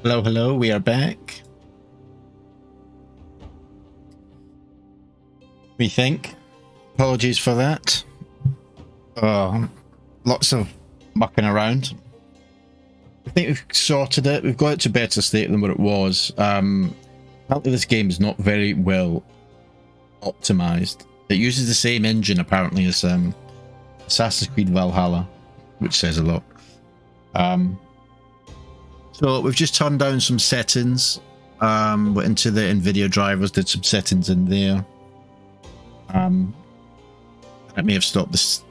Hello, hello, we are back. We think. Apologies for that. Lots of mucking around. I think we've sorted it. We've got it to a better state than what it was. Apparently this game is not very well optimized. It uses the same engine apparently as Assassin's Creed Valhalla, which says a lot. So we've just turned down some settings. Went into the NVIDIA drivers, did some settings in there. It may have stopped this.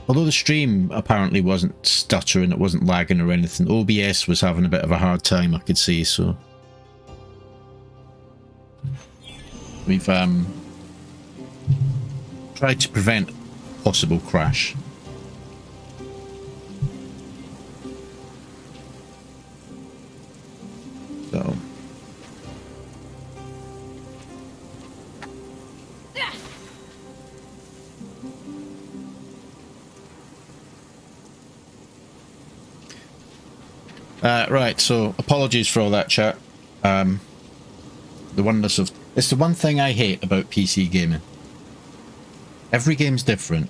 Although the stream apparently wasn't stuttering, it wasn't lagging or anything, OBS was having a bit of a hard time, I could see, so we've tried to prevent a possible crash. So right, so apologies for all that, chat. The oneness of... It's the one thing I hate about PC gaming. Every game's different.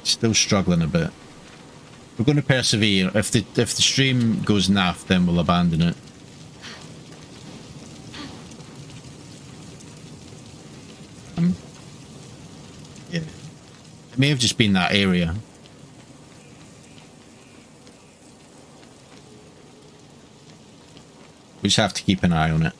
Still struggling a bit. We're going to persevere. If the stream goes naff, then we'll abandon it. Yeah. It may have just been that area. We just have to keep an eye on it.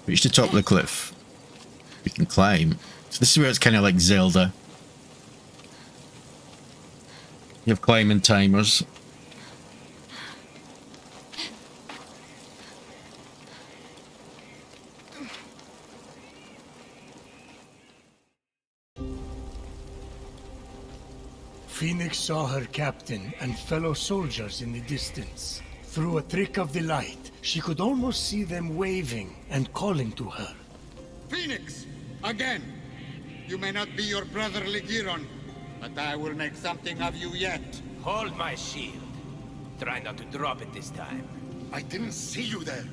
Reach the top of the cliff. We can climb. So this is where it's kind of like Zelda. You have climbing timers. Fenyx saw her captain and fellow soldiers in the distance. Through a trick of the light, she could almost see them waving and calling to her. Fenyx! Again! You may not be your brother Ligiron, but I will make something of you yet. Hold my shield. Try not to drop it this time. I didn't see you there.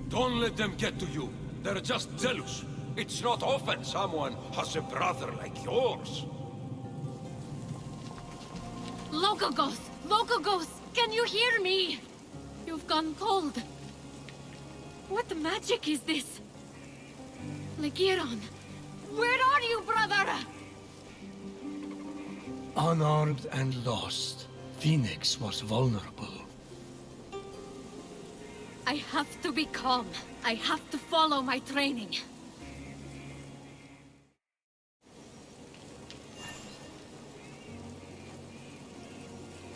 Don't let them get to you. They're just jealous. It's not often someone has a brother like yours. Locogos! Locogos! Can you hear me? You've gone cold. What magic is this? Ligiron, where are you, brother? Unarmed and lost, Fenyx was vulnerable. I have to be calm. I have to follow my training.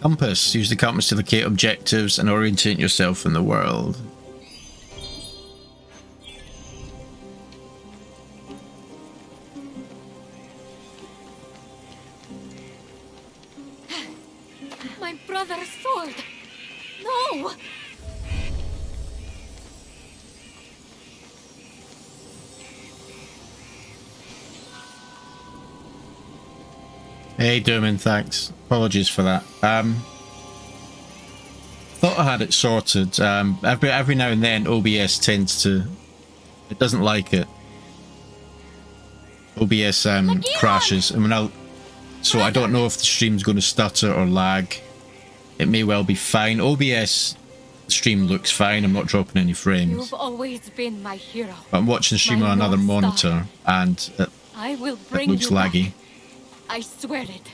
Compass. Use the compass to locate objectives and orientate yourself in the world. My brother's sword! No! Hey, Doomin, thanks. Apologies for that. Thought I had it sorted. Every now and then OBS tends to... It doesn't like it. OBS crashes. And so I don't know if the stream's going to stutter or lag. It may well be fine. OBS stream looks fine. I'm not dropping any frames. You've always been my hero. But I'm watching the stream on another monitor and it looks laggy. Back. I swear it.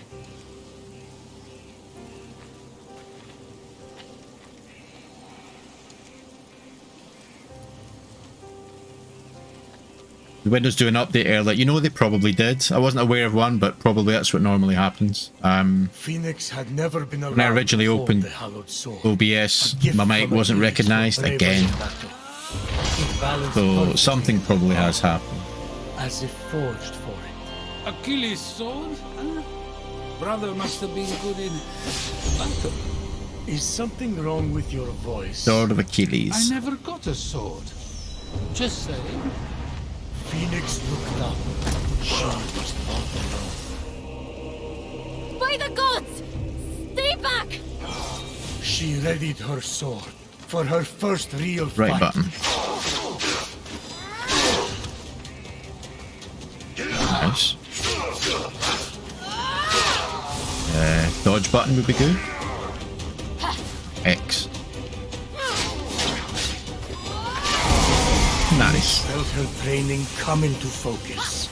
The Windows do an update earlier. You know they probably did. I wasn't aware of one, but probably that's what normally happens. Fenyx had never been when I originally opened OBS, my mic wasn't recognised again. So something probably has happened. As if forged for it. Achilles' sword? Huh? Brother must have been good in battle. Is something wrong with your voice? Sword of I Achilles. never got a sword. Just saying. Fenyx looked up. She was not alone. By the gods! Stay back! She readied her sword for her first real Right fight. button. Nice. Dodge button would be good. X. Nice. Felt her training come into focus.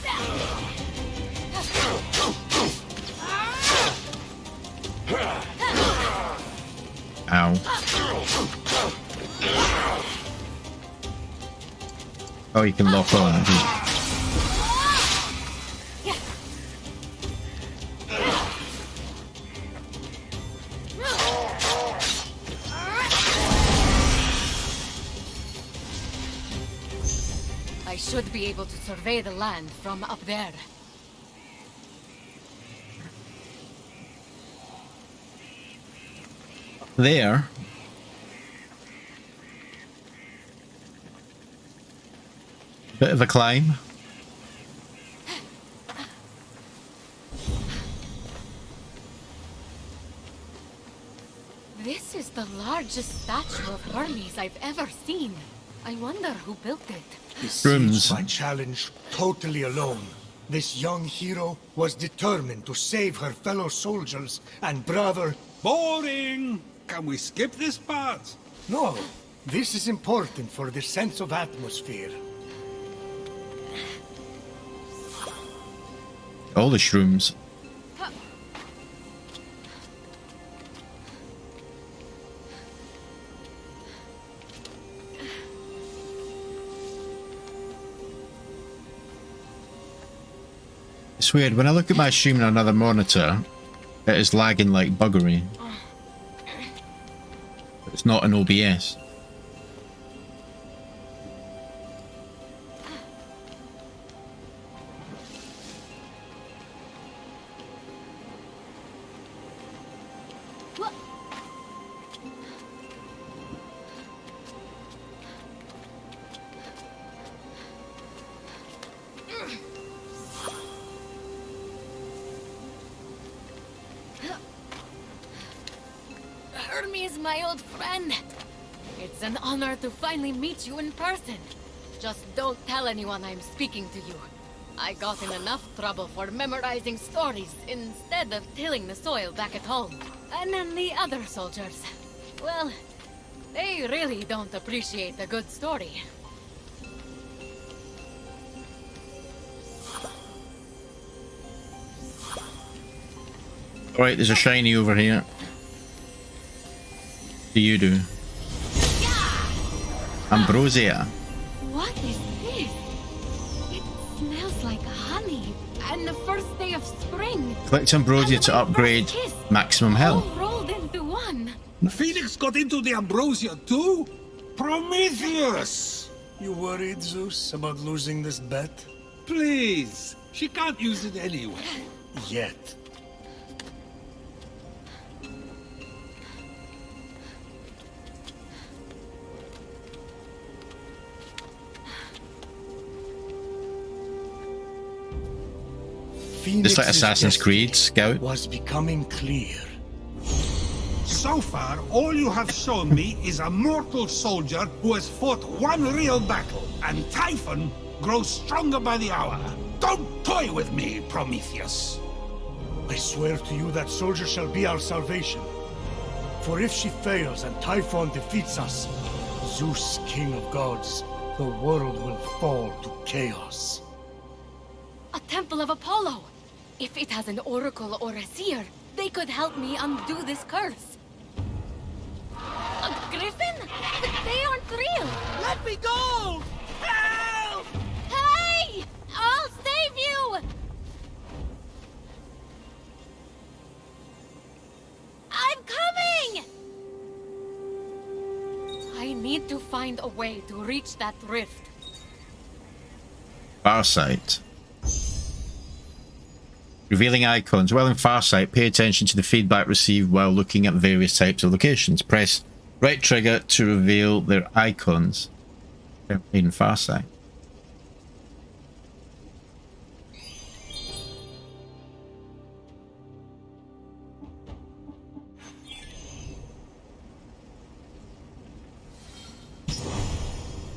Ow. Oh, you can lock on. I should be able to survey the land from up there. There. Bit of a climb. This is the largest statue of Hermes I've ever seen. I wonder who built it. Shrooms. My challenge totally alone. This young hero was determined to save her fellow soldiers and brother. Boring! Can we skip this part? No, this is important for the sense of atmosphere. All the shrooms. It's weird, when I look at my stream on another monitor, it is lagging like buggery. It's not an OBS. Hermes, my old friend. It's an honor to finally meet you in person. Just don't tell anyone I'm speaking to you. I got in enough trouble for memorizing stories instead of tilling the soil back at home. And then the other soldiers. Well, they really don't appreciate a good story. Alright, there's a shiny over here. What do you do? Ambrosia. What is this? It smells like honey. And the first day of spring. Collect Ambrosia And to my upgrade first kiss. maximum health. All rolled into one. Fenyx got into the ambrosia too? Prometheus! You worried, Zeus, about losing this bet? Please, she can't use it anyway. Yet. Just like Fenyx's Assassin's destiny Creed, Scout. was becoming clear. So far, all you have shown me is a mortal soldier who has fought one real battle, and Typhon grows stronger by the hour. Don't toy with me, Prometheus. I swear to you that soldier shall be our salvation. For if she fails and Typhon defeats us, Zeus, king of gods, the world will fall to chaos. A temple of Apollo. If it has an oracle or a seer, they could help me undo this curse. A griffin? But they aren't real. Let me go! Help! Hey! I'll save you! I'm coming! I need to find a way to reach that rift. Farsight. Revealing icons. While in Farsight, pay attention to the feedback received while looking at various types of locations. Press right trigger to reveal their icons in Farsight.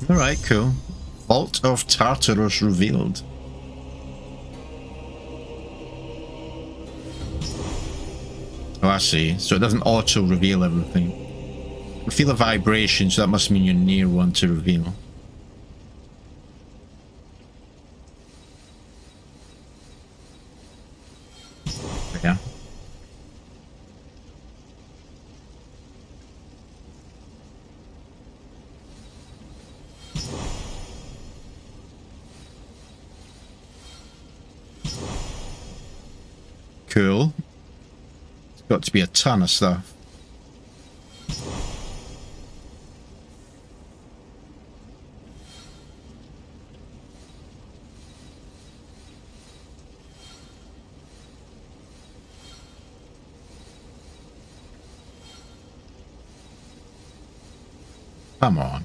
Alright, cool. Vault of Tartarus revealed. Oh, I see. So it doesn't auto-reveal everything. I feel a vibration, so that must mean you're near one to reveal. Yeah. Cool. It's got to be a ton of stuff. Come on.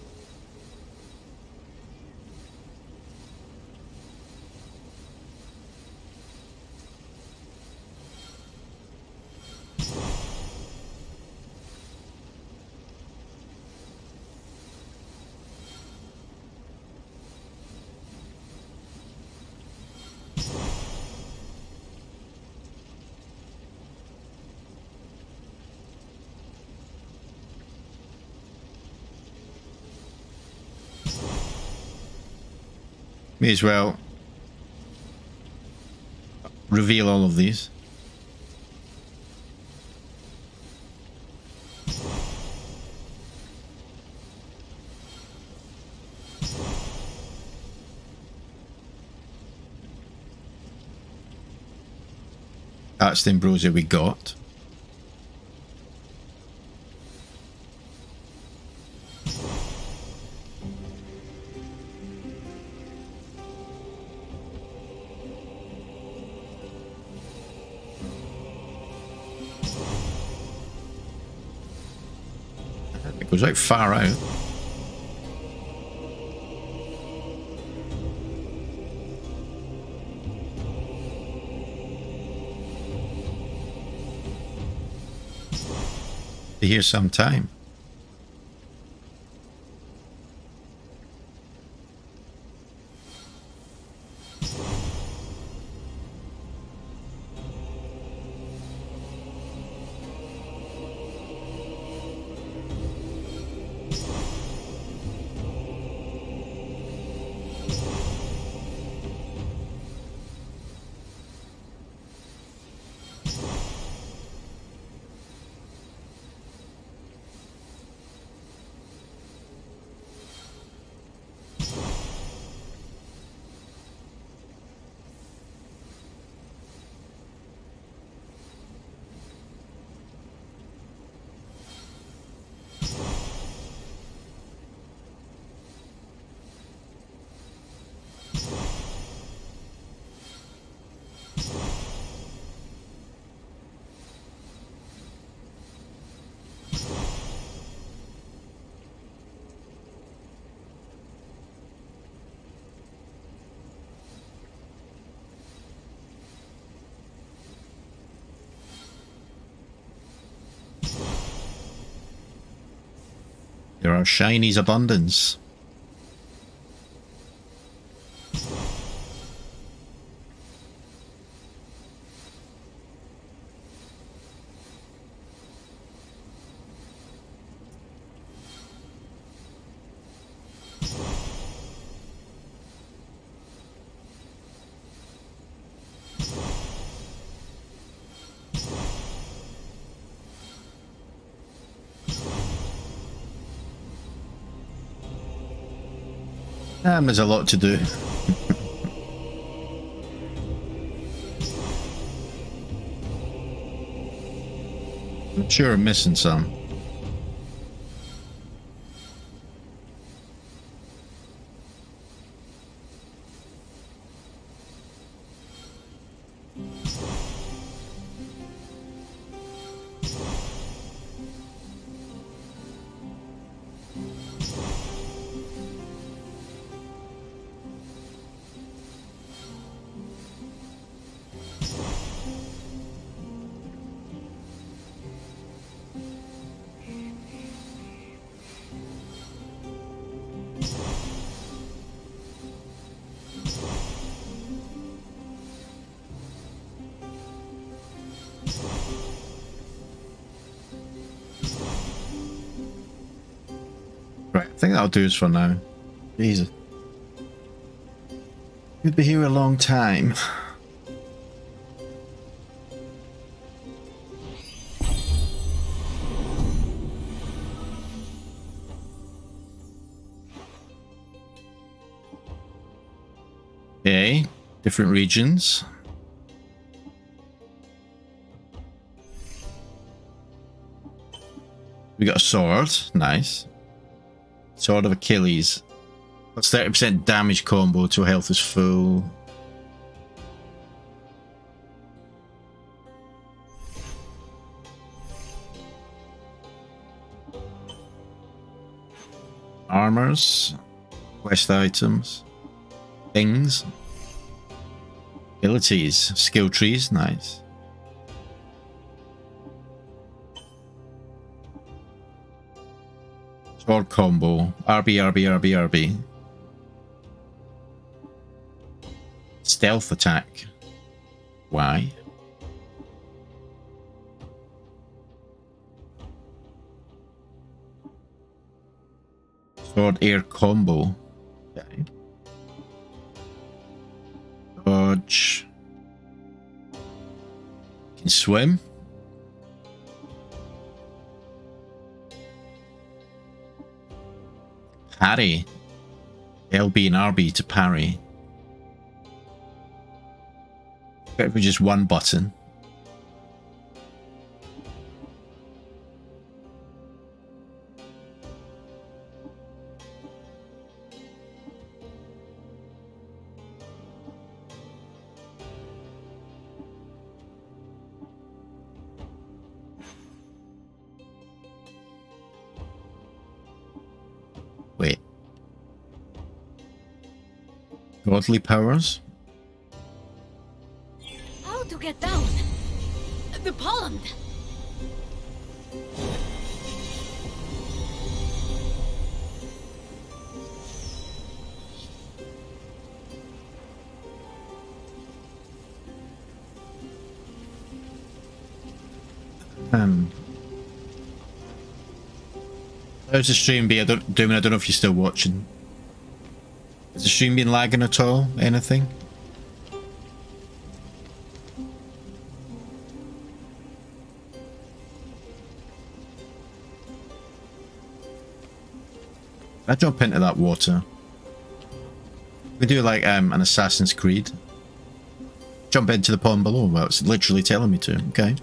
May as well reveal all of these. That's the ambrosia we got. It goes right far out. Be here some time. There are shinies abundance. There's a lot to do. I'm sure I'm missing some. think that'll do us for now. Jesus. Could be here a long time. Okay, different regions. We got a sword, nice. Sword of Achilles. Plus 30% damage combo till health is full. Armors, quest items, things, abilities, skill trees, nice. Sword combo, RB. Stealth attack. Why? Sword air combo. Okay. Dodge. Can swim. Parry. LB and RB to parry. Better for just one button. Wait. Godly powers? How to get down? The pond! How's the stream be? I don't know if you're still watching. Has the stream been lagging at all? Anything? I jump into that water. We do like an Assassin's Creed. Jump into the pond below. Well, it's literally telling me to. Okay.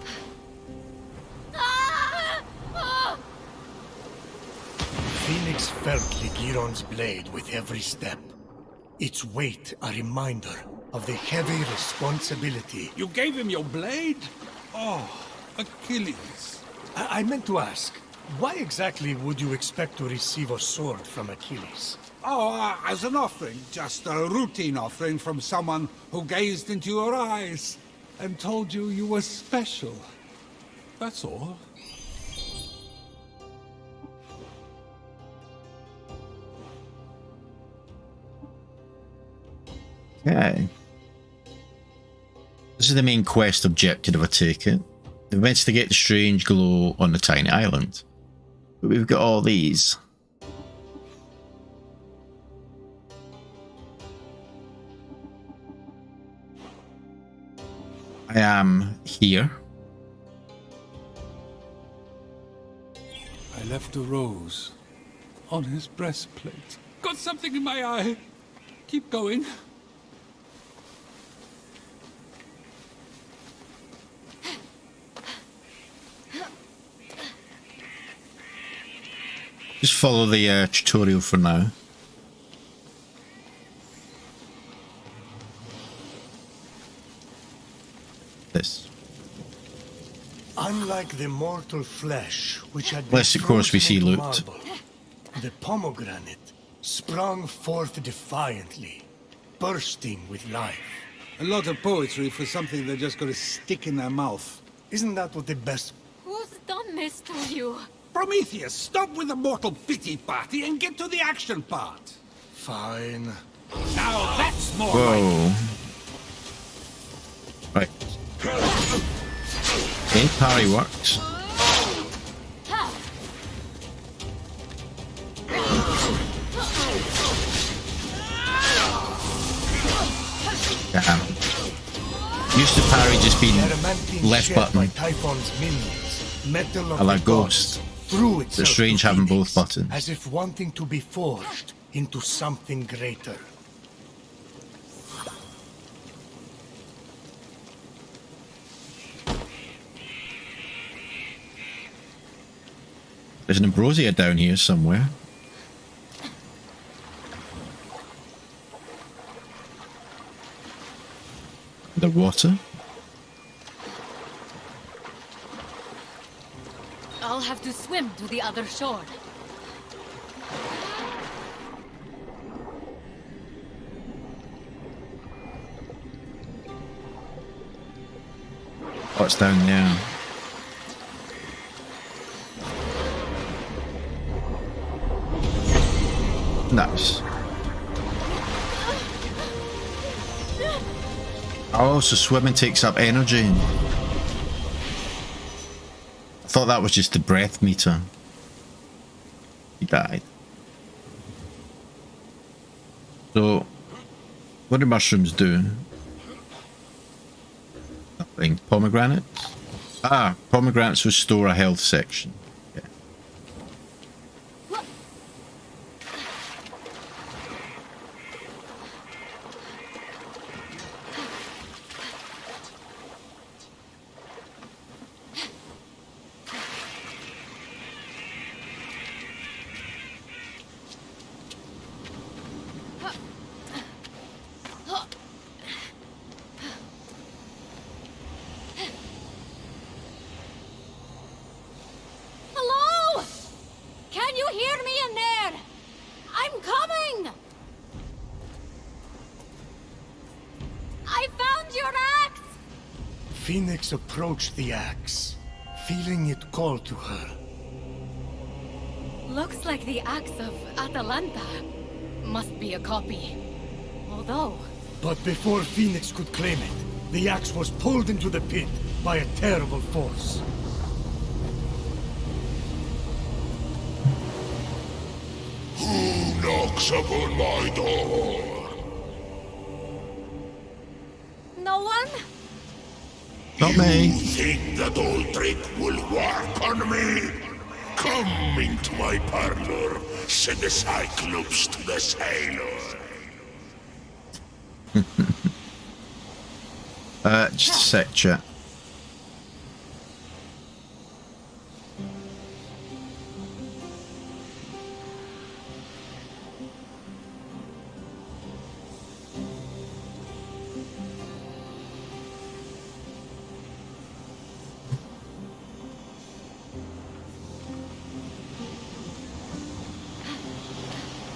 Fenyx felt Ligiron's blade with every step. Its weight a reminder of the heavy responsibility. You gave him your blade? Oh, Achilles. I meant to ask, why exactly would you expect to receive a sword from Achilles? Oh, as an offering. Just a routine offering from someone who gazed into your eyes and told you you were special. That's all. Okay. This is the main quest objective, I take it. Investigate the strange glow on the tiny island. But we've got all these. I am here. I left a rose on his breastplate. Got something in my eye. Keep going. Just follow the tutorial for now. This. Unlike the mortal flesh, which had been Unless, of course, we see frozen into loot. marble, the pomegranate sprung forth defiantly, bursting with life. A lot of poetry for something they're just going to stick in their mouth. Isn't that what the best... Who's done this to you? Prometheus, stop with the mortal pity party and get to the action part. Fine. Now that's more like... Whoa. Right. Okay, parry works. Used to parry just being Adamantine left shed button. by Typhon's minions, metal of I like the gods, Ghost. threw itself It's strange to having Fenyx, both buttons. as if wanting to be forged into something greater. There's an ambrosia down here somewhere. The water. I'll have to swim to the other shore. What's down there? Nice. Oh, so swimming takes up energy. I thought that was just the breath meter. He died. So, what do mushrooms do? Nothing. Pomegranates? Ah, pomegranates restore a health section. Okay. Hello? Can you hear me in there? I'm coming! I found your axe! Fenyx approached the axe, feeling it call to her. Looks like the axe of Atalanta. Must be a copy. Although, But before Fenyx could claim it, the axe was pulled into the pit by a terrible force. Who knocks upon my door? no one? Not me. Think that old trick will work on me? Come into my parlor, said the Cyclops to the sailor. Just a sec, chat.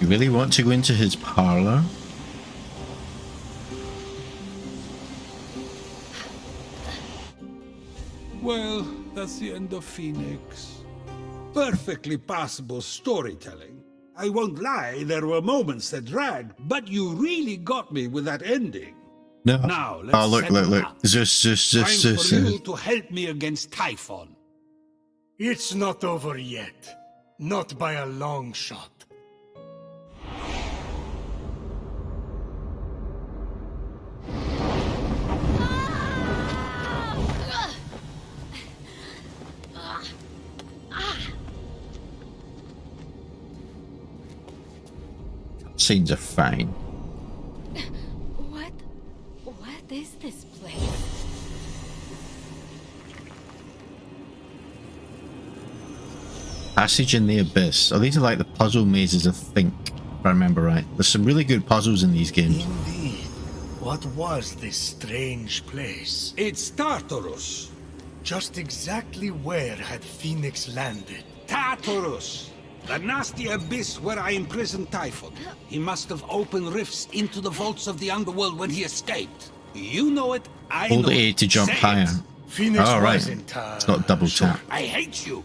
You really want to go into his parlor? Well, that's the end of Fenyx. Perfectly passable storytelling. I won't lie, there were moments that dragged, but you really got me with that ending. No. Now, let's Oh, look, settle look. up. Just. Time for you to help me against Typhon. It's not over yet. Not by a long shot. Scenes are fine. What is this place? Passage in the Abyss. Oh, these are like the puzzle mazes, I think, if I remember right. There's some really good puzzles in these games. Indeed. What was this strange place? It's Tartarus. Just exactly where had Fenyx landed? Tartarus! The nasty abyss where I imprisoned Typhon. He must have opened rifts into the vaults of the underworld when he escaped. You know it, I Hold know A it. to jump Say it. higher. Phoenix Oh, right. wasn't, It's not double sure. tap. I hate you.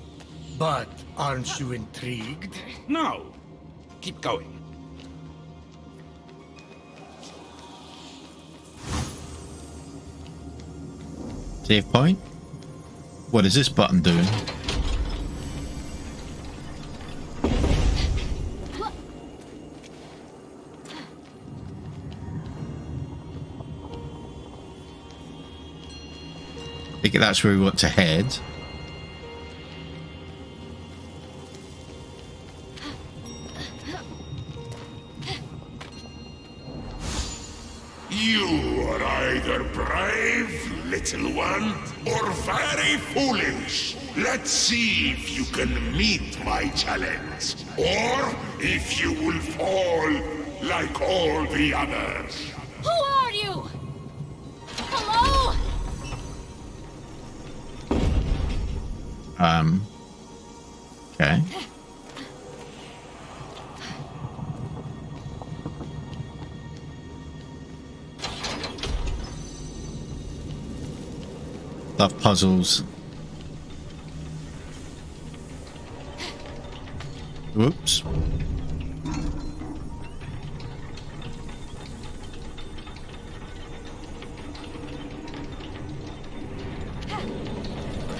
But aren't you intrigued? No. Keep going. Save point? What is this button doing? think that's where we want to head. You are either brave, little one, or very foolish. Let's see if you can meet my challenge, or if you will fall like all the others. Who are you? Hello? Okay. Love puzzles. Whoops.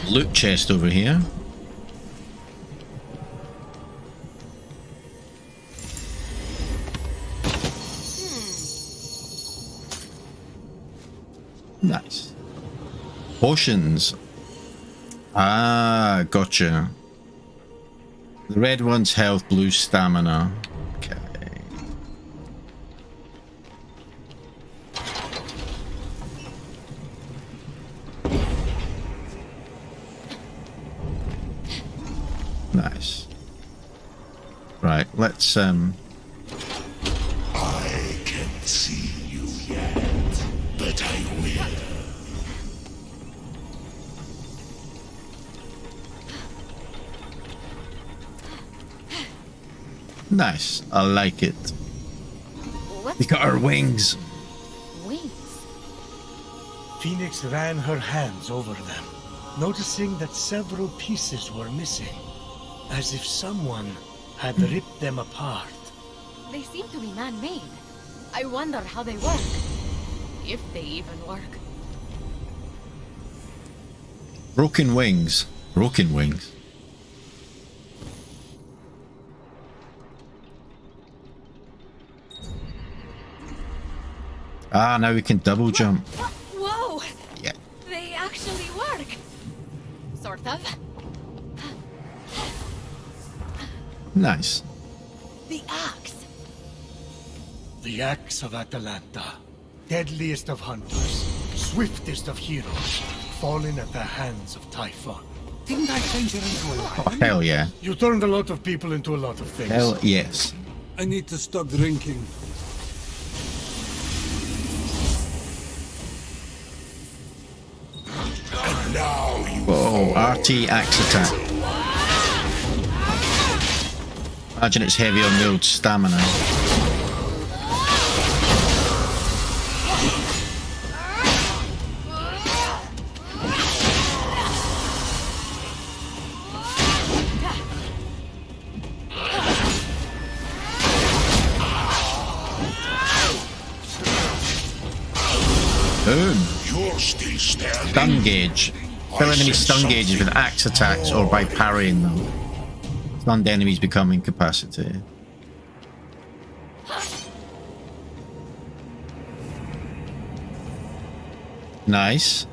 Loot chest over here. Nice. Potions. Ah, gotcha. The red one's health, blue stamina. Okay. Nice. Right, let's I can't see you yet, but I will. Nice. I like it. What's We got our wings. wings? Fenyx ran her hands over them, noticing that several pieces were missing, as if someone had ripped them apart. They seem to be man-made. I wonder how they work. If they even work. Broken wings. Broken wings. Ah, now we can double jump. Whoa! Yeah. They actually work. Sort of. Nice. The axe. The axe of Atalanta, deadliest of hunters, swiftest of heroes, fallen at the hands of Typhon. Didn't I change her into a Oh, lion? hell yeah. You turned a lot of people into a lot of things. Hell yes. I need to stop drinking. Now you Whoa, RT axe attack. Imagine it's heavy on the old stamina. Boom. you're still standing. Stun gauge. Fill enemy stun gauges with axe attacks or by parrying them. Stunned enemies become incapacitated. Nice.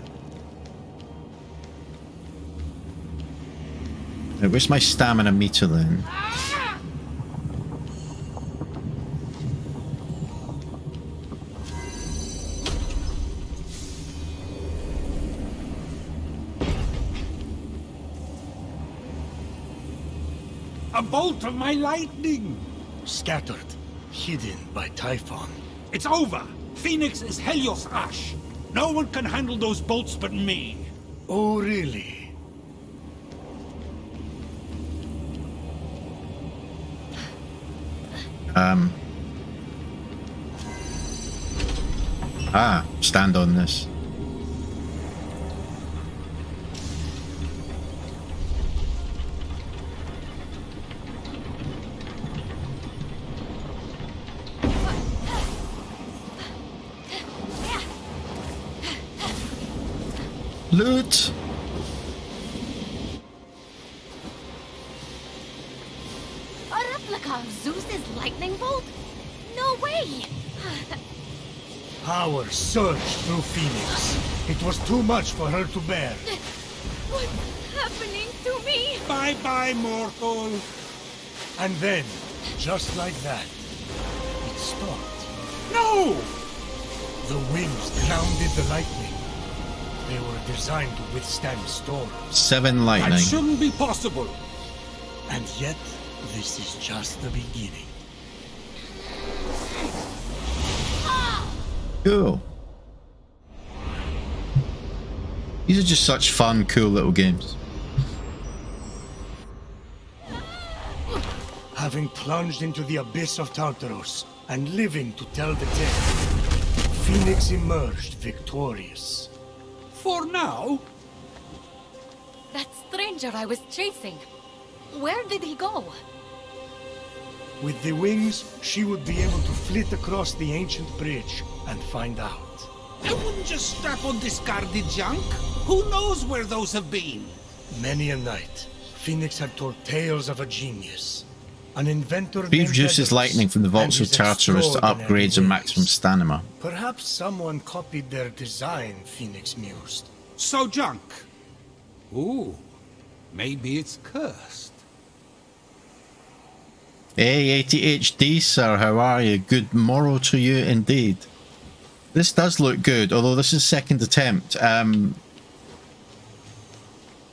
Right, where's my stamina meter then? A bolt of my lightning! Scattered, hidden by Typhon. It's over! Fenyx is Helios Ash! No one can handle those bolts but me! Oh, really? Stand on this. Loot! A replica of Zeus's lightning bolt? No way! Power surged through Fenyx. It was too much for her to bear. What's happening to me? Bye-bye, mortal. And then, just like that, it stopped. No! The wings grounded the lightning. They were designed to withstand storms. 7 lightning. That shouldn't be possible. And yet, this is just the beginning. Cool. These are just such fun, cool little games. Having plunged into the abyss of Tartaros and living to tell the tale, Fenyx emerged victorious. For now, That stranger I was chasing. Where did he go? With the wings, she would be able to flit across the ancient bridge and find out. I wouldn't just strap on discarded junk. Who knows where those have been? Many a night, Fenyx had told tales of a genius. An inventor Reduces named Fenyx lightning from the and vaults of his Tartarus to extraordinary upgrades and ways. maximum stamina. Perhaps someone copied their design, Fenyx mused. So junk. Ooh, maybe it's cursed. Hey, ATHD, sir, how are you? Good morrow to you indeed. This does look good, although this is second attempt.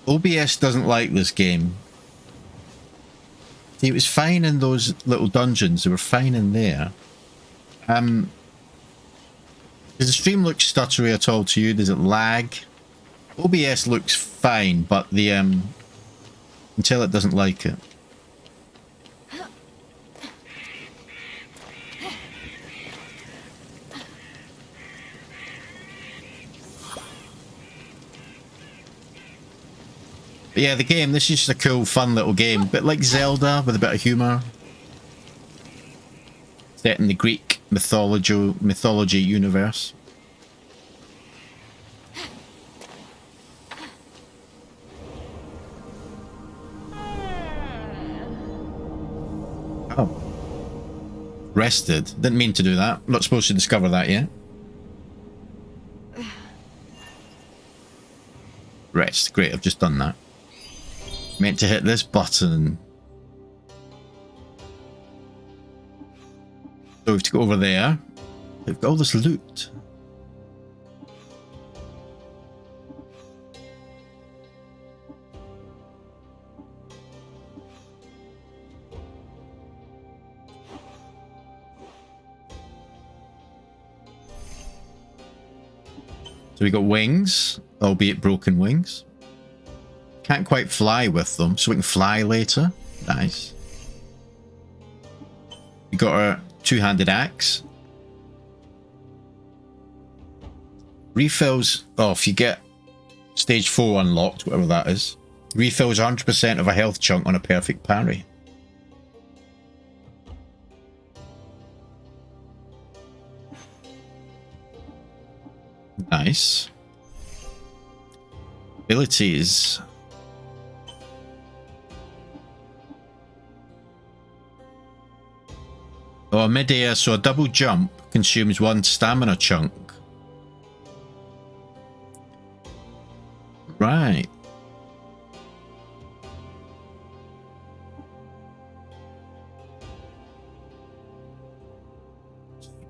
OBS doesn't like this game. See, it was fine in those little dungeons. They were fine in there. Does the stream look stuttery at all to you? Does it lag? OBS looks fine, but the until it doesn't like it. But yeah, the game, this is just a cool, fun little game. A bit like Zelda, with a bit of humour. Set in the Greek mythology universe. Oh. Rested. Didn't mean to do that. Not supposed to discover that yet. Rest. Great, I've just done that. Meant to hit this button. So we have to go over there. We've got all this loot. So we got wings, albeit broken wings. Can't quite fly with them, so we can fly later. Nice. We got our two-handed axe. Refills, oh, if you get stage 4 unlocked, whatever that is, refills 100% of a health chunk on a perfect parry. Nice. Abilities. Oh, mid-air, so a double jump consumes 1 stamina chunk. Right.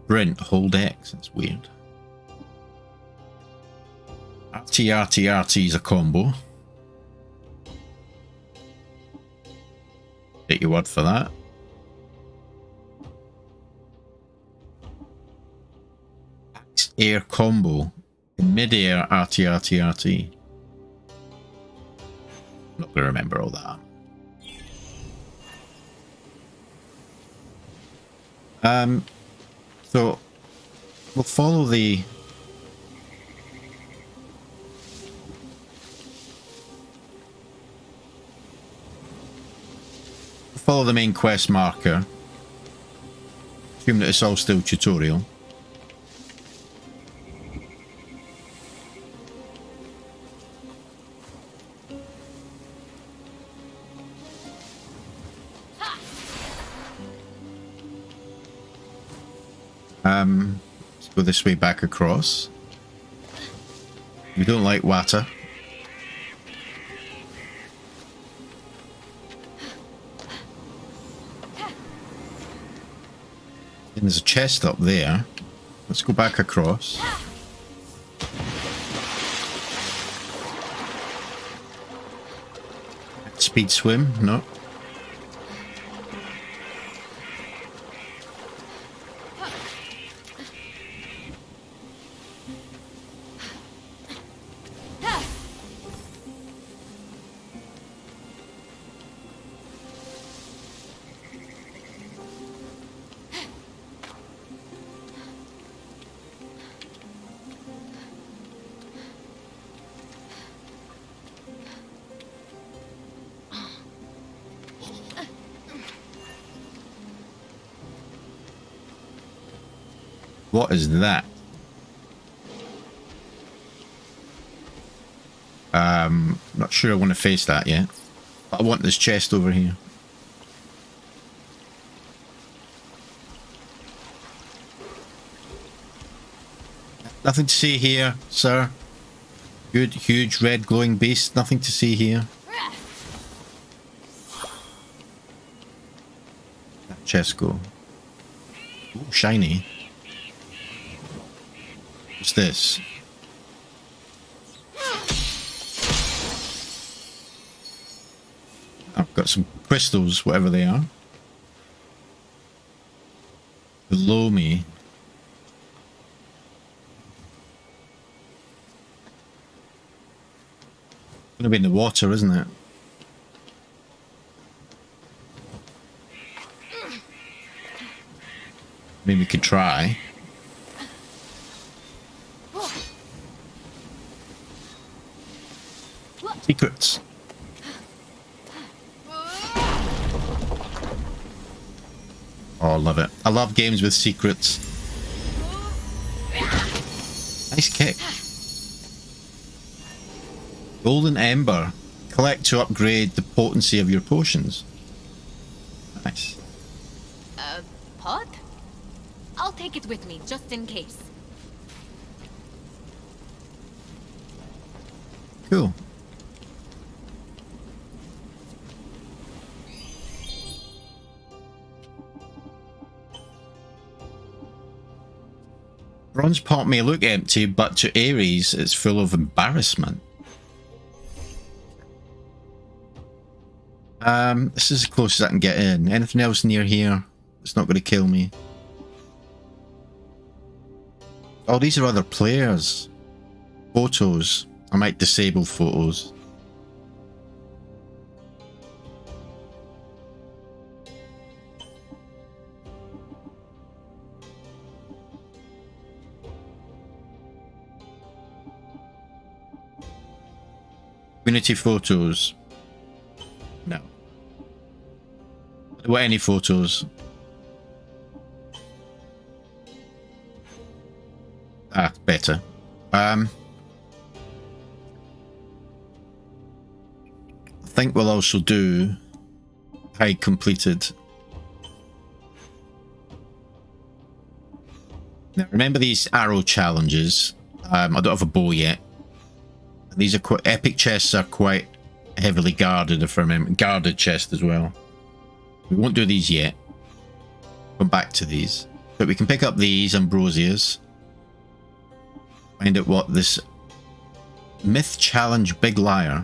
Sprint, hold X, that's weird. RT is a combo. Take your word for that. Air combo in mid-air RT. Not gonna remember all that. So we'll follow the main quest marker. Assume that it's all still tutorial. Let's go this way back across. We don't like water. And there's a chest up there. Let's go back across. Speed swim? No. What is that? Not sure I want to face that yet. But I want this chest over here. Nothing to see here, sir. Good, huge, red glowing beast. Nothing to see here. That chest go. Ooh, shiny. What's this? I've got some crystals, whatever they are. Below me. It's gonna be in the water, isn't it? Maybe we could try. Secrets. Oh, I love it. I love games with secrets. Nice kick. Golden Ember. Collect to upgrade the potency of your potions. Nice. Pot? I'll take it with me, just in case. Cool. Bronze pot may look empty, but to Ares, it's full of embarrassment. This is as close as I can get in. Anything else near here? It's not going to kill me. Oh, these are other players. Photos. I might disable photos. Community photos. No. What any photos? Ah, better. I think we'll also do hide completed. Now remember these arrow challenges. I don't have a bow yet. These are quite epic chests, are quite heavily guarded, if I remember. Guarded chest as well. We won't do these yet. Come back to these. But we can pick up these ambrosias. Find out what this myth challenge big liar.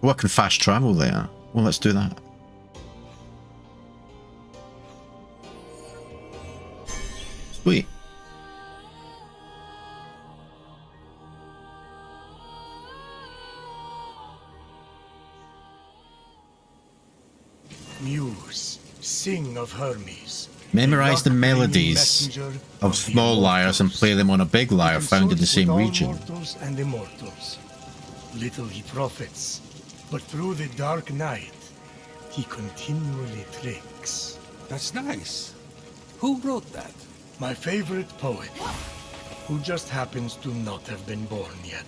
Oh, I can fast travel there. Well, let's do that. Sweet. Muse, sing of Hermes. Memorize the melodies of small lyres and play them on a big lyre found in the same region. Mortals and immortals. Little he profits, but through the dark night, he continually tricks. That's nice. Who wrote that? My favorite poet, who just happens to not have been born yet.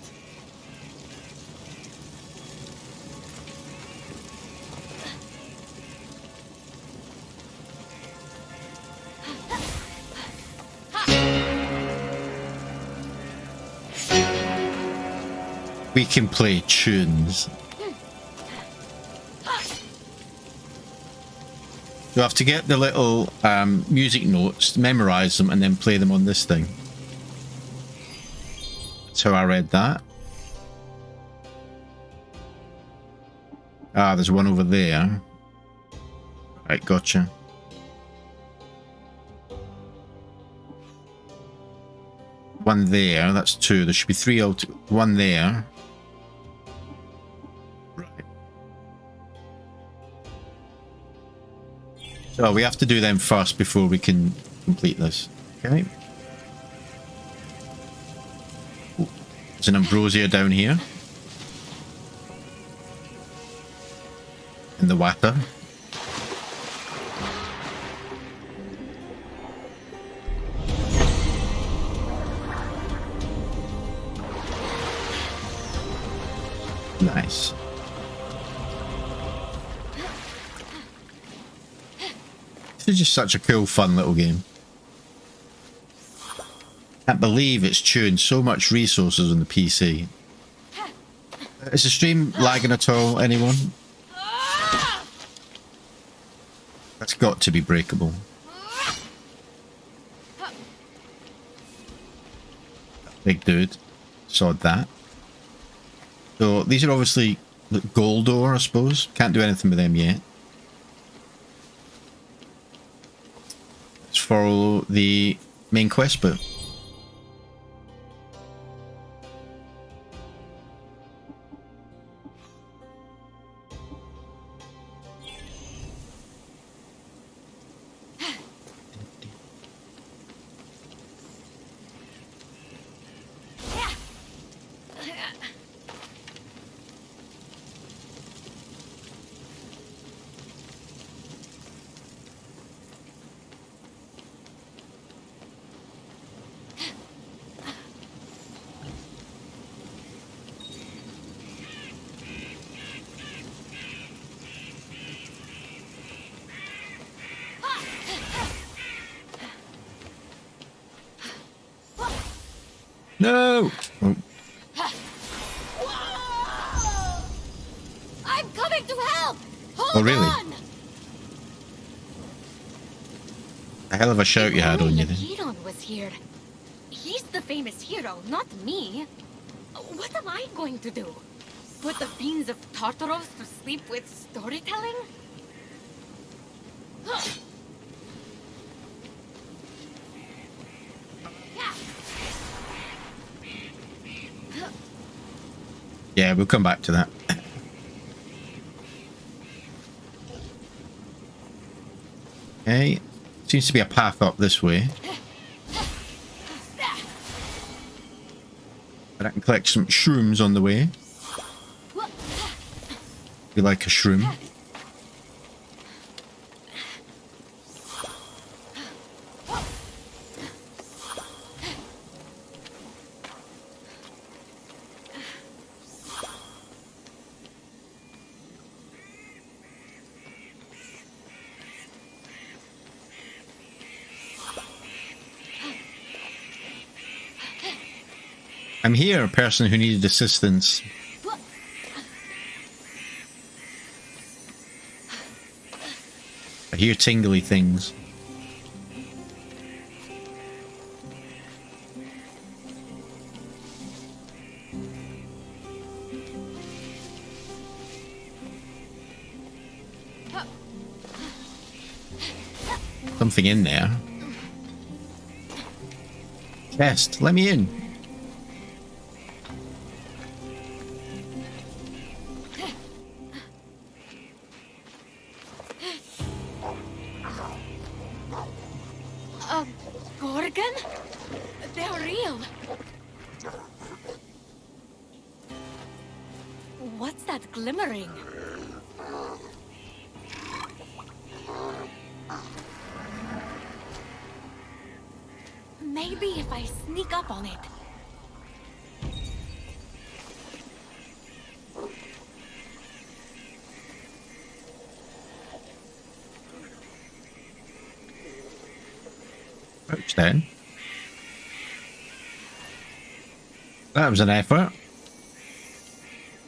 We can play tunes. You have to get the little music notes, memorize them, and then play them on this thing. That's how I read that. Ah, there's one over there. Right, gotcha. One there, that's two. There should be three out. One there. Right. So we have to do them first before we can complete this. Okay. Ooh, there's an ambrosia down here. In the water. Nice. This is just such a cool, fun little game. Can't believe it's chewing so much resources on the PC. Is the stream lagging at all, anyone? That's got to be breakable. Big dude. Sawed that. So these are obviously gold ore, I suppose. Can't do anything with them yet. Let's follow the main quest book. No! Oh. I'm coming to help! Hold Oh, really? on! A hell of a shout you had on you then. Typhon was here. He's the famous hero, not me. What am I going to do? Put the fiends of Tartaros to sleep with storytelling? Yeah, we'll come back to that. Okay. Seems to be a path up this way. But I can collect some shrooms on the way. You like a shroom? I'm here, a person who needed assistance. I hear tingly things. Something in there. Chest, let me in. Gorgon? They're real. What's that glimmering? Maybe if I sneak up on it. Ouch then. That was an effort.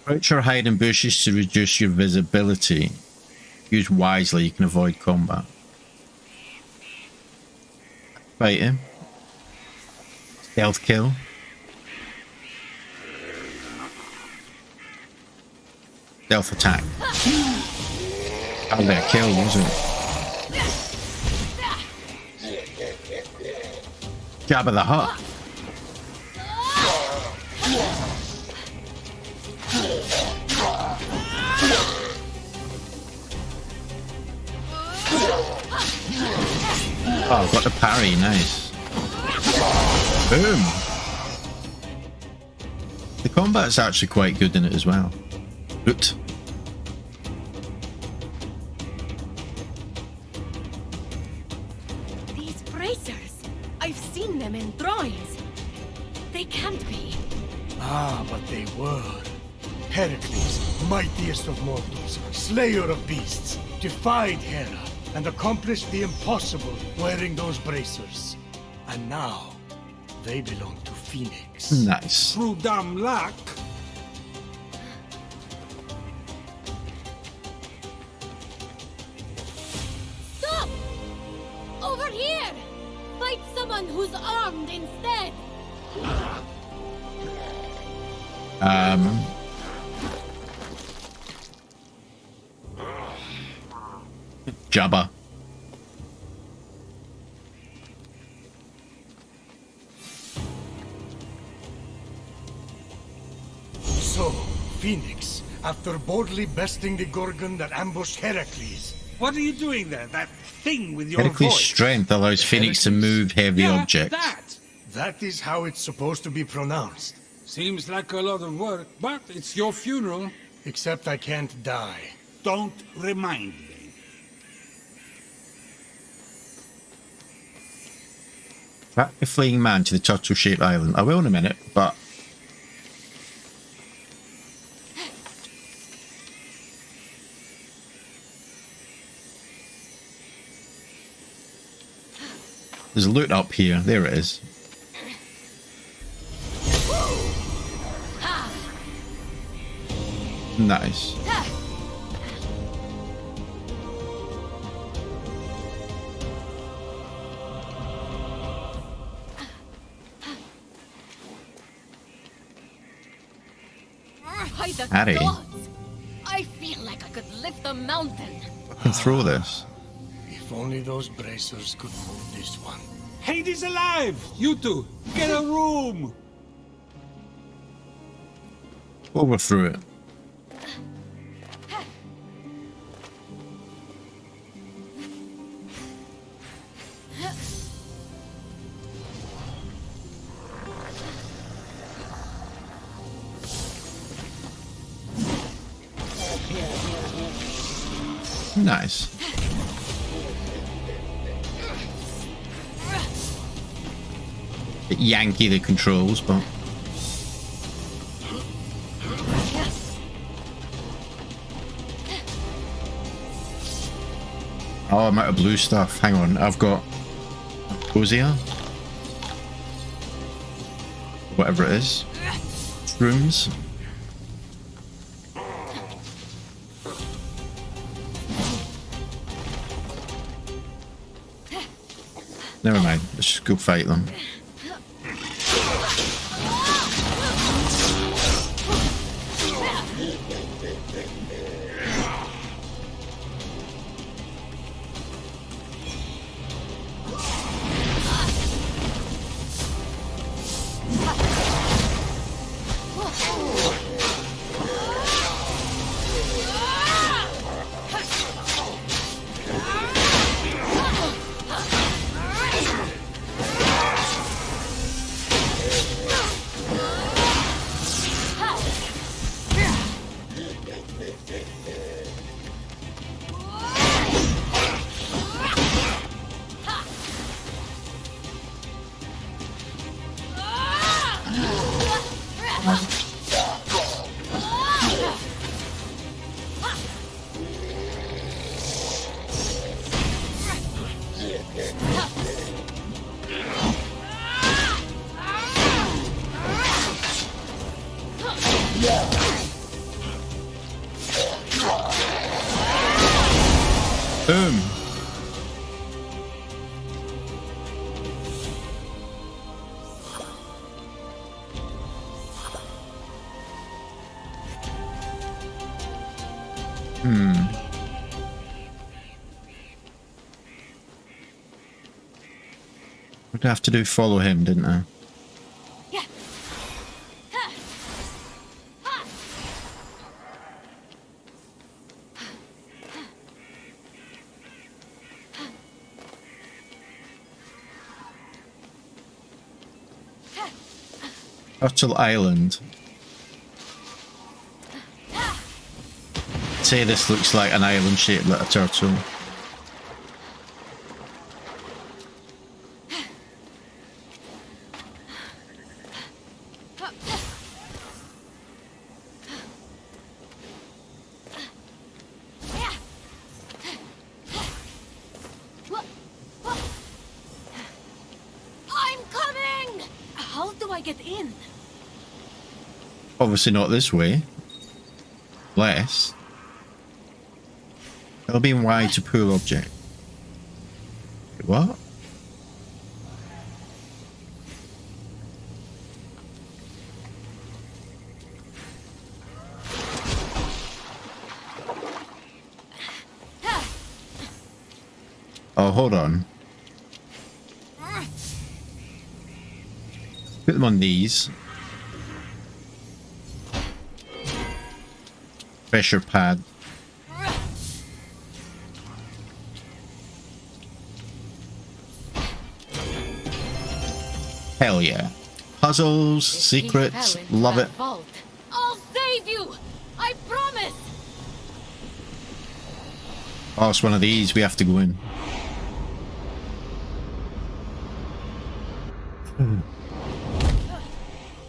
Crouch or hide in bushes to reduce your visibility. Use wisely, you can avoid combat. Fight him. Stealth kill. Stealth attack. Hardly a kill, was it? Jabba the Hutt. Oh, got the parry, nice. Boom. The combat's actually quite good in it as well. Good. These bracers, I've seen them in drawings. They can't be. Ah, but they were. Heracles, mightiest of mortals, slayer of beasts, defied Hera and accomplished the impossible wearing those bracers. And now, they belong to Fenyx. Nice. Through dumb luck. Stop! Over here! Fight someone who's armed instead! Jabba. So, Fenyx, after boldly besting the Gorgon that ambushed Heracles, What are you doing there? That thing with your Heracles' voice? strength allows Fenyx to move heavy objects. that is how it's supposed to be pronounced. Seems like a lot of work, but it's your funeral. Except I can't die. Don't remind me. Track the fleeing man to the turtle-shaped island. I will in a minute, but... There's loot up here. There it is. Nice. By the Harry. gods! I feel like I could lift a mountain. I can throw this. If only those bracers could move this one. Hades alive! You two, get a room! Overthrew it. Nice. Bit Yankee the controls, but oh, I'm out of blue stuff. Hang on, I've got Hosea, whatever it is. Rooms. Never mind, let's just go fight them. I'd have to do follow him, didn't I? Yeah. Turtle Island. I'd say this looks like an island shaped like a turtle. I'm coming! How do I get in? Obviously not this way. Less. It'll be Y to pull object. What? Oh, hold on. Put them on these. Pressure pad. Hell yeah. Puzzles, secrets, love it. I'll save you! I promise! Oh, it's one of these. We have to go in.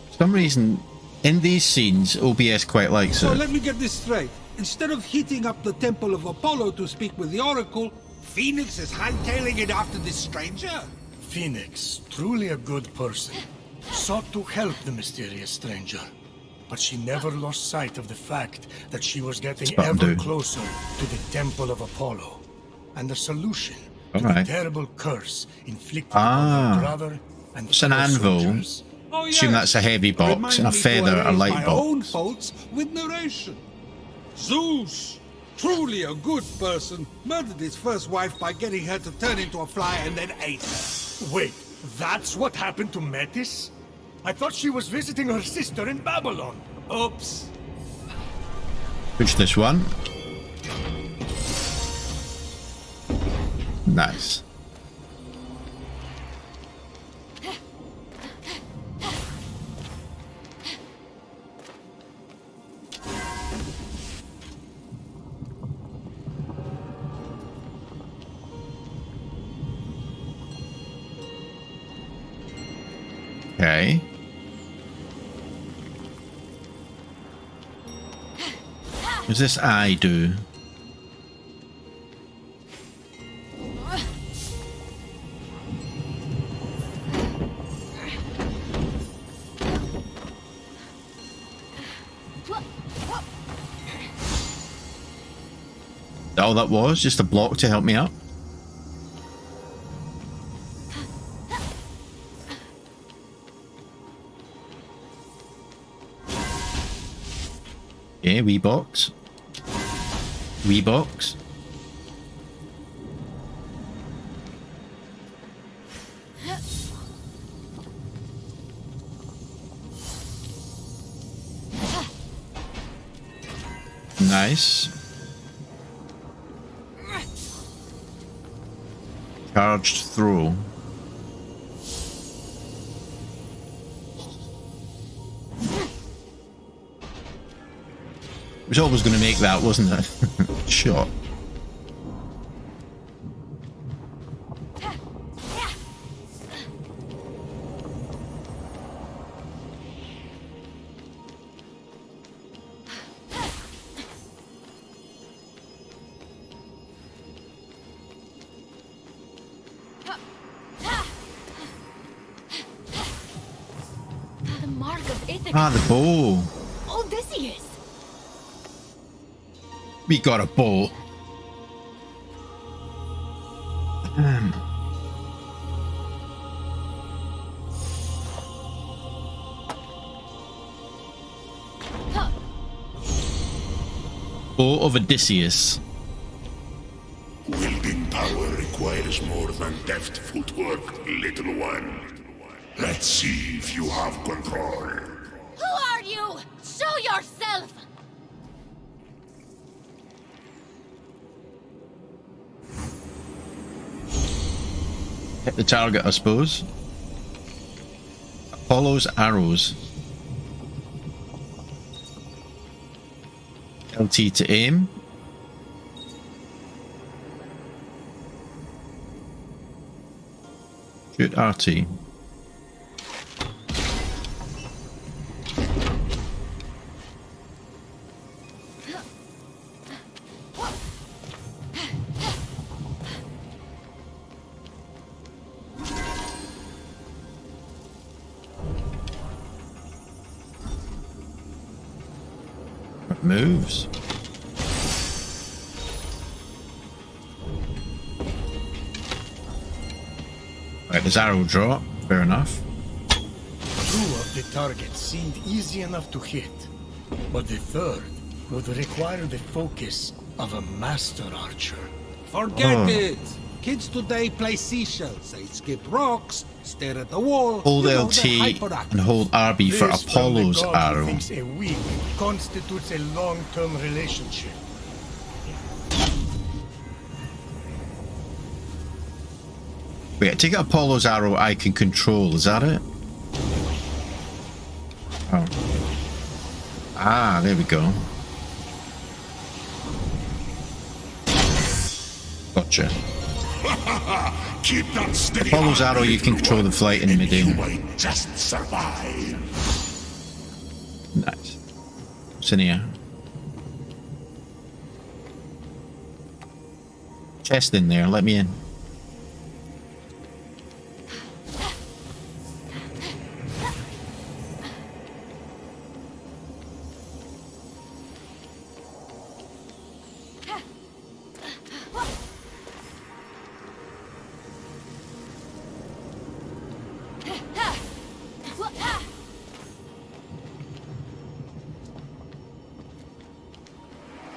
For some reason, in these scenes, OBS quite likes So it. let me get this straight. Instead of heating up the Temple of Apollo to speak with the Oracle, Fenyx is hightailing it after this stranger? Fenyx, truly a good person, sought to help the mysterious stranger. But she never lost sight of the fact that she was getting Spot ever dude. closer to the Temple of Apollo. And the solution to Alright. the terrible curse inflicted upon her brother and It's an fellow anvil. soldiers. Oh, Assume that's a heavy box, Remind and a me to feather, a arrange light my own box. faults with narration. Zeus, truly a good person, murdered his first wife by getting her to turn into a fly and then ate her. Wait, that's what happened to Metis? I thought she was visiting her sister in Babylon. Oops. Push this one. Nice. Okay. What does this eye do? All that was just a block to help me up. Yeah, wee box. Wee box. Nice. Charged throw. It was always going to make that, wasn't it? Shot. The mark of Ithaca. Ah, the bow. Odysseus. We got a bow. Bow of Odysseus. Wielding power requires more than deft footwork, little one. Let's see if you have control. Who are you? Show yourself! Hit the target, I suppose. Apollo's arrows. LT to aim. Shoot RT. It moves. Right, there's arrow drop. Fair enough. Two of the targets seemed easy enough to hit, but the third would require the focus of a master archer. Forget it! Kids today play seashells. They skip rocks, stare at the wall. Hold You know, LT they're hyperactive. and hold RB for This from the Apollo's god who arrow. thinks a week constitutes a long-term relationship. Wait, take Apollo's arrow I can control, is that it? Oh. Ah, there we go. Gotcha. Keep that steady. Apollo's hand, arrow, you can little control one, the flight in and midair. You might just survive. Nice. What's in here? Chest in there, let me in.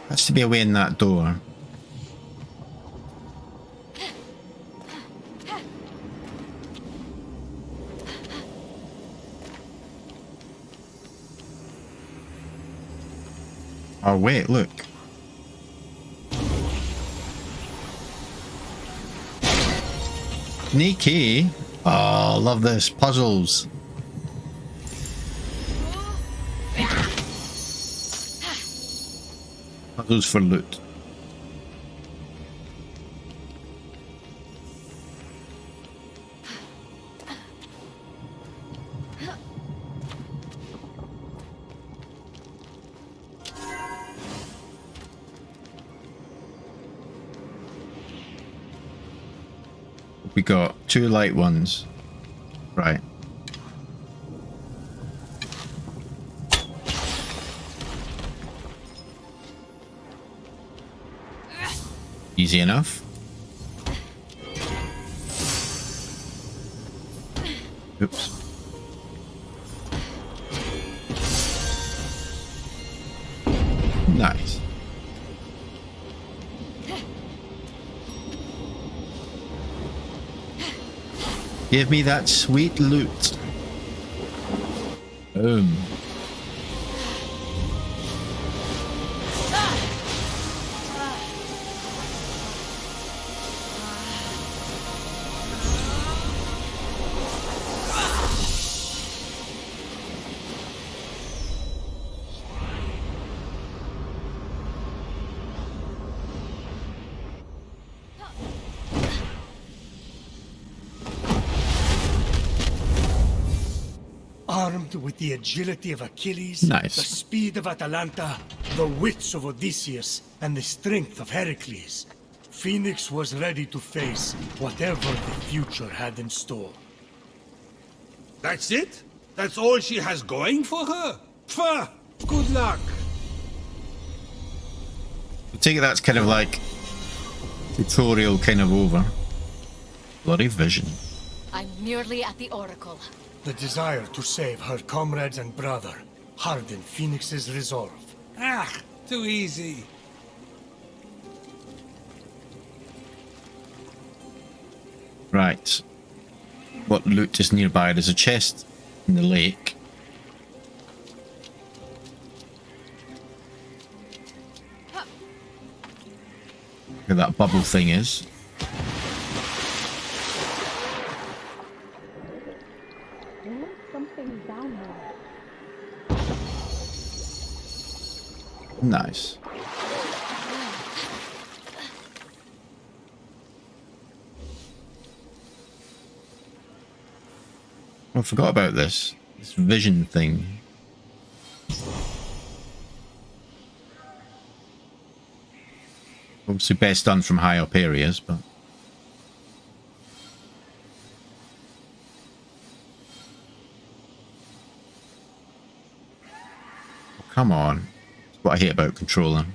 Has to be a way in that door. Oh wait, look. Sneaky. Oh, love this. Puzzles. Puzzles for loot. We got 2 light ones. Right. Easy enough. Oops. Nice. Give me that sweet loot. Boom. Armed with the agility of Achilles, Nice. the speed of Atalanta, the wits of Odysseus, and the strength of Heracles, Fenyx was ready to face whatever the future had in store. That's it? That's all she has going for her? Pfft! Good luck. I take it that's kind of like tutorial kind of over. Bloody vision. I'm merely at the Oracle. The desire to save her comrades and brother hardened Fenyx's resolve. Ah, too easy. Right. What loot is nearby? There's a chest in the lake. Where that bubble thing is. Something down there. Nice. I forgot about this vision thing. Obviously best done from high up areas, but... Oh, come on. That's what I hate about controlling.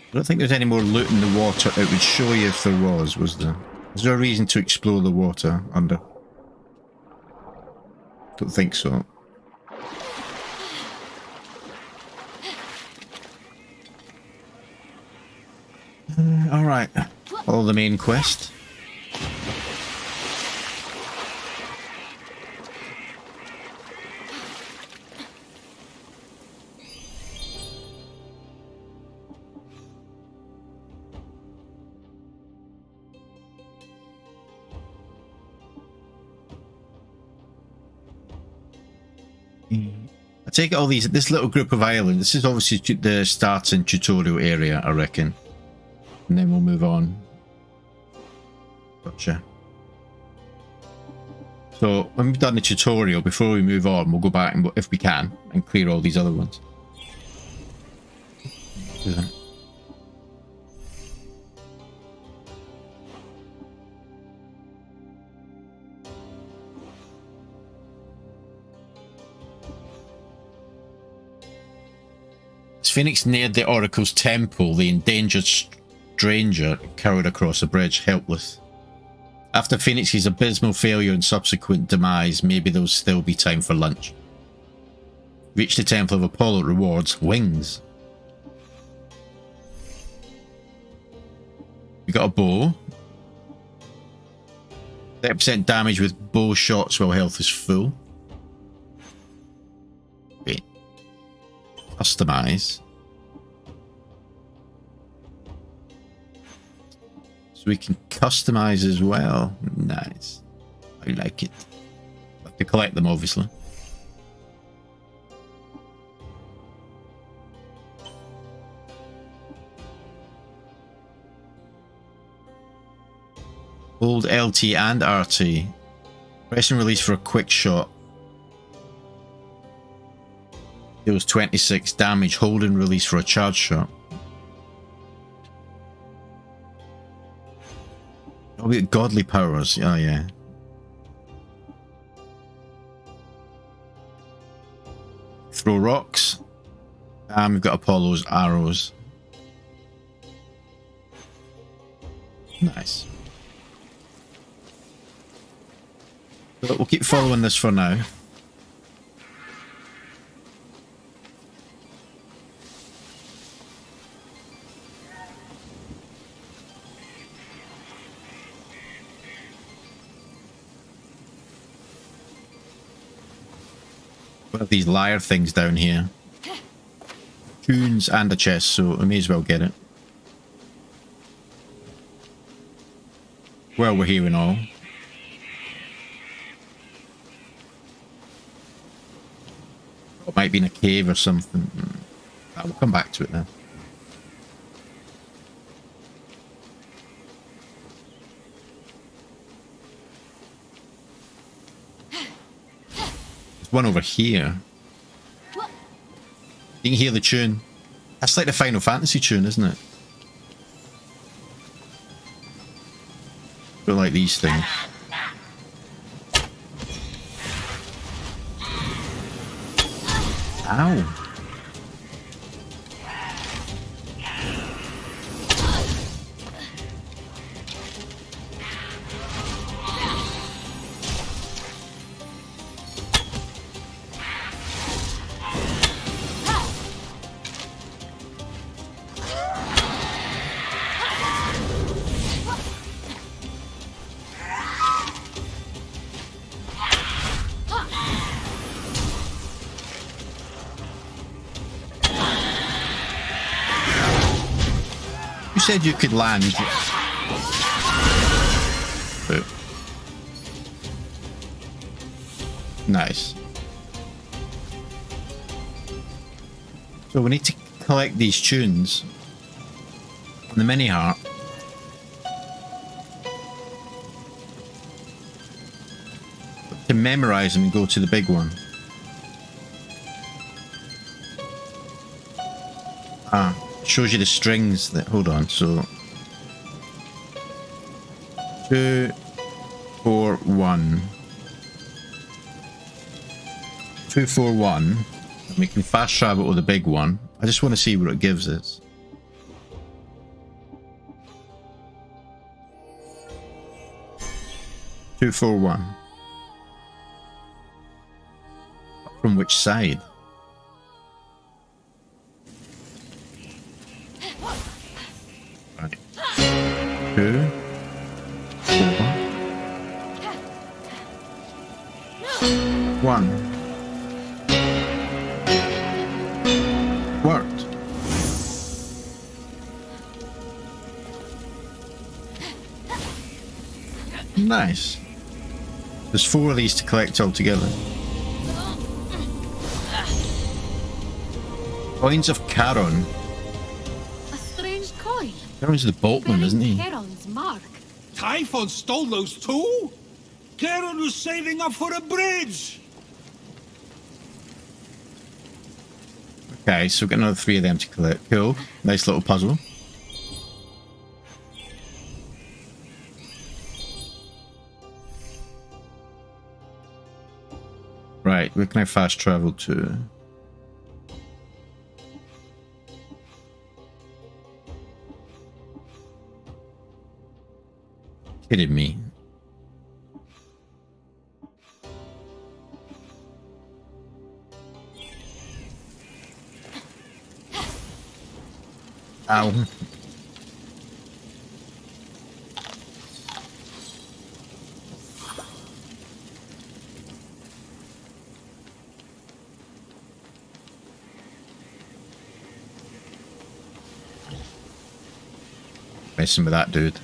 I don't think there's any more loot in the water. It would show you if there was there? Is there a reason to explore the water under? Don't think so. Alright. Follow the main quest. I take it all this little group of islands, this is obviously the starting tutorial area, I reckon. And then we'll move on. Gotcha. So, when we've done the tutorial, before we move on, we'll go back, and if we can, and clear all these other ones. Do that. As Fenyx neared the Oracle's temple, the endangered stranger cowered across a bridge, helpless. After Fenyx's abysmal failure and subsequent demise, maybe there'll still be time for lunch. Reach the Temple of Apollo, rewards wings. We got a bow. 30% damage with bow shots while health is full. Wait. Customize. So we can customize as well. Nice. I like it. Have to collect them, obviously. Hold LT and RT. Press and release for a quick shot. Deals 26 damage. Hold and release for a charge shot. Oh, we got godly powers. Oh, yeah. Throw rocks. And we've got Apollo's arrows. Nice. So we'll keep following this for now. One of these lyre things down here. Tunes and a chest, so I may as well get it. Well, we're here and all. It might be in a cave or something. We'll come back to it then. one over here. You can hear the tune. That's like the Final Fantasy tune, isn't it? Feel like these things. Ow. You said you could land. But... nice. So we need to collect these tunes on the mini harp. To memorize them and go to the big one. Ah. Shows you the strings that, hold on, so 2 4 1 2 4 1, and we can fast travel to the big one. I just want to see what it gives us. Two, 4, 1. From which side? Right. 2 4 1. Worked. Nice. There's 4 of these to collect altogether. Coins of Charon. A strange coin. Charon's the boatman, isn't he? Charon's mark. Typhon stole those too? Charon was saving up for a bridge. Okay, so we've got another 3 of them to collect. Cool. Nice little puzzle. Right, where can I fast travel to? Kidding me. Ow. Messing with that dude.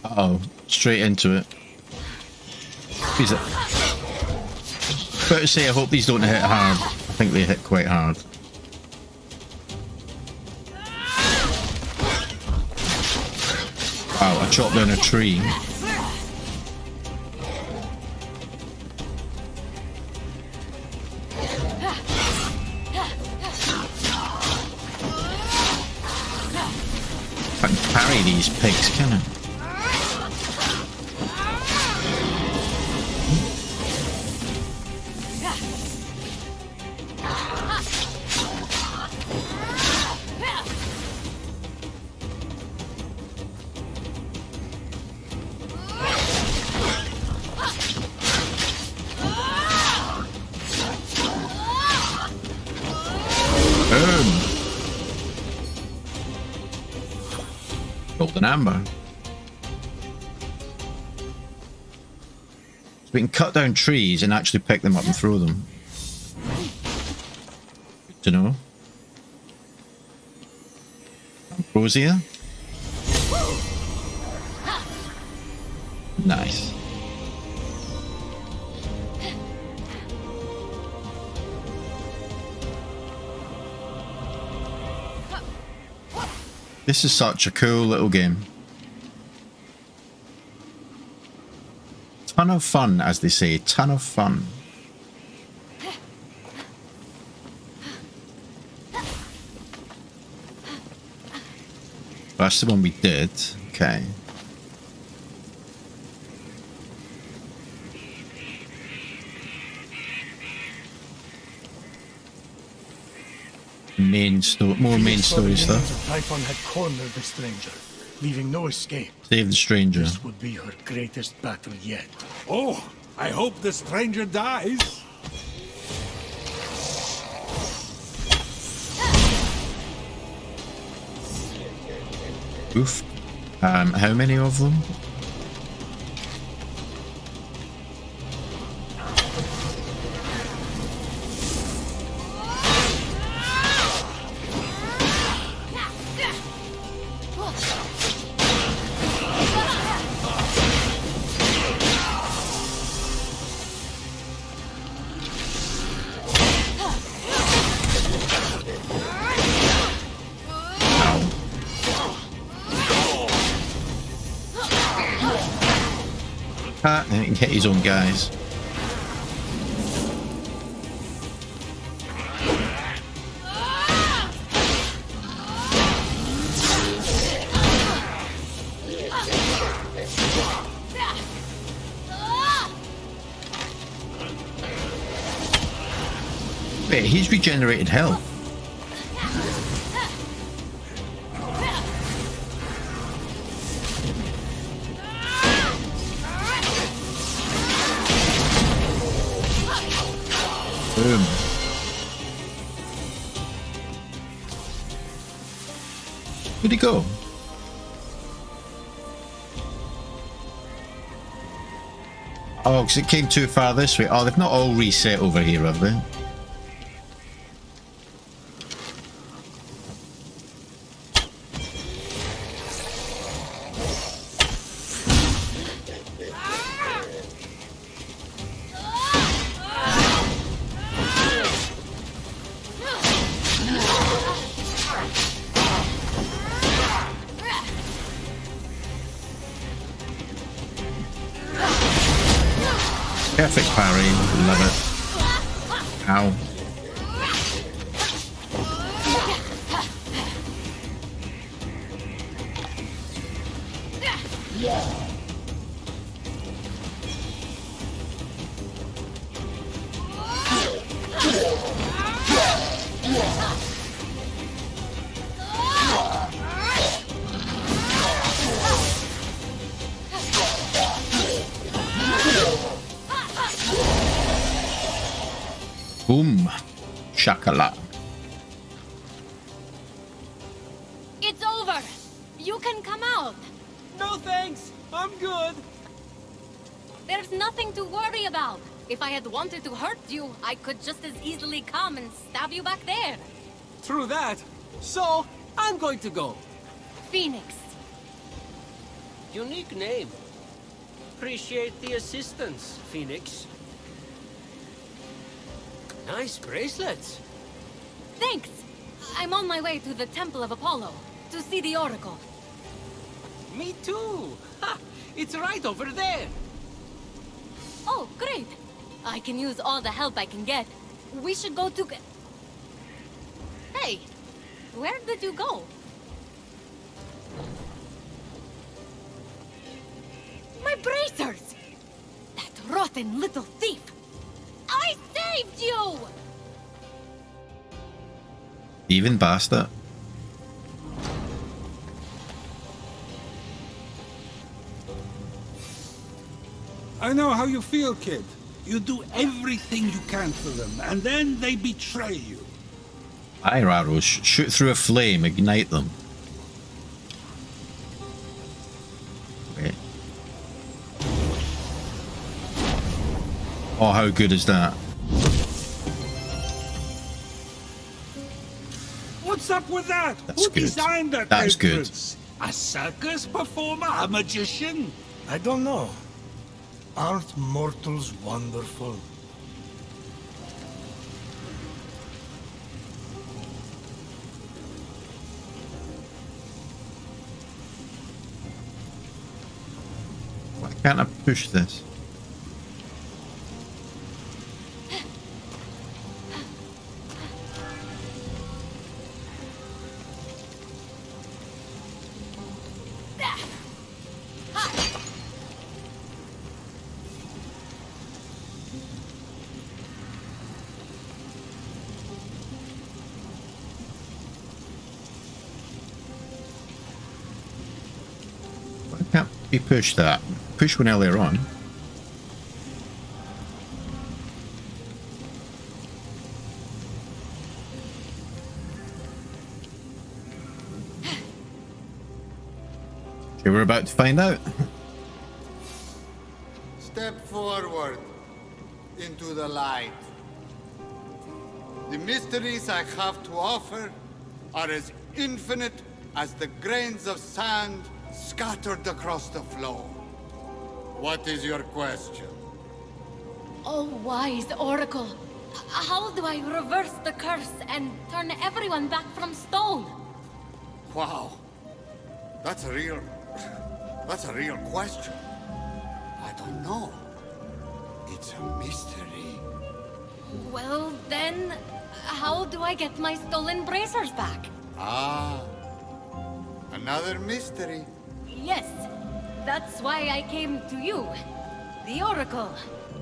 Uh-oh, straight into it. Is it? About to say, I hope these don't hit hard. I think they hit quite hard. Wow, I chopped down a tree. I can parry these pigs, can I? Golden amber. So we can cut down trees and actually pick them up and throw them. Good to know. Ambrosia. Nice. This is such a cool little game. Ton of fun, as they say. Ton of fun. That's the one we did. Okay. More main story stuff. Typhon had cornered the stranger, leaving no escape. Save the stranger. This would be her greatest battle yet. Oh, I hope the stranger dies. Oof. How many of them? He can hit his own guys. Wait, he's regenerated health. Boom. Where'd he go? Oh, because it came too far this way. Oh, they've not all reset over here, have they? Perfect parry, love it. Ow. Boom. Shakala. It's over. You can come out. No thanks. I'm good. There's nothing to worry about. If I had wanted to hurt you, I could just as easily come and stab you back there. True that. So, I'm going to go. Fenyx. Unique name. Appreciate the assistance, Fenyx. Nice bracelets. Thanks. I'm on my way to the Temple of Apollo to see the Oracle. Me too. Ha! It's right over there. Oh, great. I can use all the help I can get. We should go to... Hey, where did you go? My bracers! That rotten little thief! I saved you! Even bastard. I know how you feel, kid. You do everything you can for them, and then they betray you. Fire arrows. Shoot through a flame. Ignite them. Oh, how good is that? What's up with that? That's Who good. designed that That's good. entrance? A circus performer? A magician? I don't know. Aren't mortals wonderful? Why can't I push this? Why can't we push that? Push one earlier on. Okay, we're about to find out. Step forward into the light. The mysteries I have to offer are as infinite as the grains of sand scattered across the floor. What is your question? Oh, wise Oracle. How do I reverse the curse and turn everyone back from stone? Wow. That's a real question. I don't know. It's a mystery. Well, then, how do I get my stolen bracers back? Ah. Another mystery. Yes, that's why I came to you, the Oracle.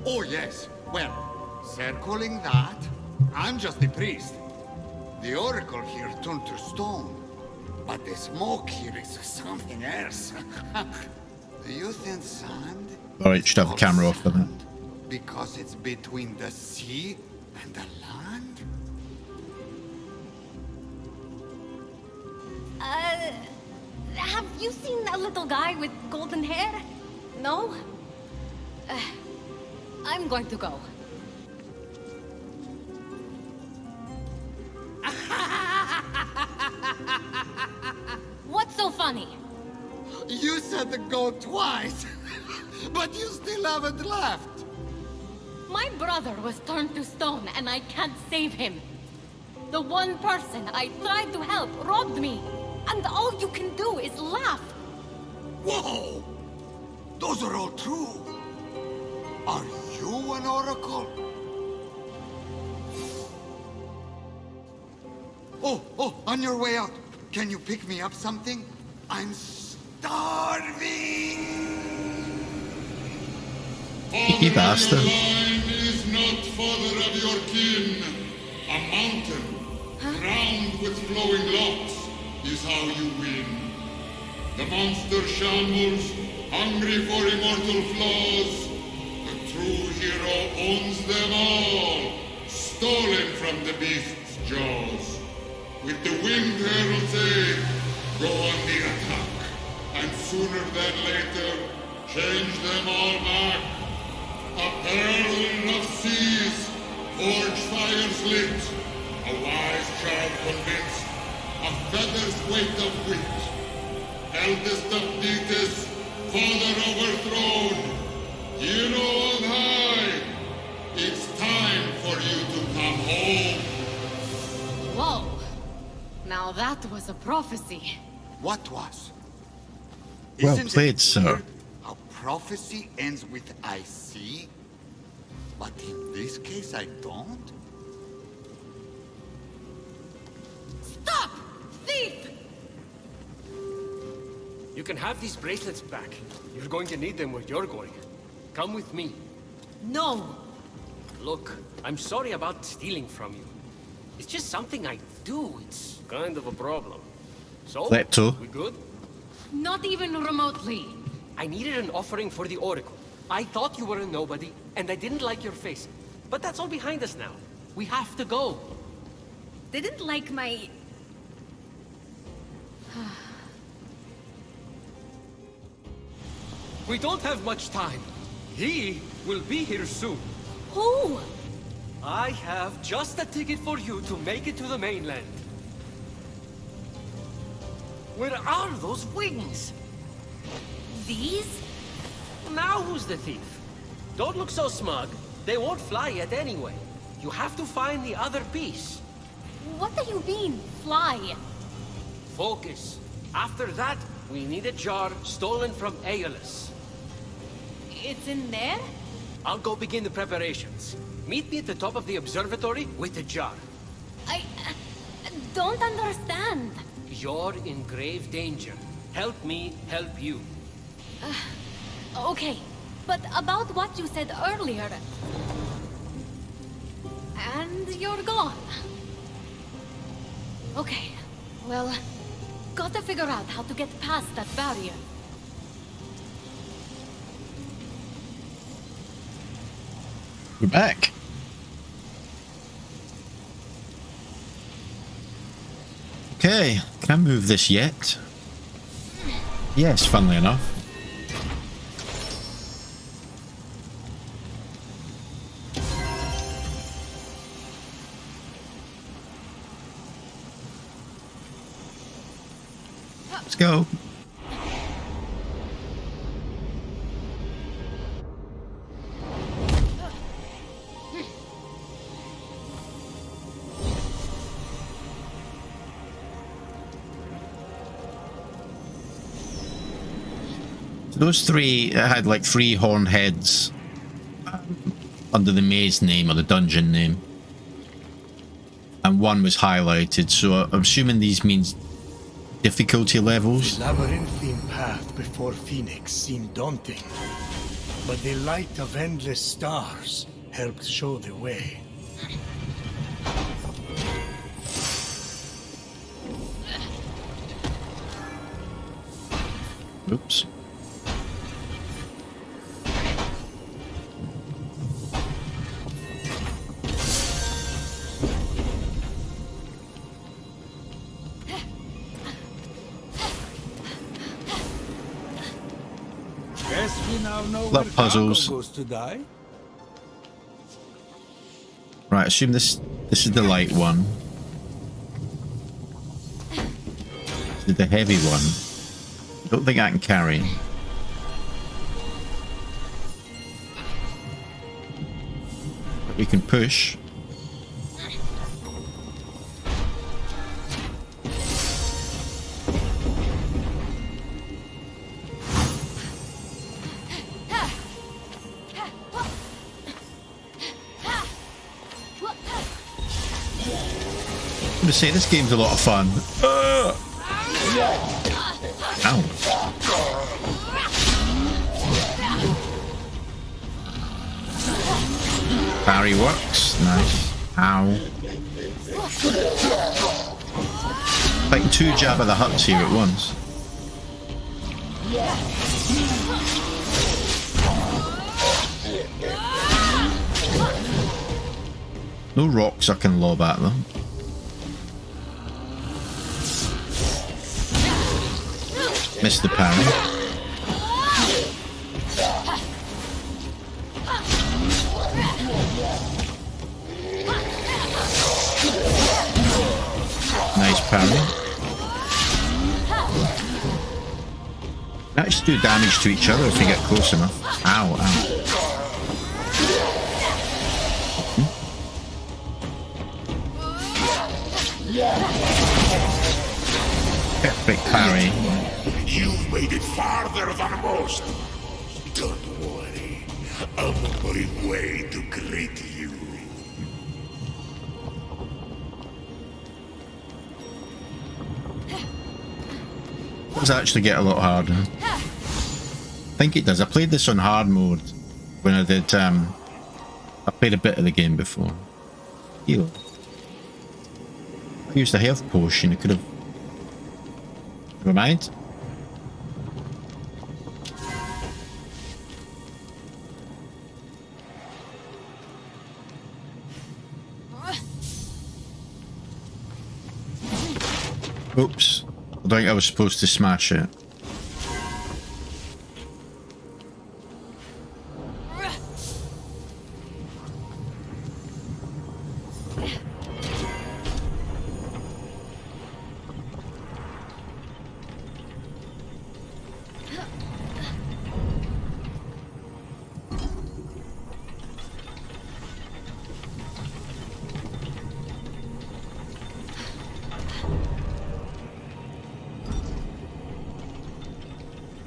Oh, yes. Well, circling that, I'm just the priest. The Oracle here turned to stone. But the smoke here is something else. Do you think sand? Alright, should have the camera off for that. Because it's between the sea and the land? Have you seen a little guy with golden hair? No? I'm going to go. What's so funny? You said to go twice, but you still haven't left. My brother was turned to stone and I can't save him. The one person I tried to help robbed me, and all you can do is laugh. Whoa! Those are all true. Are you an oracle? Oh, on your way out, can you pick me up something? I'm starving! Cheeky bastard. Your line is not father of your kin. A mountain, crowned with flowing locks, is how you win. The monster shambles, hungry for immortal flaws. The true hero owns them all, stolen from the beast's jaws. With the winged herald's aid, go on the attack, and sooner than later, change them all back. A pearl of seas, forge fires lit, a wise child convinced, a feather's weight of wit. Eldest of Thetis, father overthrown, hero on high, it's time for you to come home. Whoa. Now that was a prophecy. What was? Well Isn't played, it sir. weird how prophecy ends with I see, but in this case I don't? Stop! Thief! You can have these bracelets back. You're going to need them where you're going. Come with me. No! Look, I'm sorry about stealing from you. It's just something I do. It's kind of a problem. So, Klepto. we good? Not even remotely. I needed an offering for the Oracle. I thought you were a nobody, and I didn't like your face. But that's all behind us now. We have to go. Didn't like my... We don't have much time. He will be here soon. Who? I have just a ticket for you to make it to the mainland. Where are those wings? These? Now who's the thief? Don't look so smug. They won't fly yet anyway. You have to find the other piece. What do you mean, fly? Focus. After that, we need a jar stolen from Aeolus. It's in there? I'll go begin the preparations. Meet me at the top of the observatory with the jar. I don't understand. You're in grave danger. Help me help you. Okay, but about what you said earlier. And you're gone. Okay, well, gotta figure out how to get past that barrier. We're back. Okay, can I move this yet? Yes, funnily enough. Let's go. Those three had like 3 horned heads under the maze name or the dungeon name, and one was highlighted, so I'm assuming these means difficulty levels. The labyrinthine path before Fenyx seemed daunting, but the light of endless stars helped show the way. Oops. Guess we now know Love where puzzles. Cargo goes to die. Right, assume this is the light one. This is the heavy one. Don't think I can carry. But we can push. I'm gonna say this game's a lot of fun. Ow. Parry works. Nice. Ow. Fighting 2 Jabba the Hutts here at once. No rocks I can lob at them. Missed the parry. Nice parry. Actually do damage to each other if you get close enough. Ow, ow. Perfect parry. You've made it farther than most. Don't worry. I'm on my way to greet you. It does actually get a lot harder. I think it does. I played this on hard mode when I did, I played a bit of the game before. Heal. I used a health potion, it could have... Never mind. Oops. I think I was supposed to smash it.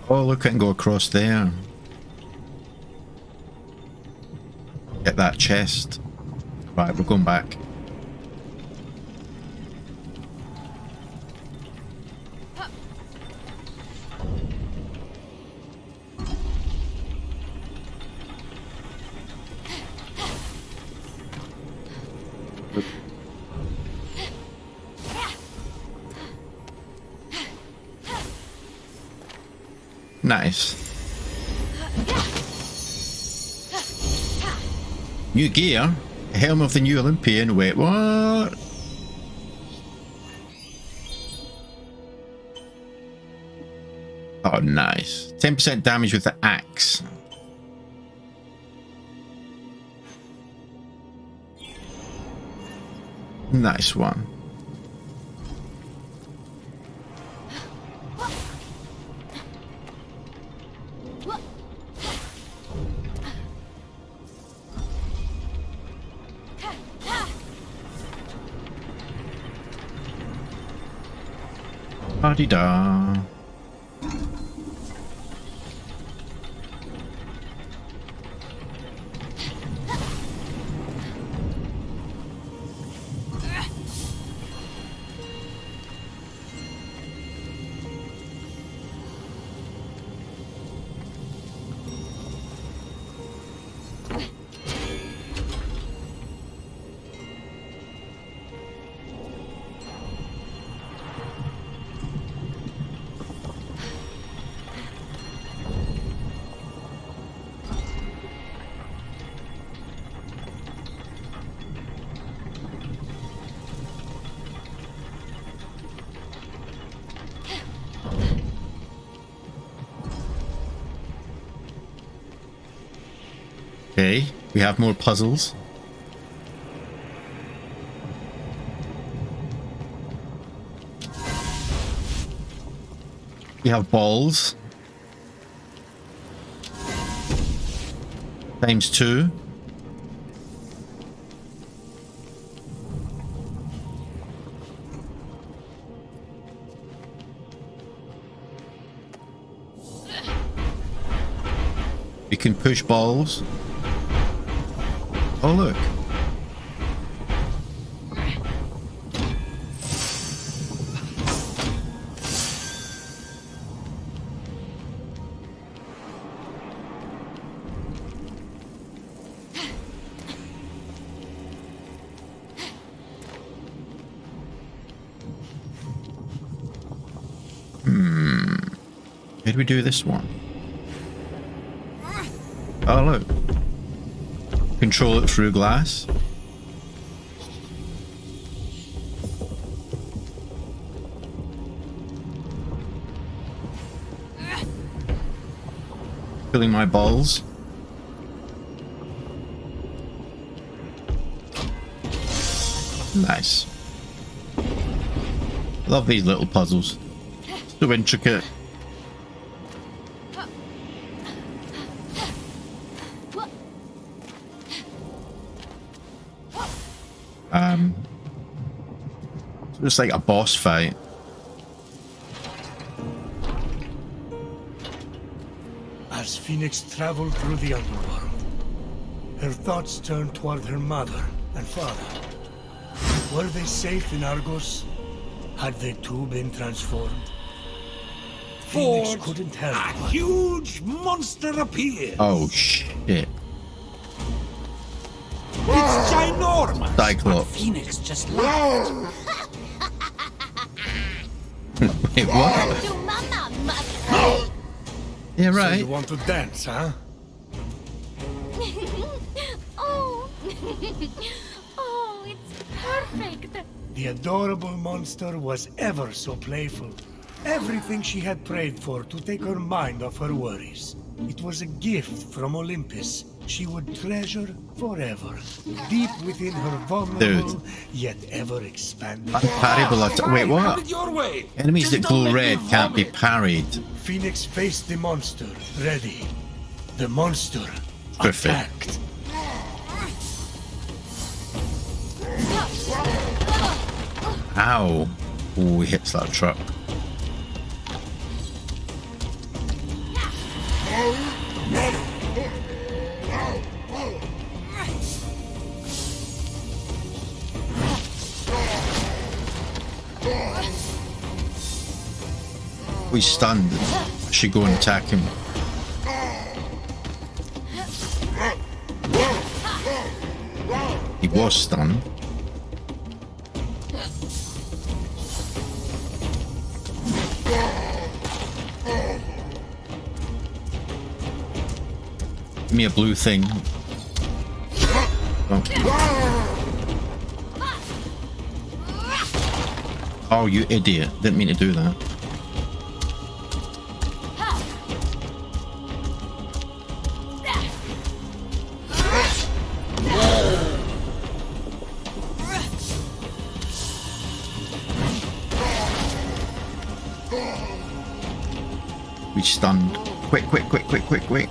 Oh, look, I can go across there. Get that chest. Right, we're going back. Nice. New gear? Helm of the new Olympian. Wait, what? Oh, nice. 10% damage with the axe. Nice one. Da-di-da. Okay, we have more puzzles. We have balls. Times 2. We can push balls. Oh, look. How do we do this one? Oh, look. Control it through glass. Filling my balls. Nice. Love these little puzzles. So intricate. It's like a boss fight. As Fenyx traveled through the underworld, her thoughts turned toward her mother and father. Were they safe in Argos? Had they too been transformed? Fenyx couldn't help a but... huge monster appears. Oh shit. It's ginormous. Cyclops. Fenyx just laughed. Wait, what? Yeah, So right. you want to dance, huh? Oh. Oh, it's perfect. The adorable monster was ever so playful. Everything she had prayed for to take her mind off her worries. It was a gift from Olympus she would treasure forever. Deep within her vulnerable, yet ever-expanding. Unparryable. Wait, what? Your way. Enemies that glow red can't be parried. Fenyx faced the monster, ready. The monster Perfect. attacked. Ow. Oh, he hits that truck. He's stunned. I should go and attack him. He was stunned. Give me a blue thing. Oh. Oh, you idiot. Didn't mean to do that. We stunned. Quick, quick, quick, quick, quick, quick.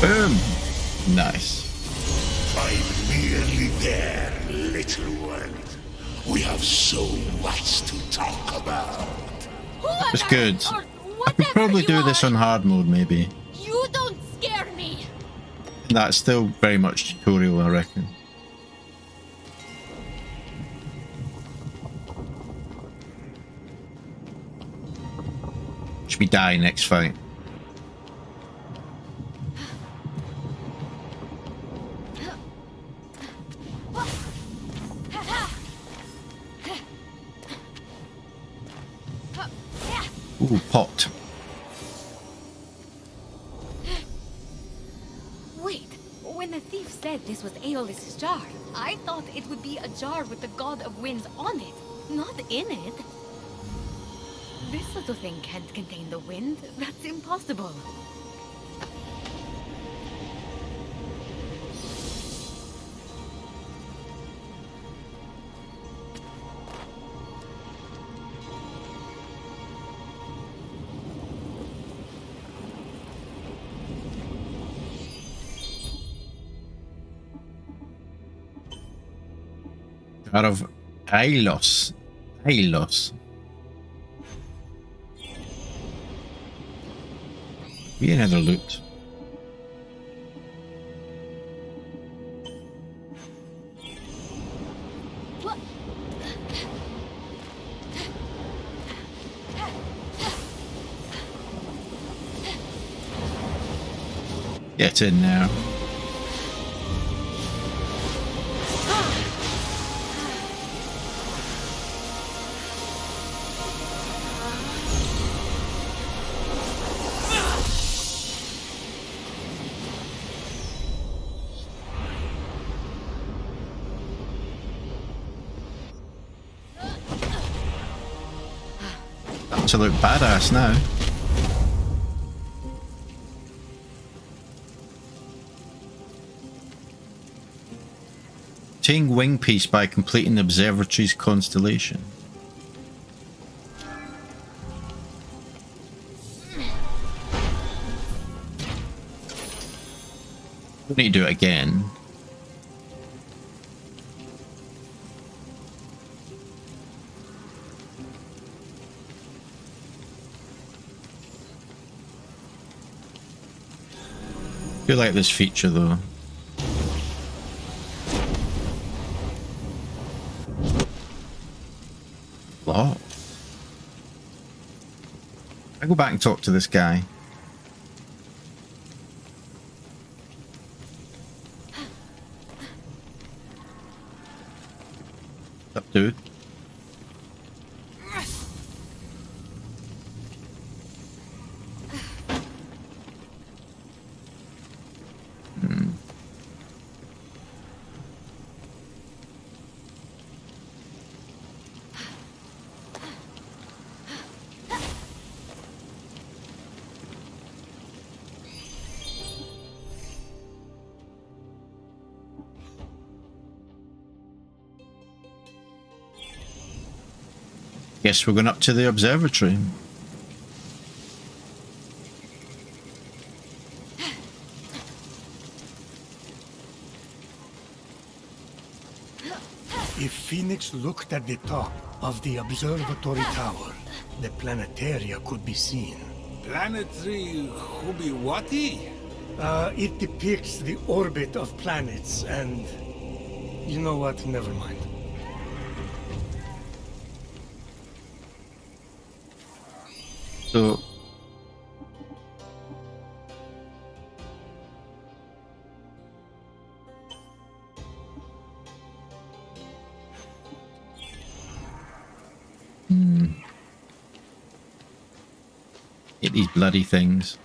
Boom. Nice. I'm nearly there, little one. We have so much to talk about. It's good. I could probably do this on hard mode, maybe. You don't scare me. That's still very much tutorial, I reckon. Should we die next fight? Ooh, pot. Wait, when the thief said this was Aeolus' jar, I thought it would be a jar with the god of winds on it, not in it. This little thing can't contain the wind. That's impossible. Out of Aeolus. Aeolus. Be another loot. Get in now. Absolute badass now. Obtain wing piece by completing the observatory's constellation. We need to do it again. I do like this feature though. What? I go back and talk to this guy. What's up, dude? Guess we're going up to the observatory. If Fenyx looked at the top of the observatory tower, the planetaria could be seen. Planetary Hubiwati? It depicts the orbit of planets and... You know what? Never mind. So... Get these bloody things.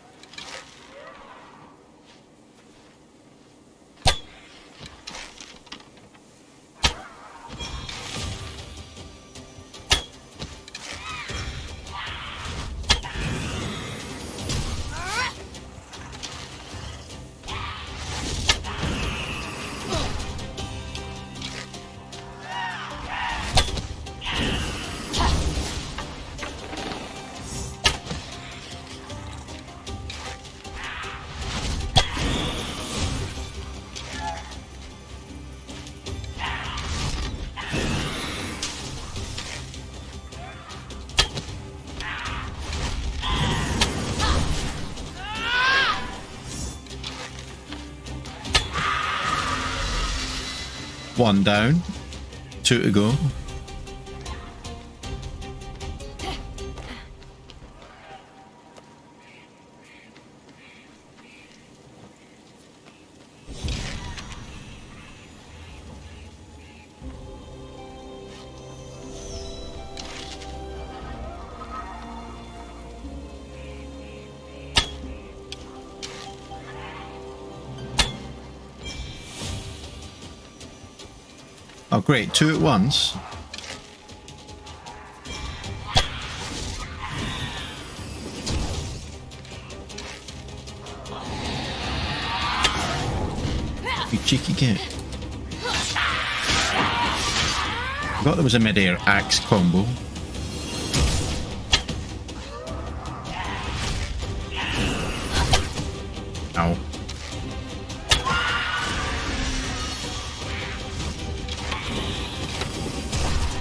One down, 2 to go. Oh great, 2 at once. You cheeky git. Forgot there was a mid-air axe combo. Ow.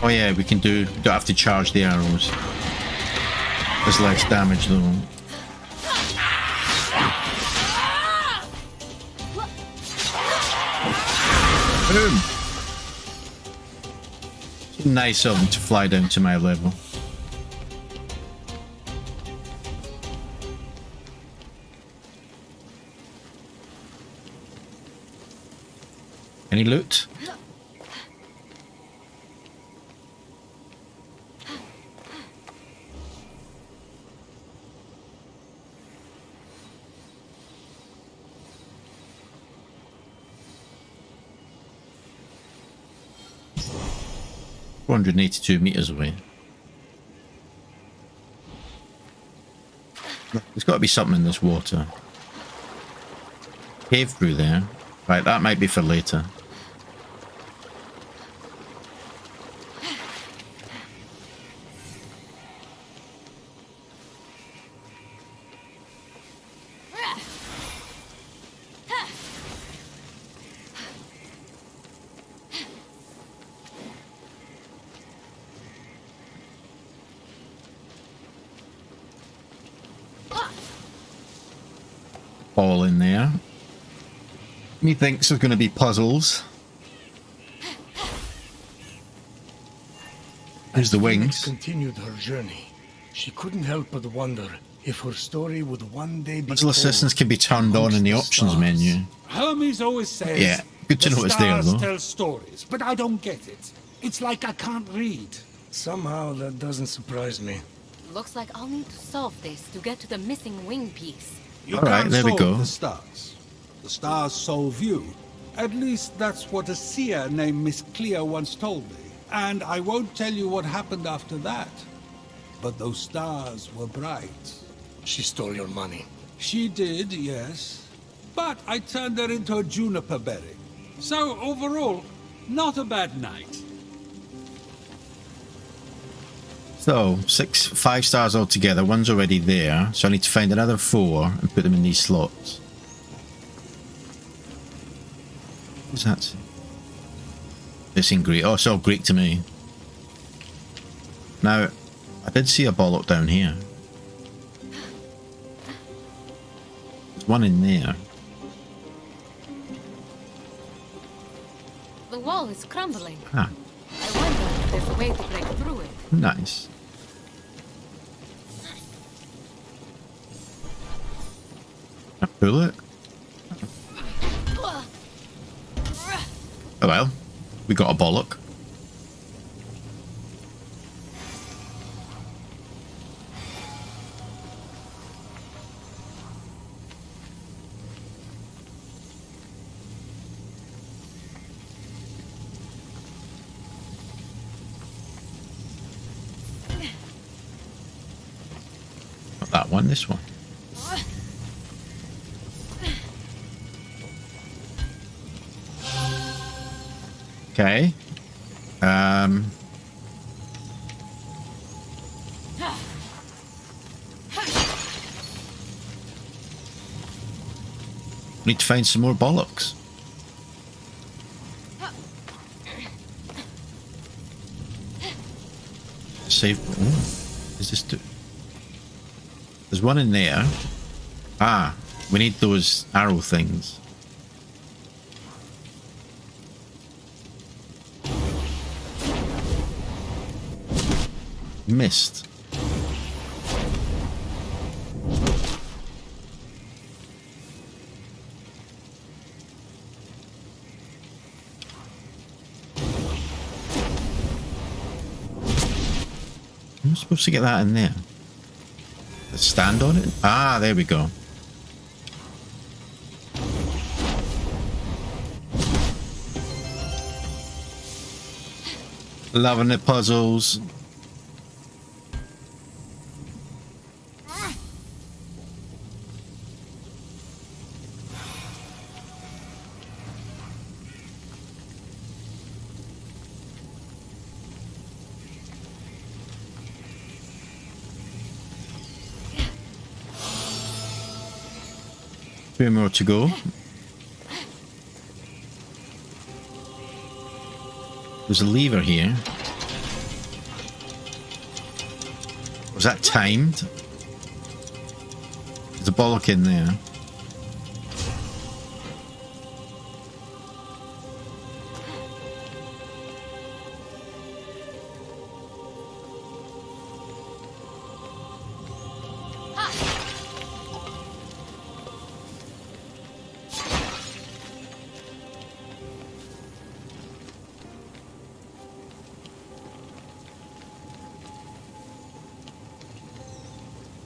Oh yeah, we can don't have to charge the arrows. There's less damage though. Boom! It's nice of them to fly down to my level. Any loot? $482 meters away. There's got to be something in this water. Cave through there. Right, that might be for later. All in there. Methinks there's going to be puzzles. There's the wings. Continued her journey. She couldn't help but wonder if her story would one day be Puzzle assistance can be turned on in the options menu. Hermes always says, Yeah, good to know it's there stars though. tell stories, but I don't get it. It's like I can't read. Somehow that doesn't surprise me. Looks like I'll need to solve this to get to the missing wing piece. You All right, can't there we solve go. the stars. The stars solve you. At least that's what a seer named Miss Cleo once told me. And I won't tell you what happened after that. But those stars were bright. She stole your money. She did, yes. But I turned her into a juniper berry. So overall, not a bad night. So, 5 stars altogether. One's already there. So I need to find another 4 and put them in these slots. What's that? It's in Greek. Oh, it's all Greek to me. Now, I did see a bollock down here. There's one in there. The wall is crumbling. Ah, I wonder if there's a way to break through it. nice. Can I pull it? Oh well, we got a bollock. Not that one, this one. Okay. Need to find some more bollocks. Save. Ooh, is this two? There's one in there. Ah, we need those arrow things. Missed. I'm supposed to get that in there. Let's stand on it. Ah, there we go. Loving the puzzles. Three more to go. There's a lever here. Was that timed? There's a bollock in there.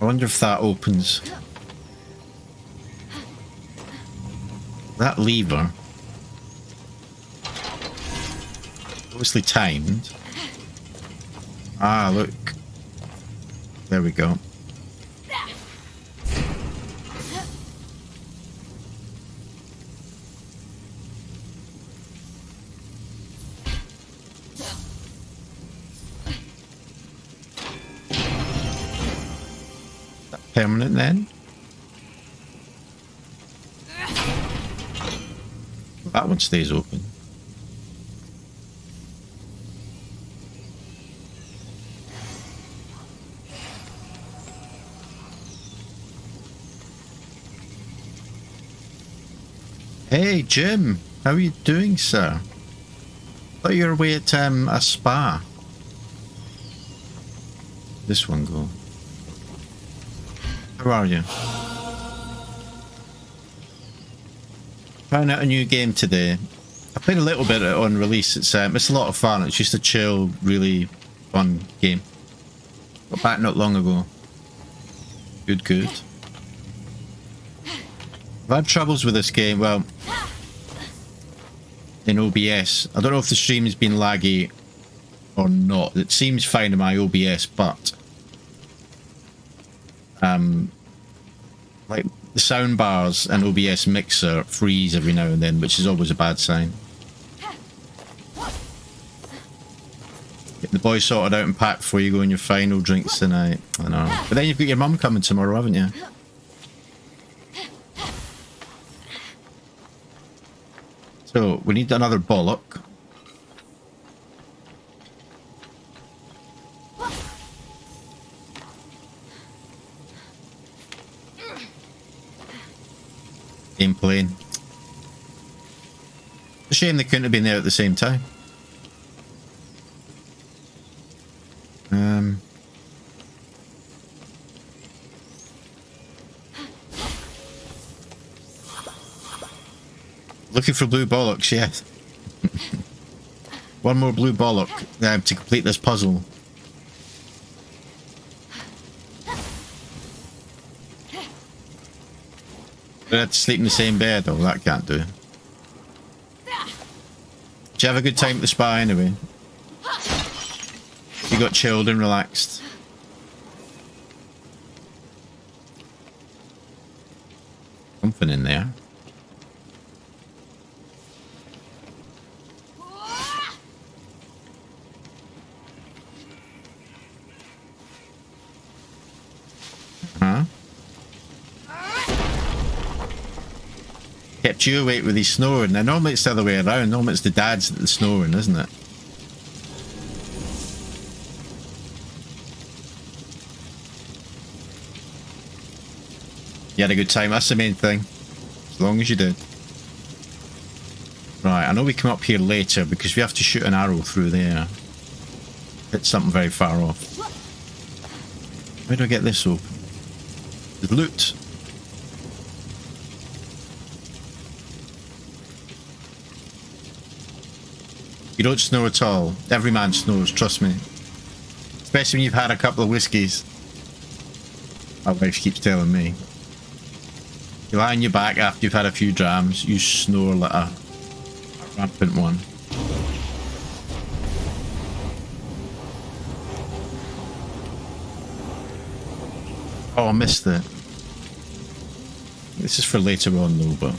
I wonder if that opens. That lever. Obviously timed. Ah, look. There we go. Permanent then? That one stays open. Hey Jim, how are you doing, sir? Thought you were away at a spa. This one go. How are you? Trying out a new game today. I played a little bit on release. It's a lot of fun. It's just a chill, really fun game. Got back not long ago. Good, good. I've had troubles with this game. Well, in OBS. I don't know if the stream has been laggy or not. It seems fine in my OBS, but like the sound bars and OBS mixer freeze every now and then, which is always a bad sign. Get the boys sorted out and packed before you go on your final drinks tonight. I know. But then you've got your mum coming tomorrow, haven't you? So, we need another bollock. Game plane. It's a shame they couldn't have been there at the same time. Looking for blue bollocks, yes. One more blue bollock to complete this puzzle. We had to sleep in the same bed. Oh, that can't do. Did you have a good time at the spa anyway? You got chilled and relaxed. Something in there. Huh? Kept you awake with his snoring. Now normally it's the other way around. Normally it's the dads that's snoring, isn't it? You had a good time, that's the main thing. As long as you did. Right, I know we come up here later because we have to shoot an arrow through there. Hit something very far off. Where do I get this open? The loot. You don't snore at all. Every man snores, trust me. Especially when you've had a couple of whiskies. My wife keeps telling me. You lie on your back after you've had a few drams, you snore like a rampant one. Oh, I missed it. This is for later on though, but...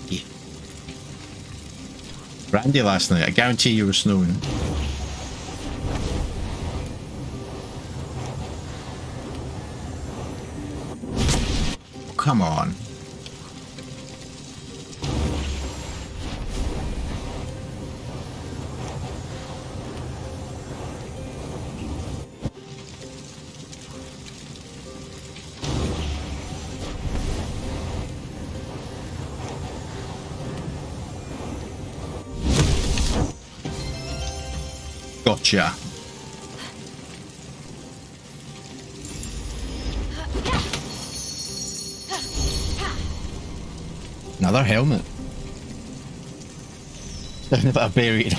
yeah. Brandy last night, I guarantee you were snoring. Oh, come on. Gotcha. Another helmet. Something that I buried.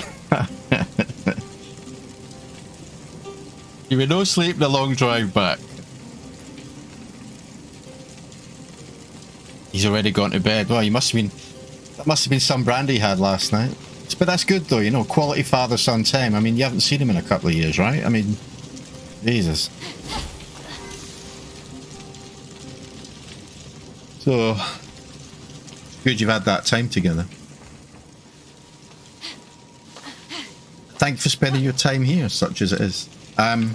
You were no sleep the long drive back. He's already gone to bed. Well, you must have been. That must have been some brandy he had last night. But that's good though, you know, quality father-son time. I mean, you haven't seen him in a couple of years, right? I mean, Jesus. So, good you've had that time together. Thank you for spending your time here, such as it is. I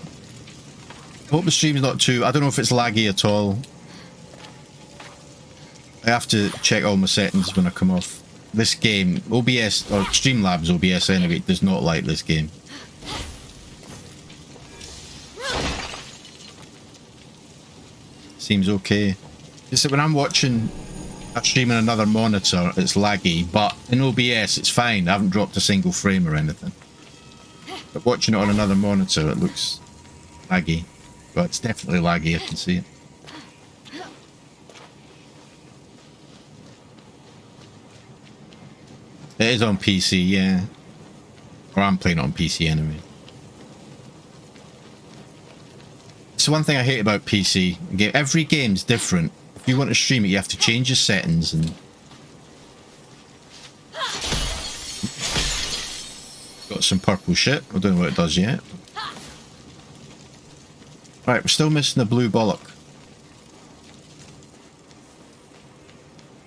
hope the stream's not too... I don't know if it's laggy at all. I have to check all my settings when I come off. This game, OBS, or Streamlabs OBS anyway, does not like this game. Seems okay. Just that when I'm watching a stream on another monitor, it's laggy, but in OBS it's fine. I haven't dropped a single frame or anything. But watching it on another monitor, it looks laggy. Well, it's definitely laggy, I can see it. It is on PC, yeah. Or I'm playing it on PC anyway. It's the one thing I hate about PC. Every game's different. If you want to stream it, you have to change your settings and... got some purple shit. I don't know what it does yet. Right, we're still missing a blue bollock.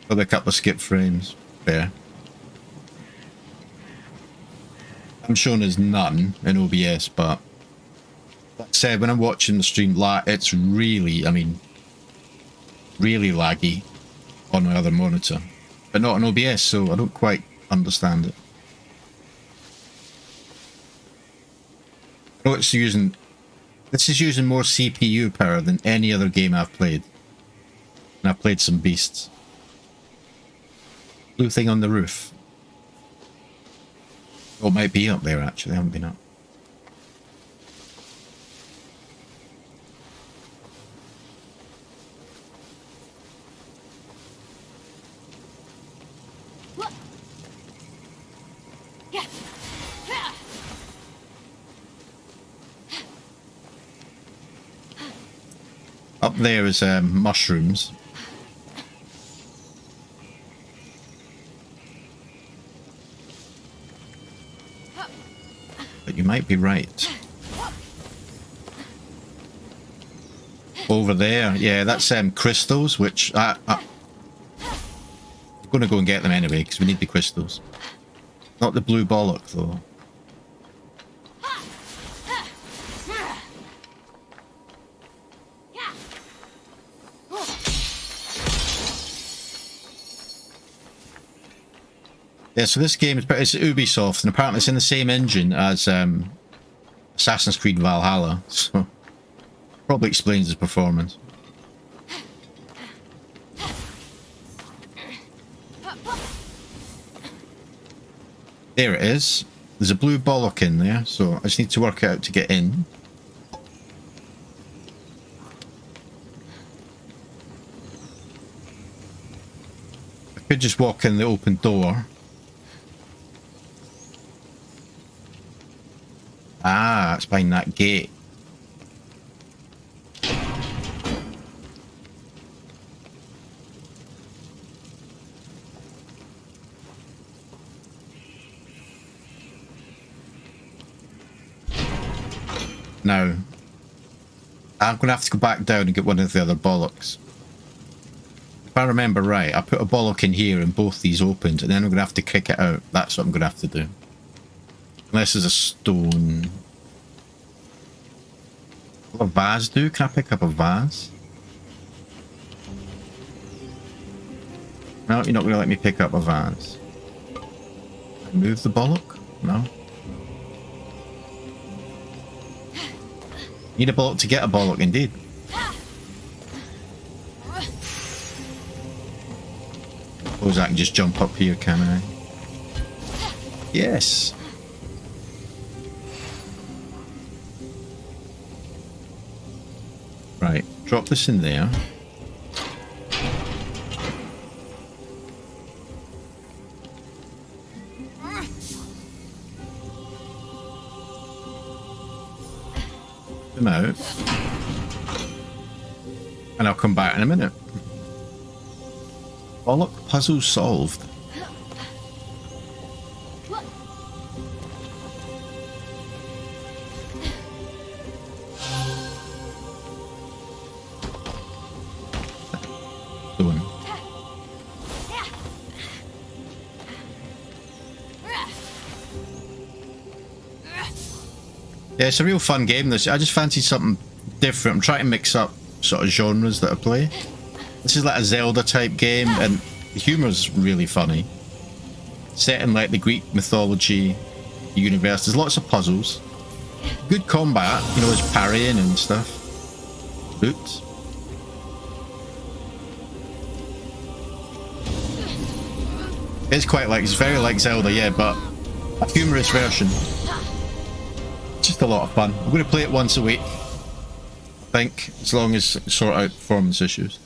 Probably a couple of skip frames. Fair. I'm showing as none in OBS, but like I said, when I'm watching the stream, it's really, I mean, really laggy on my other monitor, but not on OBS, so I don't quite understand it. I know it's using, this is using more CPU power than any other game I've played, and I've played some beasts. Blue thing on the roof. Oh, it might be up there actually, I haven't been up. Up there is mushrooms. But you might be right. Over there, yeah, that's crystals, which I'm going to go and get them anyway, because we need the crystals. Not the blue bollock, though. Yeah, so this game is it's Ubisoft, and apparently it's in the same engine as Assassin's Creed Valhalla, so probably explains his performance. There it is. There's a blue bollock in there, so I just need to work out to get in. I could just walk in the open door. Ah, it's behind that gate. Now, I'm going to have to go back down and get one of the other bollocks. If I remember right, I put a bollock in here and both these opened, and then I'm going to have to kick it out. That's what I'm going to have to do. Unless there's a stone. Will a vase do? Can I pick up a vase? No, you're not going to let me pick up a vase. Move the bollock? No. Need a bollock to get a bollock, indeed. Suppose I can just jump up here, can I? Yes. Right, drop this in there. Them out. And I'll come back in a minute. Bollock puzzle solved. Doing. Yeah, it's a real fun game. This, I just fancy something different. I'm trying to mix up sort of genres that I play. This is like a Zelda type game, and the humor's really funny. Set in like the Greek mythology universe. There's lots of puzzles. Good combat, you know, there's parrying and stuff. Oops. It's quite like, it's very like Zelda, yeah, but a humorous version. Just a lot of fun. I'm going to play it once a week, I think, as long as I sort out performance issues.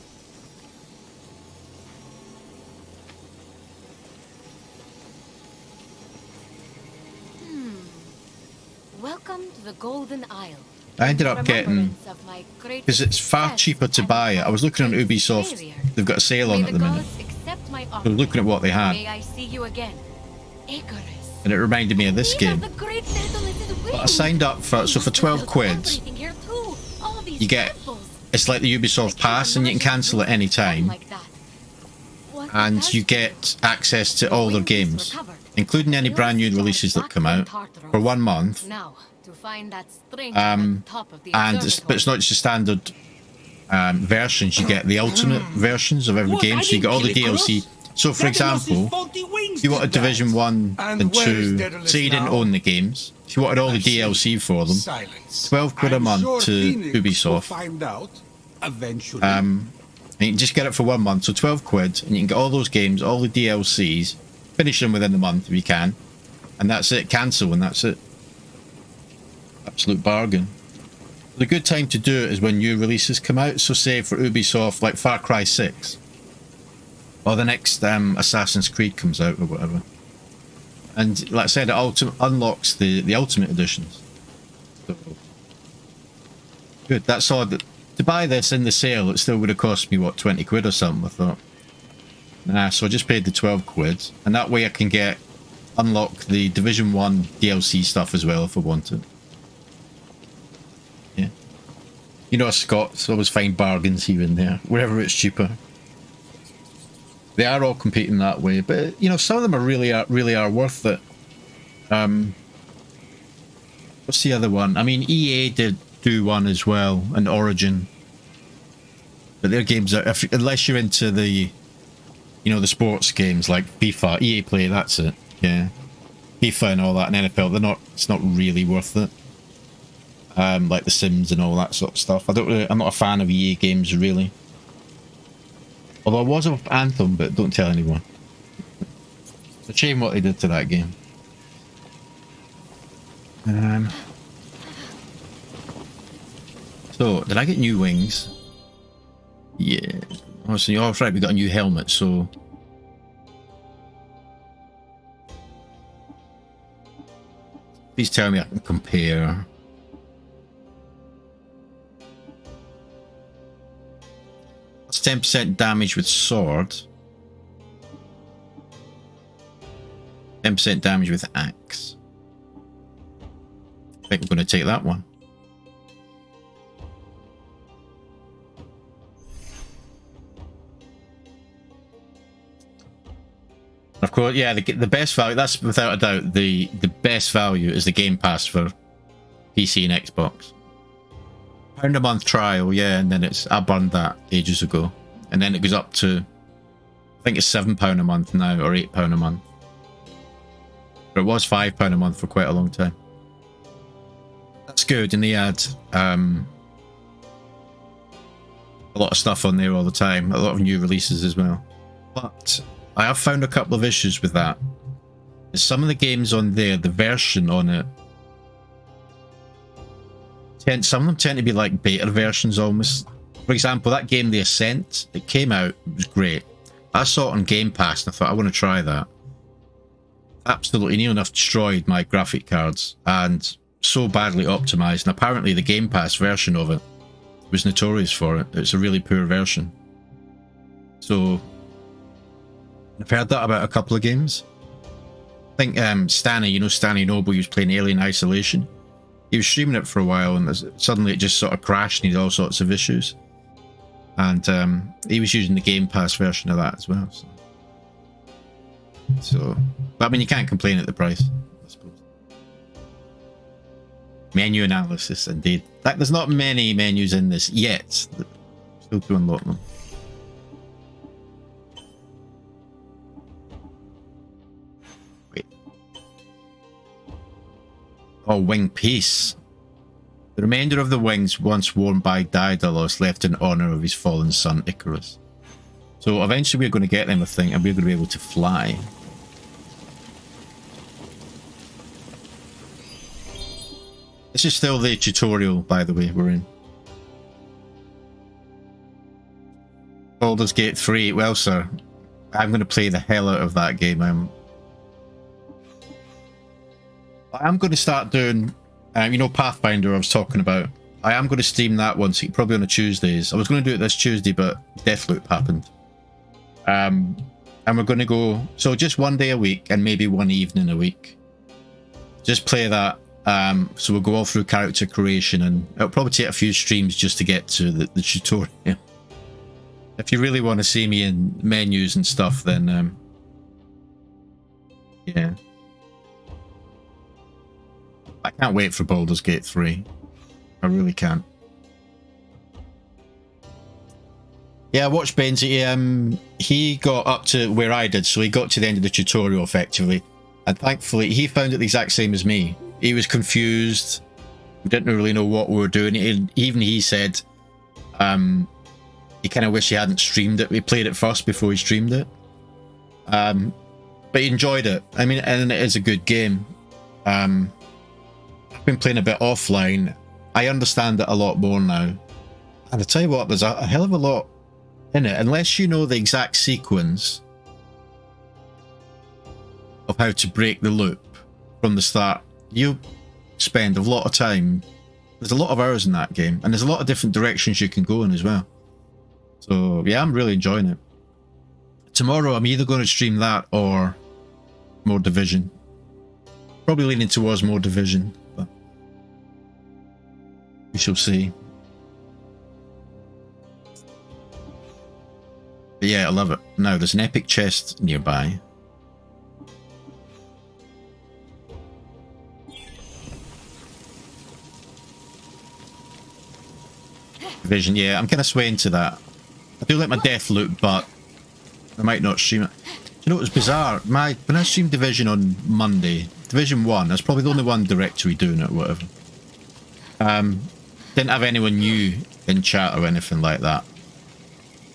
Welcome to the Golden Isle. I ended up getting, because it's far cheaper to buy it. I was looking on Ubisoft, they've got a sale on at the minute. I was looking at what they had. And it reminded me of this game. But I signed up for, so for 12 quid, you get, it's like the Ubisoft Pass, and you can cancel at any time. and you get access to all their games, including any brand new releases that come out for 1 month. Now, to find that string But it's not just the standard versions. You get the ultimate versions of every game, so you get all the DLC. So, for example, if you wanted Division 1 and 2, say you didn't own the games, if you wanted all the DLC for them, 12 quid a month to Ubisoft. And you can just get it for 1 month, so 12 quid, and you can get all those games, all the DLCs, finish them within the month if you can, and that's it, cancel, and that's it. Absolute bargain. The good time to do it is when new releases come out, so say for Ubisoft, like Far Cry 6, or the next Assassin's Creed comes out or whatever. And like I said, it unlocks the Ultimate Editions. So, good, that's all. To buy this in the sale, it still would have cost me, what, 20 quid or something, I thought. Nah, so I just paid the 12 quid, and that way I can unlock the Division 1 DLC stuff as well if I want it. Yeah. You know, Scots always find bargains here and there, wherever it's cheaper. They are all competing that way, but, you know, some of them really are worth it. What's the other one? I mean, EA did do one as well, and Origin. But their games are, unless you're into the, you know, the sports games like FIFA, EA Play, that's it. Yeah. FIFA and all that, and NFL, it's not really worth it. Like The Sims and all that sort of stuff. I'm not a fan of EA games, really. Although I was with Anthem, but don't tell anyone. It's a shame what they did to that game. So, did I get new wings? Yeah. Oh, so, oh, right, we got a new helmet, so... Please tell me I can compare. That's 10% damage with sword. 10% damage with axe. I think we're going to take that one. Of course, yeah, the best value, that's without a doubt, the best value is the Game Pass for PC and Xbox. £1 a month trial, yeah, and then I burned that ages ago. And then it goes up to, I think it's £7 a month now, or £8 a month. But it was £5 a month for quite a long time. That's good, and they add a lot of stuff on there all the time, a lot of new releases as well. But I have found a couple of issues with that. Some of the games on there, the version on it, some of them tend to be like beta versions almost. For example, that game, The Ascent, it came out, it was great. I saw it on Game Pass and I thought, I want to try that. Absolutely near enough destroyed my graphic cards and so badly optimized. And apparently the Game Pass version of it was notorious for it. It's a really poor version. So I've heard that about a couple of games. I think Stanny, you know Stanny Noble, he was playing Alien Isolation. He was streaming it for a while and suddenly it just sort of crashed and he had all sorts of issues. And he was using the Game Pass version of that as well. So, but I mean, you can't complain at the price, I suppose. Menu analysis, indeed. There's not many menus in this yet. Still to unlock them. Oh, wing piece. The remainder of the wings once worn by Daedalus left in honor of his fallen son Icarus. So eventually we're going to get them, I think, and we're going to be able to fly. This is still the tutorial, by the way, we're in. Baldur's Gate 3. Well, sir, I'm going to play the hell out of that game. I'm going to start doing, you know, Pathfinder I was talking about. I am going to stream that once, probably on a Tuesdays. I was going to do it this Tuesday, but Deathloop happened. And we're going to go, so just one day a week and maybe one evening a week. Just play that. So we'll go all through character creation and it'll probably take a few streams just to get to the tutorial. If you really want to see me in menus and stuff, then yeah. I can't wait for Baldur's Gate 3. I really can't. Yeah, I watched Benzi. He got up to where I did, so he got to the end of the tutorial effectively. And thankfully, he found it the exact same as me. He was confused. We didn't really know what we were doing. Even he said he kind of wished he hadn't streamed it. We played it first before he streamed it. But he enjoyed it. I mean, and it is a good game. I've been playing a bit offline. I understand it a lot more now. And I tell you what, there's a hell of a lot in it. Unless you know the exact sequence of how to break the loop from the start, you spend a lot of time. There's a lot of hours in that game, and there's a lot of different directions you can go in as well. So yeah, I'm really enjoying it. Tomorrow I'm either going to stream that or more Division. Probably leaning towards more Division, but we shall see. But yeah, I love it. Now there's an epic chest nearby. Division, yeah, I'm kind of swaying to that. I do like my death loop, but I might not stream it. Do you know what was bizarre? When I streamed Division on Monday, Division 1, that's probably the only one directory doing it or whatever. Didn't have anyone new in chat or anything like that.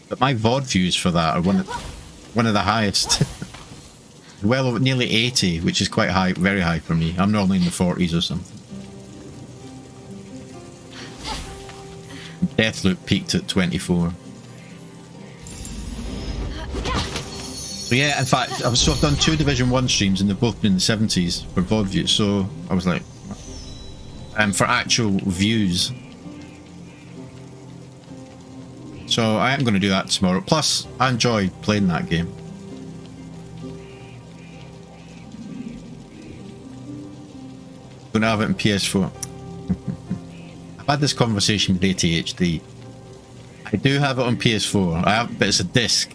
But my VOD views for that are one of the highest. Well, nearly 80, which is quite high, very high for me. I'm normally in the 40s or something. Deathloop peaked at 24. So yeah, in fact, I've done 2 Division 1 streams and they've both been in the 70s for VOD views, so I was like, for actual views. So I am going to do that tomorrow. Plus, I enjoy playing that game. Going to have it in PS4. I've had this conversation with ATHD. I do have it on PS4, but it's a disc.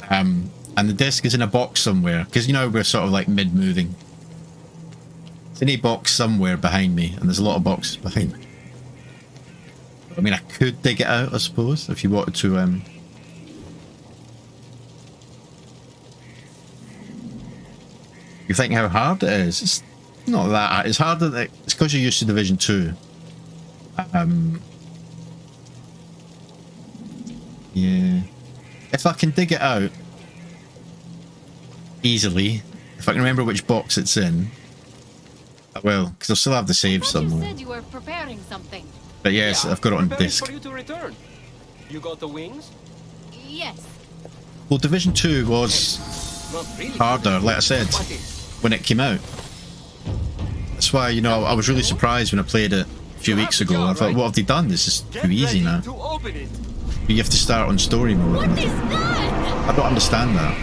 And the disc is in a box somewhere, because you know we're sort of like mid-moving. It's in a box somewhere behind me, and there's a lot of boxes behind me. I mean, I could dig it out, I suppose, if you wanted to. You think how hard it is? It's not that hard. It's harder. It's because you're used to Division 2. Yeah. If I can dig it out easily, if I can remember which box it's in, I will, because I'll still have the save somewhere. You said you were preparing something. But yes, I've got it on disc. For you to return. You got the wings? Yes. Well, Division 2 was Really harder, like I said, when it came out. That's why, you know, I was really surprised when I played it a few weeks ago. I thought, what have they done? This is too easy now. But you have to start on story mode. What is that? I don't understand that.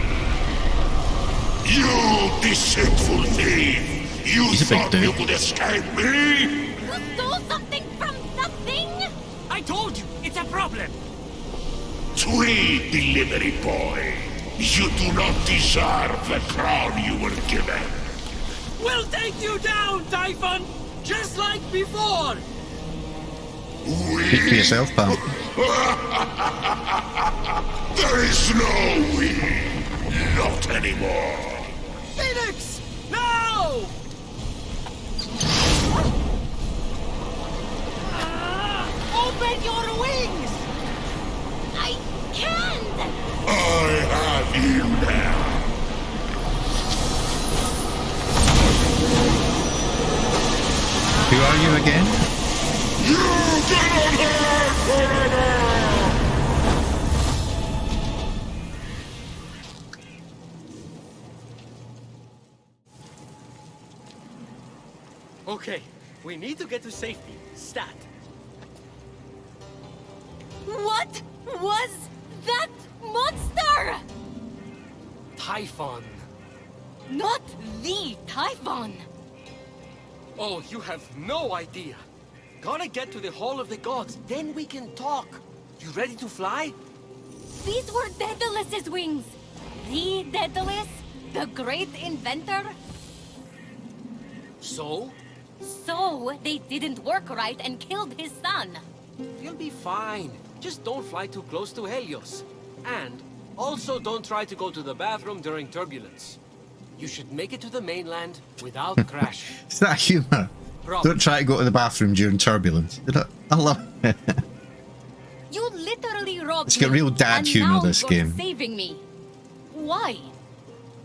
You deceitful thief! You He's a big thought dude. you could escape me? You stole something from nothing? I told you, it's a problem. Tweed delivery boy. You do not deserve the crown you were given. We'll take you down, Typhon, just like before. Speak for yourself, pal. There is no we. Not anymore. Fenyx, now! Open your wings! I can't! I have you now. Who are you again? You cannot hurt forever! Okay, we need to get to safety. Stat. What was that monster? Typhon. Not the Typhon. Oh, you have no idea. Gotta get to the Hall of the Gods, then we can talk. You ready to fly? These were Daedalus's wings. The Daedalus, the great inventor. So? So, they didn't work right and killed his son. You'll be fine. Just don't fly too close to Helios. And also don't try to go to the bathroom during turbulence. You should make it to the mainland without crashing. Is that humour? Don't try to go to the bathroom during turbulence. I love it. You literally robbed It's got me, real dad and humour, now this you're game. saving me. Why?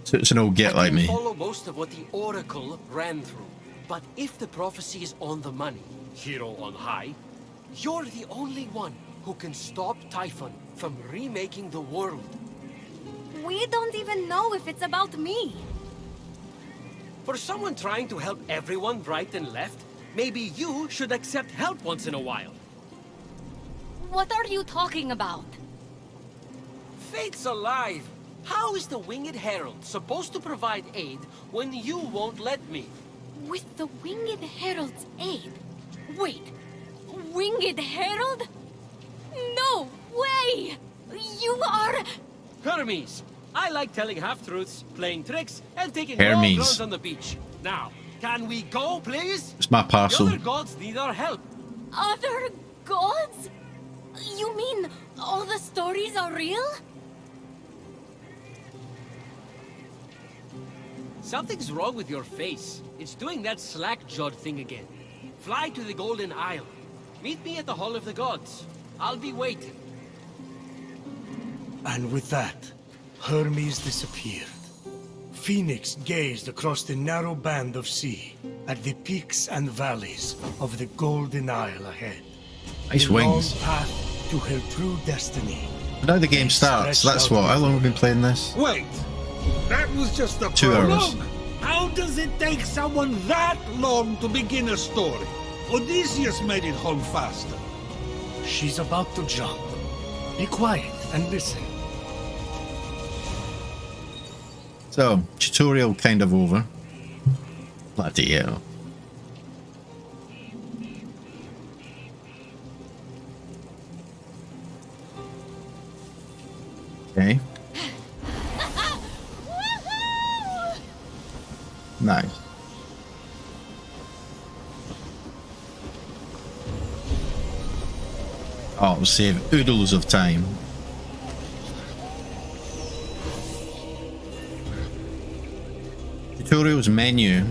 So it's an old get I like can me. follow most of what the Oracle ran through. But if the prophecy is on the money, hero on high, you're the only one who can stop Typhon from remaking the world. We don't even know if it's about me. For someone trying to help everyone right and left, maybe you should accept help once in a while. What are you talking about? Fate's alive. How is the Winged Herald supposed to provide aid when you won't let me? With the Winged Herald's aid? Wait, Winged Herald? No way! You are... Hermes! I like telling half-truths, playing tricks, and taking Hermes. long runs on the beach. Now, can we go, please? It's my parcel. The other gods need our help. Other gods? You mean all the stories are real? Something's wrong with your face. It's doing that slack-jawed thing again. Fly to the Golden Isle. Meet me at the Hall of the Gods. I'll be waiting. And with that, Hermes disappeared. Fenyx gazed across the narrow band of sea at the peaks and valleys of the Golden Isle ahead. Nice The long wings. path to her true destiny. Now the game starts. That's what. How long have we been playing this? Wait, that was just the 2 prologue. hours. How does it take someone that long to begin a story? Odysseus made it home faster. She's about to jump. Be quiet and listen. So, tutorial kind of over. Bloody hell. Okay. Nice. Oh, we'll save oodles of time. Tutorials menu.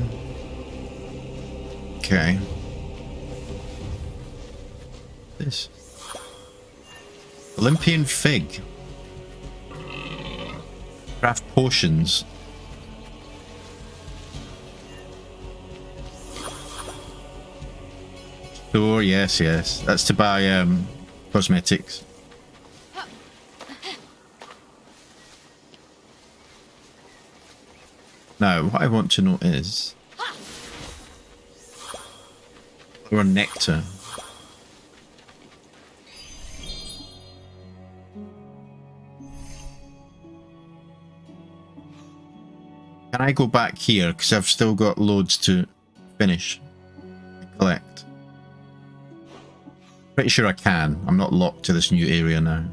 Okay. This. Olympian fig. Craft potions. Sure, yes, yes. That's to buy cosmetics. Now, what I want to know is... or nectar. Can I go back here? Because I've still got loads to finish and collect. Pretty sure I can. I'm not locked to this new area now.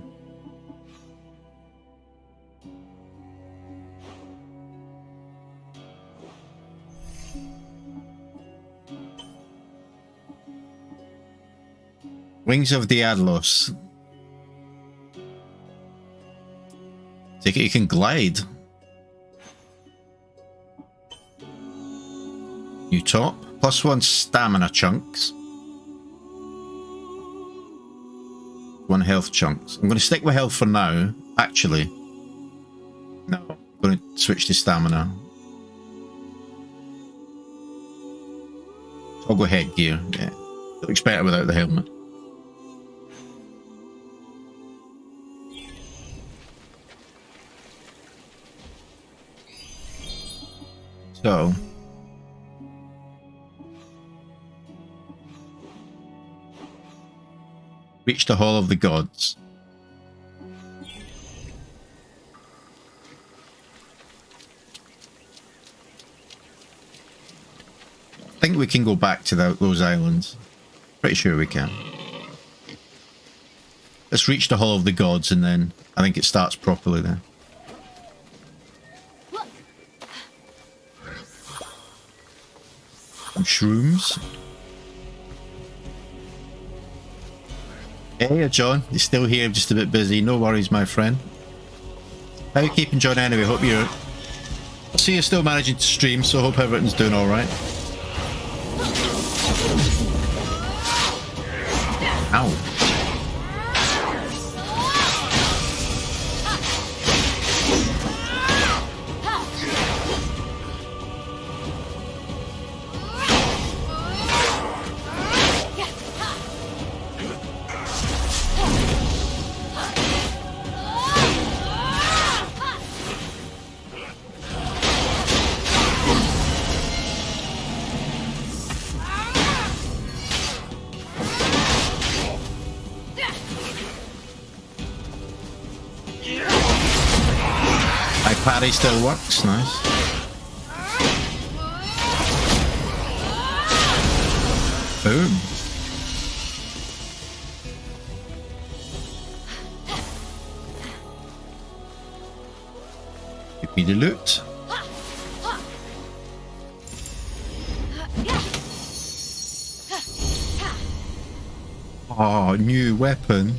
Wings of Daedalus. Take it you can glide. New top. +1 stamina chunks. 1 health chunks. I'm going to stick with health for now. Actually. No. I'm going to switch to stamina. I'll go headgear. Yeah. Looks better without the helmet. So, reach the Hall of the Gods. I think we can go back to those islands. Pretty sure we can. Let's reach the Hall of the Gods, and then I think it starts properly then. Some shrooms. Hey, John. You're still here, just a bit busy. No worries, my friend. How are you keeping, John, anyway? Hope you're... I see you're still managing to stream, so I hope everything's doing alright. Ow. Parry still works, nice. Boom. Give me the loot. Oh, new weapon.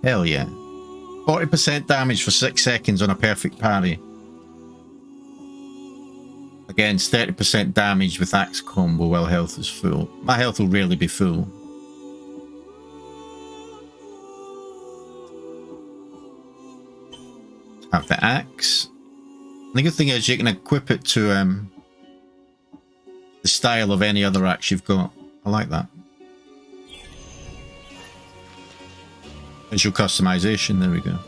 Hell yeah. 40% damage for 6 seconds on a perfect parry. Against 30% damage with axe combo while health is full. My health will rarely be full. Have the axe. And the good thing is you can equip it to the style of any other axe you've got. I like that. Visual customization, there we go.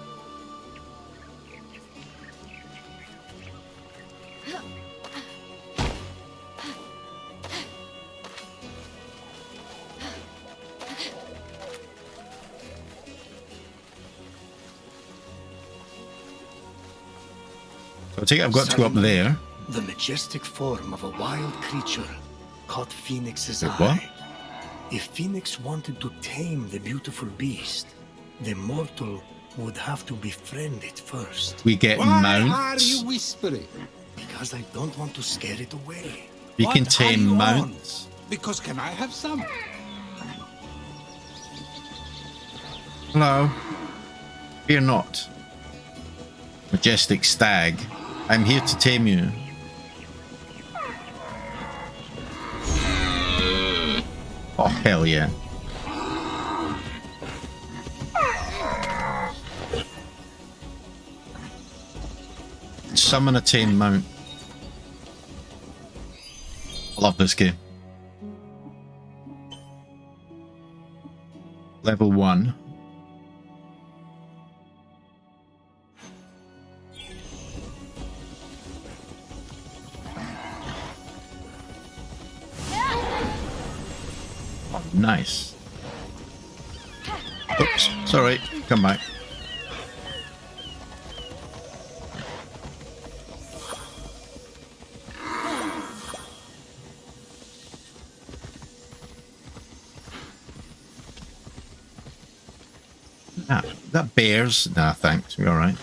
So I take it I've got to go up there. The majestic form of a wild creature caught Fenyx's Wait, eye. what? If Fenyx wanted to tame the beautiful beast, the mortal would have to befriend it first. We get Why mounts. are you whispering? Because I don't want to scare it away. We can What are tame you on? mounts. Because can I have some? Hello. Fear not. Majestic stag. I'm here to tame you. Oh, hell yeah. Summon a tame mount. I love this game. Level 1. Oh, nice. Oops, sorry. Come back. Ah, that bears. Nah, thanks. We're alright.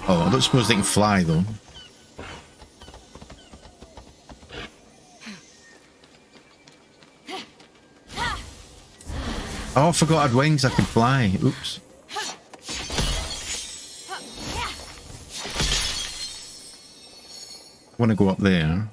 Oh, I don't suppose they can fly though. Oh, I forgot I had wings. I could fly. Oops. I want to go up there.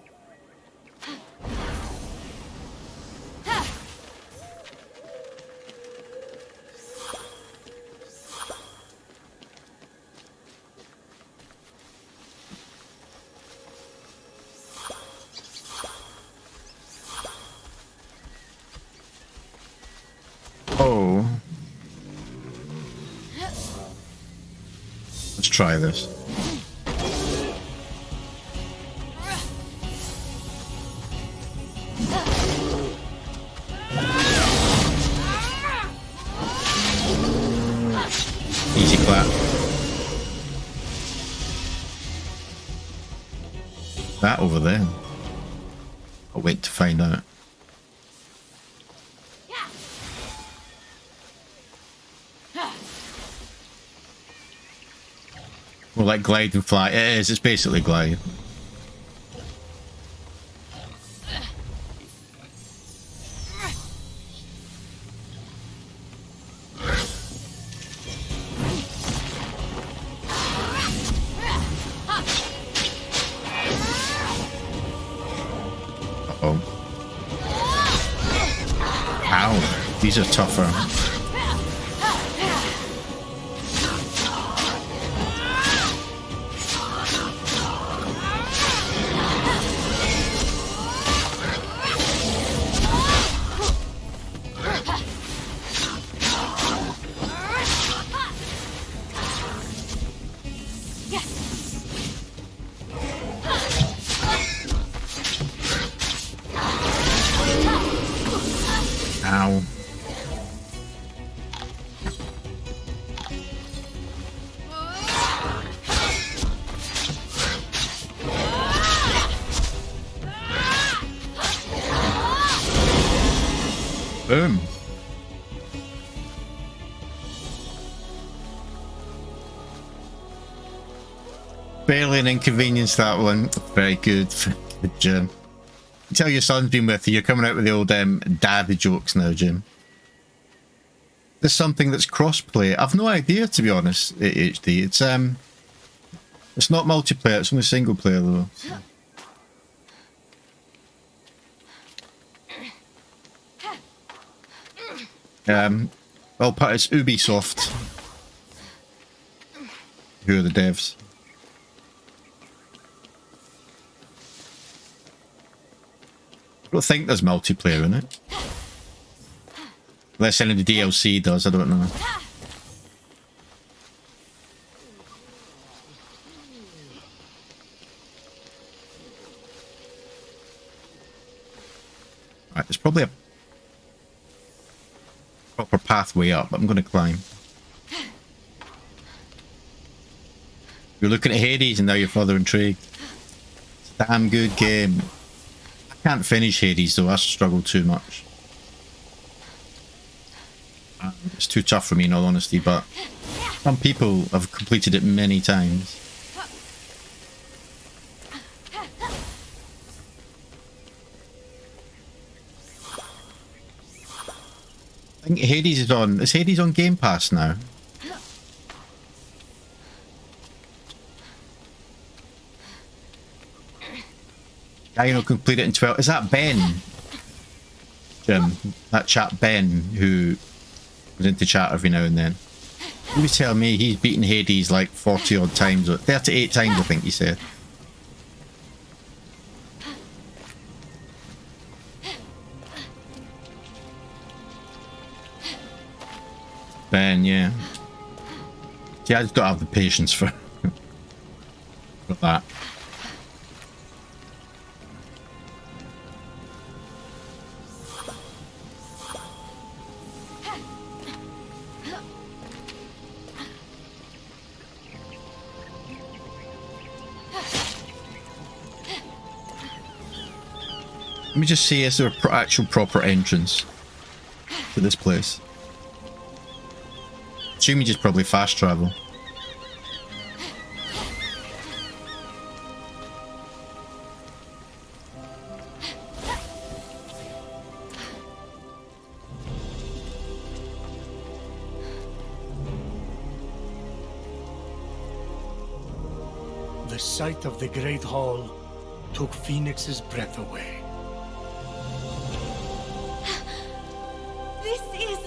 Oh. Let's try this. Easy clap. that over there? I'll wait to find out. Well, like glide and fly. It is. It's basically glide. Uh-oh. Ow. These are tougher. Ow. Boom. Barely an inconvenience, that one. Very good. Good, Jim. Tell your son's been with you. You're coming out with the old dad jokes now, Jim. There's something that's crossplay. I've no idea, to be honest. HD. It's not multiplayer. It's only single player though. Well, it's Ubisoft. Who are the devs? I don't think there's multiplayer in it. Unless any of the DLC does, I don't know. Right, there's probably a proper pathway up, but I'm going to climb. You're looking at Hades and now you're further intrigued. It's a damn good game. I can't finish Hades though, I struggle too much. It's too tough for me in all honesty, but some people have completed it many times. I think Hades is on... Is Hades on Game Pass now? Guy who complete it in 12... Is that Ben? Jim. That chap Ben who was into chat every now and then. He was telling me he's beaten Hades like 40 odd times. 38 times I think he said. Ben, yeah. See, I just don't have the patience for that. Let me just see, is there an actual proper entrance to this place? Assume you just probably fast travel. The sight of the Great Hall took Fenyx's breath away. This is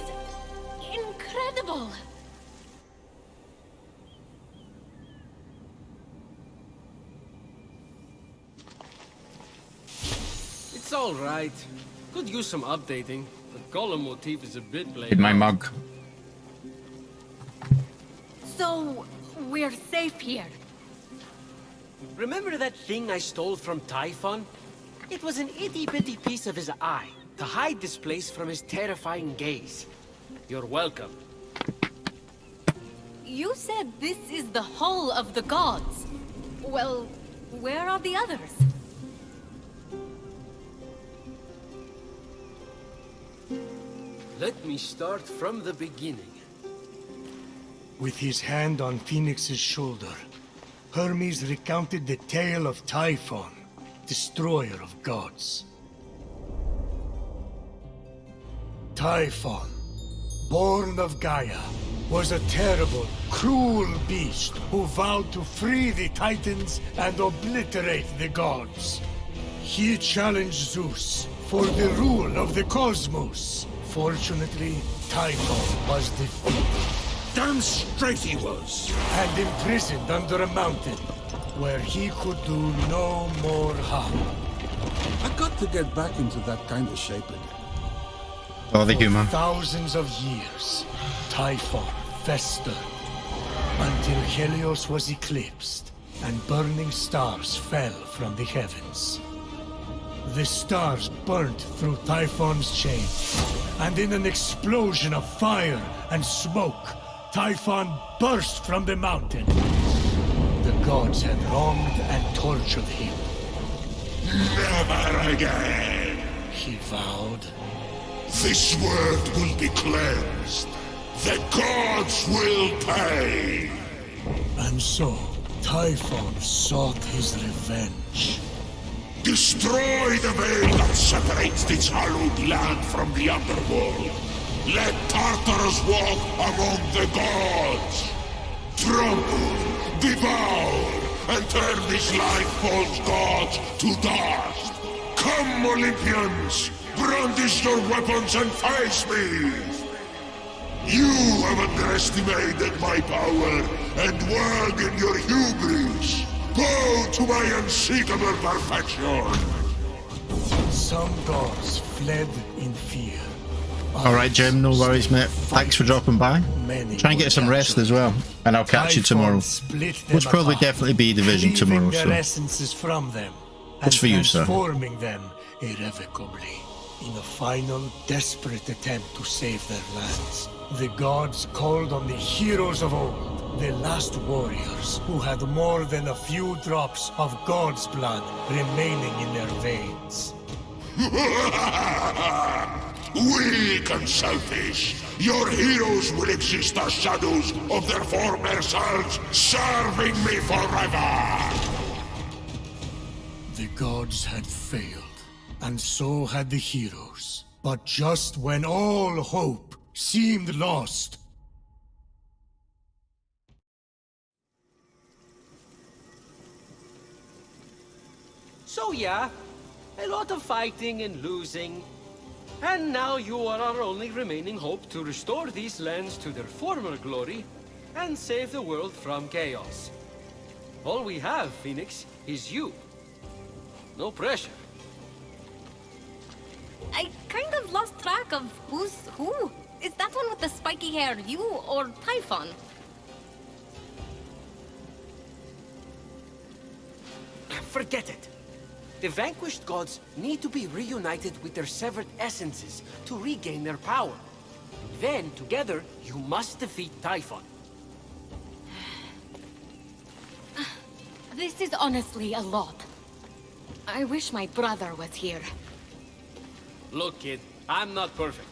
incredible. It's all right. Could use some updating. The golem motif is a bit played In my out. mug. So, we're safe here. Remember that thing I stole from Typhon? It was an itty-bitty piece of his eye to hide this place from his terrifying gaze. You're welcome. You said this is the Hall of the Gods. Well, where are the others? Let me start from the beginning. With his hand on Fenyx's shoulder, Hermes recounted the tale of Typhon, destroyer of gods. Typhon, born of Gaia, was a terrible, cruel beast who vowed to free the Titans and obliterate the gods. He challenged Zeus for the rule of the cosmos. Fortunately, Typhon was defeated. Damn straight he was. And imprisoned under a mountain, where he could do no more harm. I got to get back into that kind of shape again. Oh, the humor. For thousands of years, Typhon festered, until Helios was eclipsed, and burning stars fell from the heavens. The stars burnt through Typhon's chain, and in an explosion of fire and smoke, Typhon burst from the mountain. The gods had wronged and tortured him. Never again! He vowed. This world will be cleansed. The gods will pay! And so, Typhon sought his revenge. Destroy the veil that separates this hallowed land from the underworld. Let Tartarus walk among the gods. Trample, devour, and turn these life-false gods to dust. Come, Olympians, brandish your weapons and face me. You have underestimated my power and work in your hubris. Bow to my unseekable perfection. Some gods fled in fear. Alright, Jim, no worries, mate. Thanks for dropping by. Try and get some rest as well, and I'll catch you tomorrow. Which probably definitely be Division tomorrow, their so. essences from them, What's for you, sir? Transforming them irrevocably. In a final, desperate attempt to save their lands, the gods called on the heroes of old, the last warriors who had more than a few drops of God's blood remaining in their veins. Weak and selfish, your heroes will exist as shadows of their former selves, serving me forever! The gods had failed, and so had the heroes. But just when all hope seemed lost, So yeah, a lot of fighting and losing. And now you are our only remaining hope to restore these lands to their former glory and save the world from chaos. All we have, Fenyx, is you. No pressure. I kind of lost track of who's who. Is that one with the spiky hair you or Typhon? Forget it. The vanquished gods need to be reunited with their severed essences to regain their power. Then, together, you must defeat Typhon. This is honestly a lot. I wish my brother was here. Look, kid, I'm not perfect.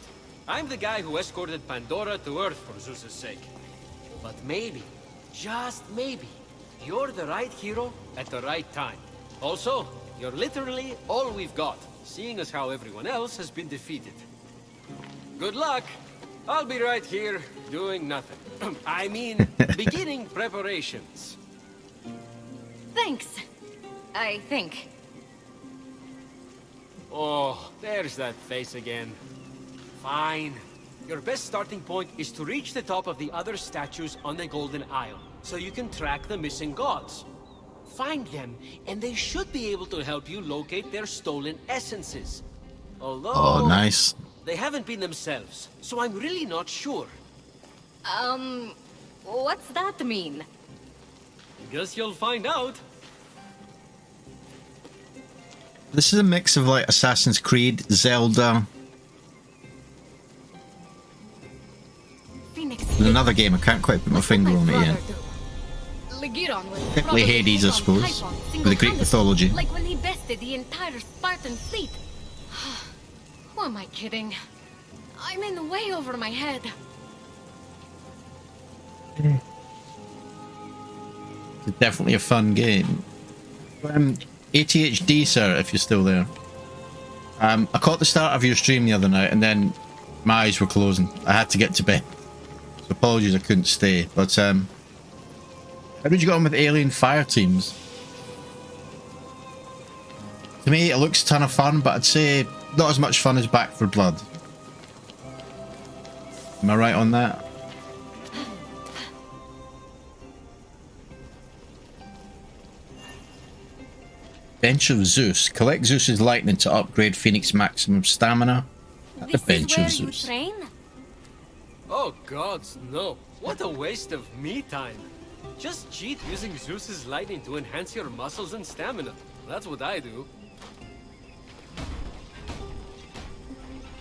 I'm the guy who escorted Pandora to Earth for Zeus's sake. But maybe, just maybe, you're the right hero at the right time. Also, you're literally all we've got, seeing as how everyone else has been defeated. Good luck. I'll be right here, doing nothing. I mean, beginning preparations. Thanks. I think. Oh, there's that face again. Fine. Your best starting point is to reach the top of the other statues on the Golden Isle, so you can track the missing gods. Find them, and they should be able to help you locate their stolen essences. Although... Oh, nice. They haven't been themselves, so I'm really not sure. What's that mean? Guess you'll find out. This is a mix of like Assassin's Creed, Zelda, Fenyx. and another game I can't quite put my finger on it yet. Definitely Hades, I suppose, with the Greek mythology. Like when he bested the entire Spartan fleet. Who am I kidding? I'm in way over my head. It's definitely a fun game. ATHD, sir, if you're still there. I caught the start of your stream the other night, and then my eyes were closing. I had to get to bed. So apologies I couldn't stay. But how did you get on with Alien Fire Teams? To me, it looks a ton of fun, but I'd say not as much fun as Back for Blood. Am I right on that? Bench of Zeus. Collect Zeus's lightning to upgrade Fenyx maximum stamina at the Bench of Zeus. Train? Oh gods, no. What a waste of me time. Just cheat using Zeus's lightning to enhance your muscles and stamina. That's what I do.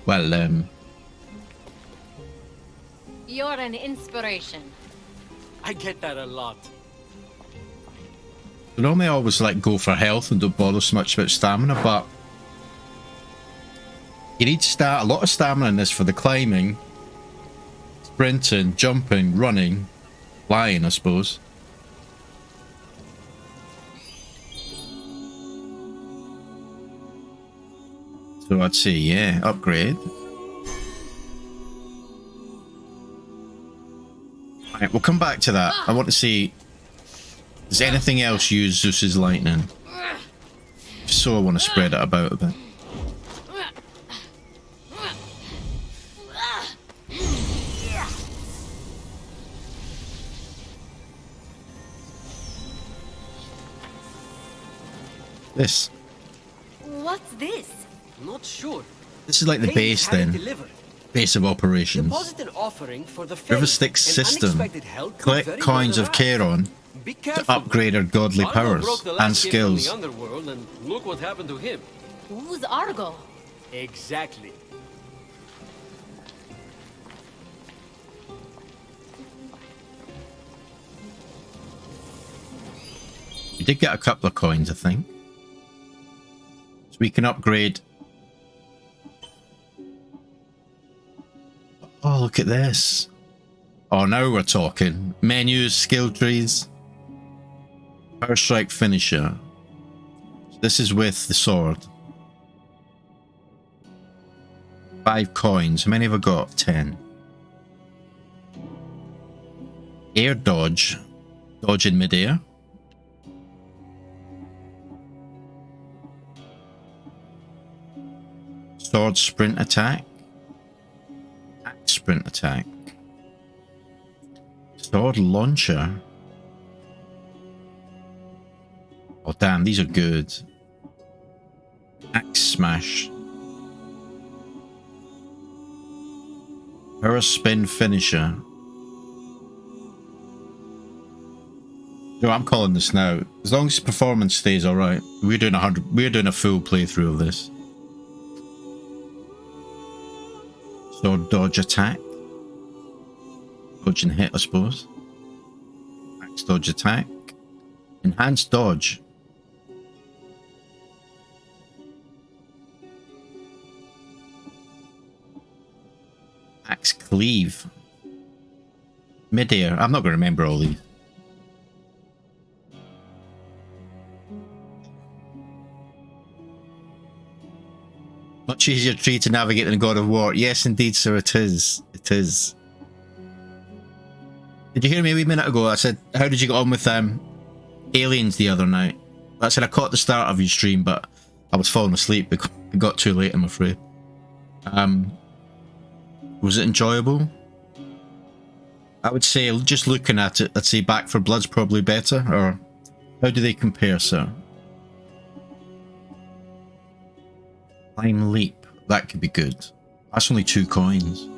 Well, You're an inspiration. I get that a lot. normally I always like go for health and don't bother so much about stamina, but you need a lot of stamina in this for the climbing, sprinting, jumping, running, flying, I suppose. So I'd say, yeah, upgrade. Right, we'll come back to that. I want to see, does anything else use Zeus's lightning? If so, I want to spread it about a bit. This. What's this? Not sure. This is like the base then. Base of operations. Deposit an offering for the River Styx system. Collect coins of Charon to upgrade our godly powers and skills. And look what happened to him. Who's Argo? Exactly. We did get a couple of coins, I think. So we can upgrade. Oh, look at this. Oh, now we're talking. Menus, skill trees. Power strike finisher. This is with the sword. 5 coins. How many have I got? 10. Air dodge. Dodge in midair. Sword sprint attack. Axe sprint attack. Sword launcher. Oh damn, these are good. Axe smash. Power spin finisher. No, I'm calling this now. As long as performance stays alright. We're doing a full playthrough of this. Sword dodge attack. Dodge and hit, I suppose. Axe dodge attack. Enhanced dodge. Axe cleave. Midair. I'm not going to remember all these. Much easier tree to navigate than God of War. Yes, indeed, sir, it is. It is. Did you hear me a wee minute ago? I said, how did you get on with Aliens the other night? I said I caught the start of your stream, but I was falling asleep because it got too late, I'm afraid. Was it enjoyable? I would say, just looking at it, I'd say Back for Blood's probably better, or how do they compare, sir? Climb leap. That could be good. That's only 2 coins.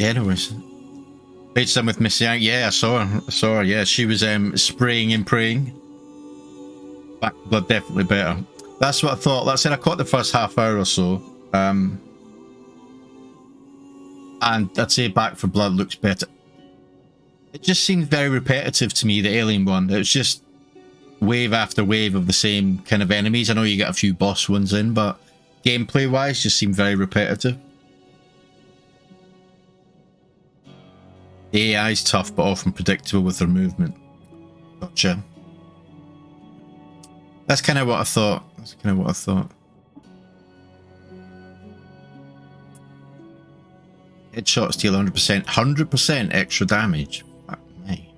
Anyways. Played some with Miss Yang. Yeah, I saw her. I saw her. Yeah, she was spraying and praying. Back for Blood definitely better. That's what I thought. Like I said, I caught the first half hour or so. And I'd say Back for Blood looks better. It just seemed very repetitive to me, the Alien one. It was just wave after wave of the same kind of enemies. I know you get a few boss ones in, but gameplay-wise, just seem very repetitive. The AI is tough, but often predictable with their movement. Gotcha. That's kind of what I thought. Headshots deal 100% extra damage. Fuck me.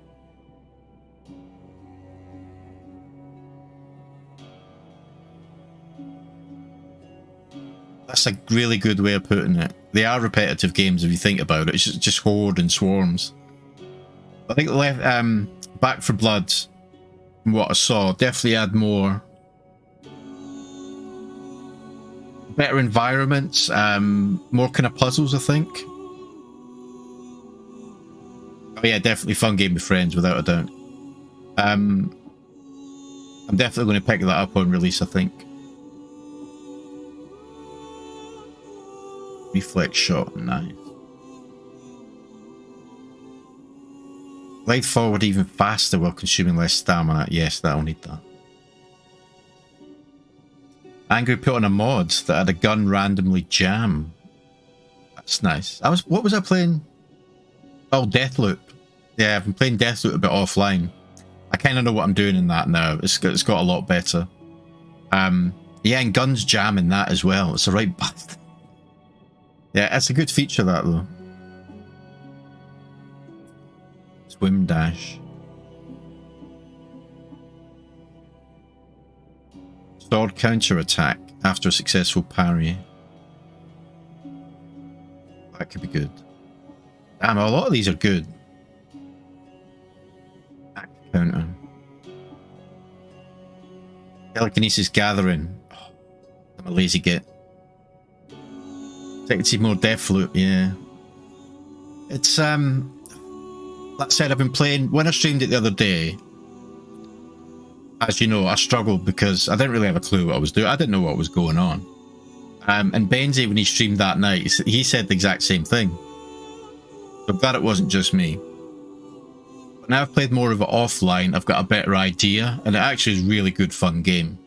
That's a really good way of putting it. They are repetitive games if you think about it. It's just horde and swarms. I think Back 4 Blood, from what I saw, definitely add more. Better environments, more kind of puzzles, I think. Oh yeah, definitely fun game with friends, without a doubt. I'm definitely going to pick that up on release, I think. Reflex shot, nice. Glide forward even faster while consuming less stamina. Yes, that'll need that. Angry put on a mod that had a gun randomly jam. That's nice. What was I playing? Oh, Deathloop. Yeah, I've been playing Deathloop a bit offline. I kind of know what I'm doing in that now. It's got a lot better. Yeah, and guns jam in that as well. It's a right bastard. Yeah, it's a good feature, that though. Swim dash. Sword counter attack after a successful parry. That could be good. Damn, a lot of these are good. Attack counter. Telekinesis gathering. Oh, I'm a lazy git. Take to see more Deathloop, yeah. It's that said, I've been playing when I streamed it the other day. As you know, I struggled because I didn't really have a clue what I was doing. I didn't know what was going on. And Benzie, when he streamed that night, he said the exact same thing. So I'm glad it wasn't just me. But now I've played more of it offline, I've got a better idea, and it actually is a really good, fun game.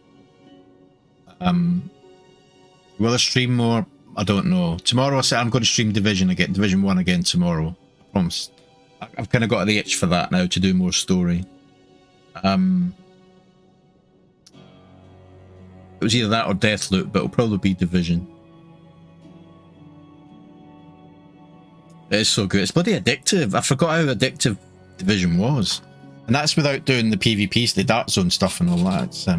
Will I stream more? I don't know. Tomorrow I said I'm going to stream Division 1 again tomorrow. I promise. I've kind of got the itch for that now to do more story. It was either that or Deathloop, but it'll probably be Division. It is so good. It's bloody addictive. I forgot how addictive Division was. And that's without doing the PvP, the Dark Zone stuff and all that. It's, I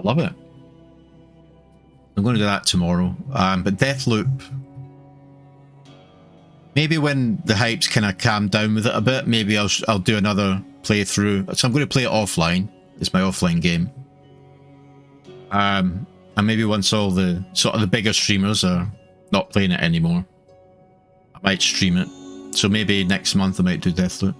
love it. I'm going to do that tomorrow. But Deathloop, maybe when the hype's kind of calmed down with it a bit, maybe I'll do another playthrough. So I'm going to play it offline. It's my offline game. And maybe once all the sort of the bigger streamers are not playing it anymore, I might stream it. So maybe next month I might do Deathloop.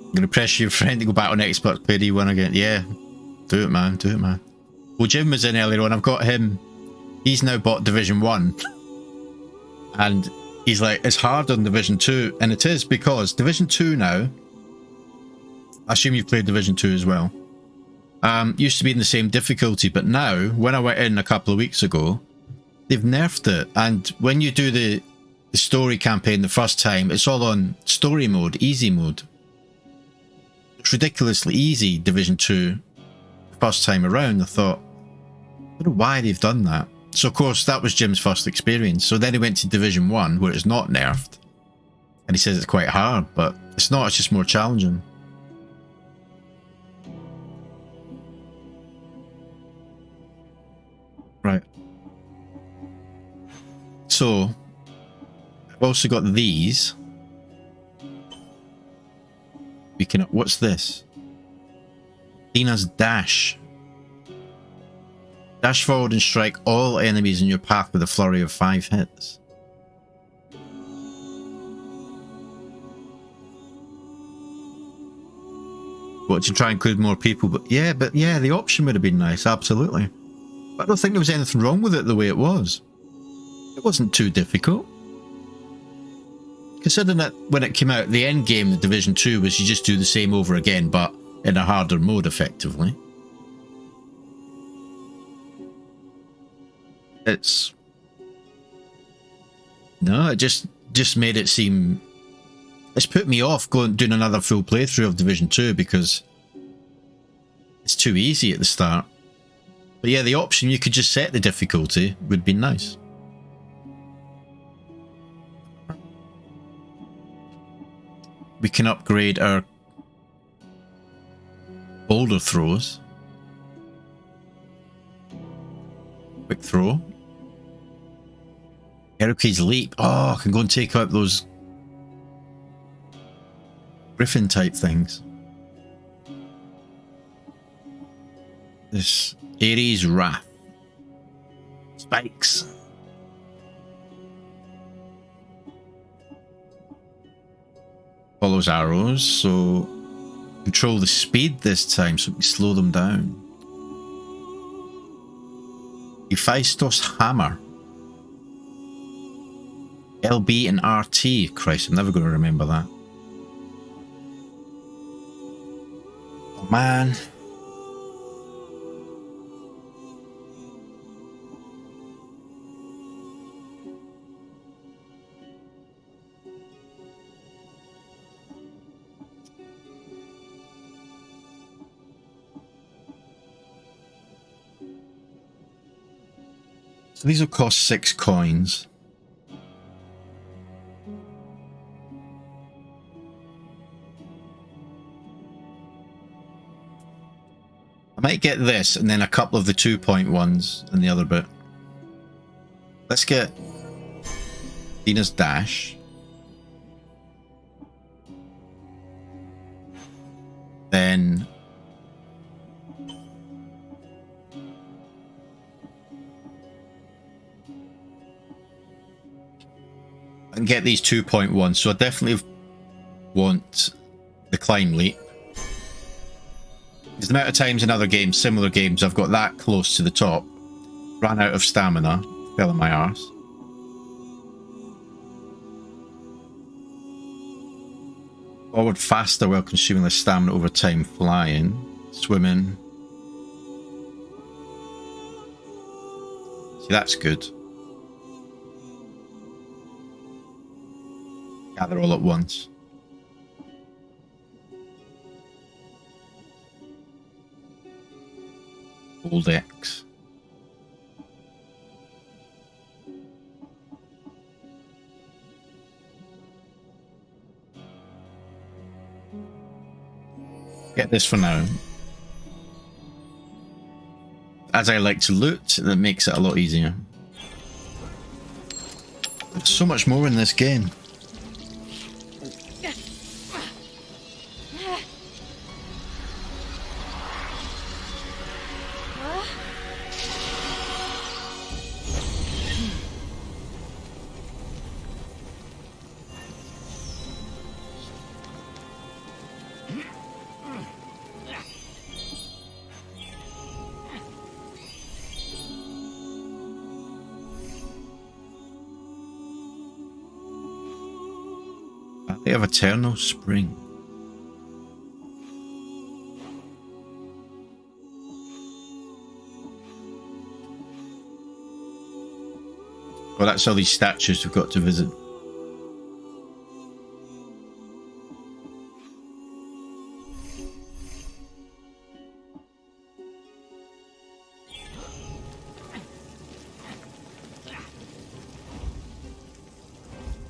I'm gonna pressure your friend to go back on Xbox, play D1 again. Yeah, do it, man. Do it, man. Well, Jim was in earlier on. I've got him. He's now bought Division 1. And he's like, it's hard on Division 2. And it is, because Division 2 now, I assume you've played Division 2 as well, used to be in the same difficulty, but now, when I went in a couple of weeks ago, they've nerfed it. And when you do the story campaign the first time, it's all on story mode, easy mode. It's ridiculously easy, Division 2, first time around. I thought, I don't know why they've done that. So of course, that was Jim's first experience. So then he went to Division 1, where it's not nerfed. And he says it's quite hard, but it's not, it's just more challenging. Right. So, I've also got these. We can. What's this? Dina's dash. Dash forward and strike all enemies in your path with a flurry of 5 hits. What, to try and include more people? But yeah, the option would have been nice, absolutely. But I don't think there was anything wrong with it the way it was. It wasn't too difficult. considering that when it came out, the end game, the Division 2, was you just do the same over again, but in a harder mode, effectively. It's... No, it just made it seem... It's put me off doing another full playthrough of Division 2 because it's too easy at the start. But yeah, the option you could just set the difficulty would be nice. We can upgrade our boulder throws. Quick throw. Hercules leap. Oh, I can go and take out those griffin type things. This Ares Wrath. Spikes. Follows arrows, so control the speed this time so we can slow them down. Hephaestus Hammer. LB and RT. Christ, I'm never going to remember that. Oh man. So these will cost 6 coins. I might get this and then a couple of the 2-point ones and the other bit. Let's get Dina's Dash. Then and get these 2-point ones. So I definitely want the Climb Leap. Because the amount of times in other games, similar games, I've got that close to the top, ran out of stamina, fell on my arse. Forward faster while consuming less stamina over time, flying, swimming. See, that's good. Gather all at once. Hold X. Get this for now. As I like to loot, that makes it a lot easier. There's so much more in this game. They have Eternal Spring. Well, that's all these statues we've got to visit.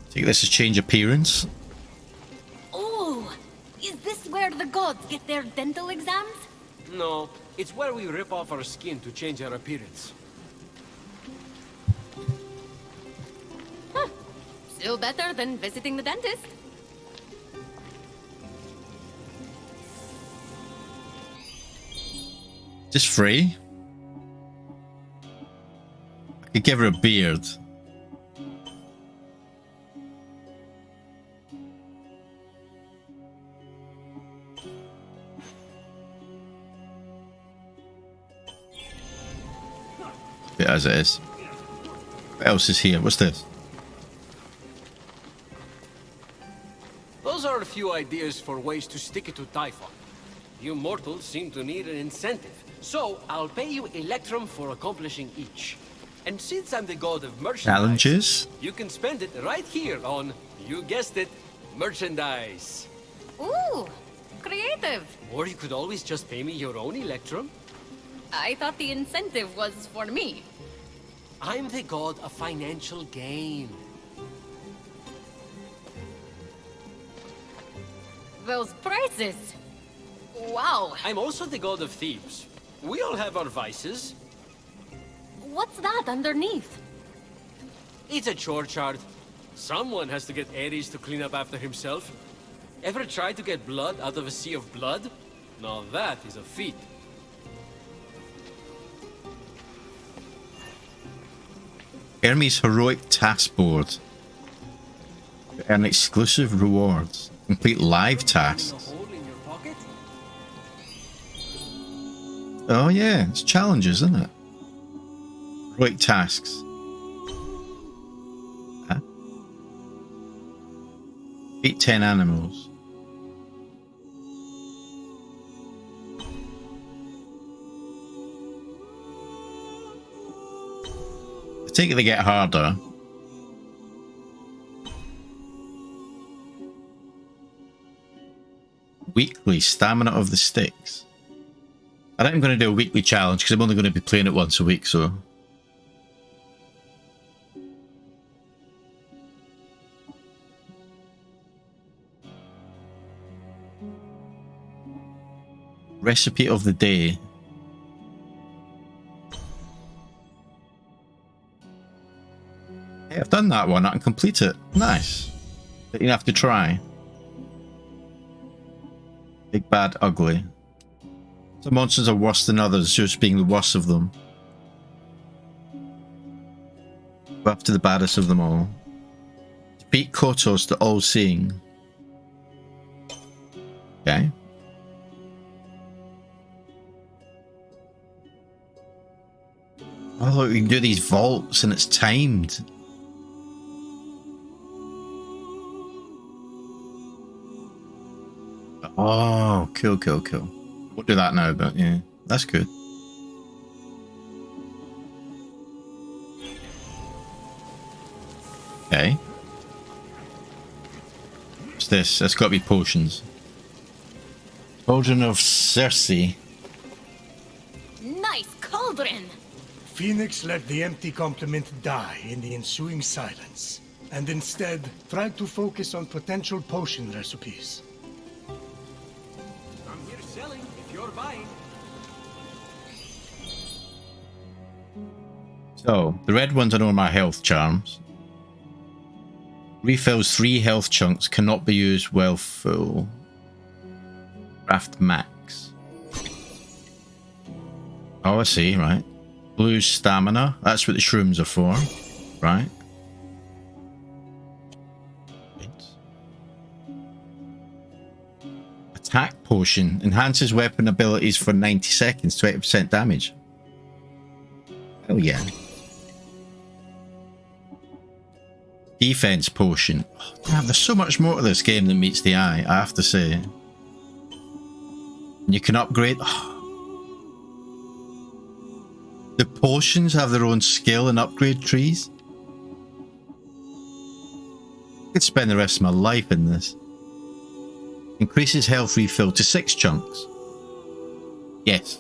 Take this as change appearance. The gods get their dental exams? No, it's where we rip off our skin to change our appearance. Huh. Still better than visiting the dentist. Just free? I could give her a beard. As it is. What else is here? What's this? Those are a few ideas for ways to stick it to Typhon. You mortals seem to need an incentive, so I'll pay you Electrum for accomplishing each. And since I'm the god of merchandise, Challenges? you can spend it right here on, you guessed it, merchandise. Ooh, creative. Or you could always just pay me your own Electrum. I thought the incentive was for me. I'm the god of financial gain. Those prices. Wow. I'm also the god of thieves. We all have our vices. What's that underneath? It's a chore chart. Someone has to get Ares to clean up after himself. Ever tried to get blood out of a sea of blood? Now that is a feat. Hermes Heroic Task Board. Earn exclusive rewards. Complete live tasks. Oh yeah, it's challenges, isn't it? Heroic tasks. Huh? Beat 10 animals. I take it they get harder. Weekly stamina of the sticks. I think I'm going to do a weekly challenge because I'm only going to be playing it once a week, so. Recipe of the day. Hey, I've done that one. I can complete it. Nice. But you have to try. Big, bad, ugly. Some monsters are worse than others, just being the worst of them. Go after the baddest of them all. Defeat Kotos, the all-seeing. Okay. Oh, look, we can do these vaults and it's timed. Oh, cool, cool, cool. We'll do that now, but yeah, that's good. Okay. What's this? That's got to be potions. Cauldron of Circe. Nice cauldron. Fenyx let the empty compliment die in the ensuing silence, and instead tried to focus on potential potion recipes. I'm here selling if you're buying. So, the red ones are all my health charms. Refills 3 health chunks, cannot be used while full. Craft max. Oh, I see, right. Blue stamina, that's what the shrooms are for, right? Attack potion, enhances weapon abilities for 90 seconds, 20% damage. Oh yeah. Defense potion. Oh, damn, there's so much more to this game than meets the eye, I have to say. And you can upgrade. Oh. The potions have their own skill and upgrade trees. I could spend the rest of my life in this. Increases health refill to 6 chunks. Yes.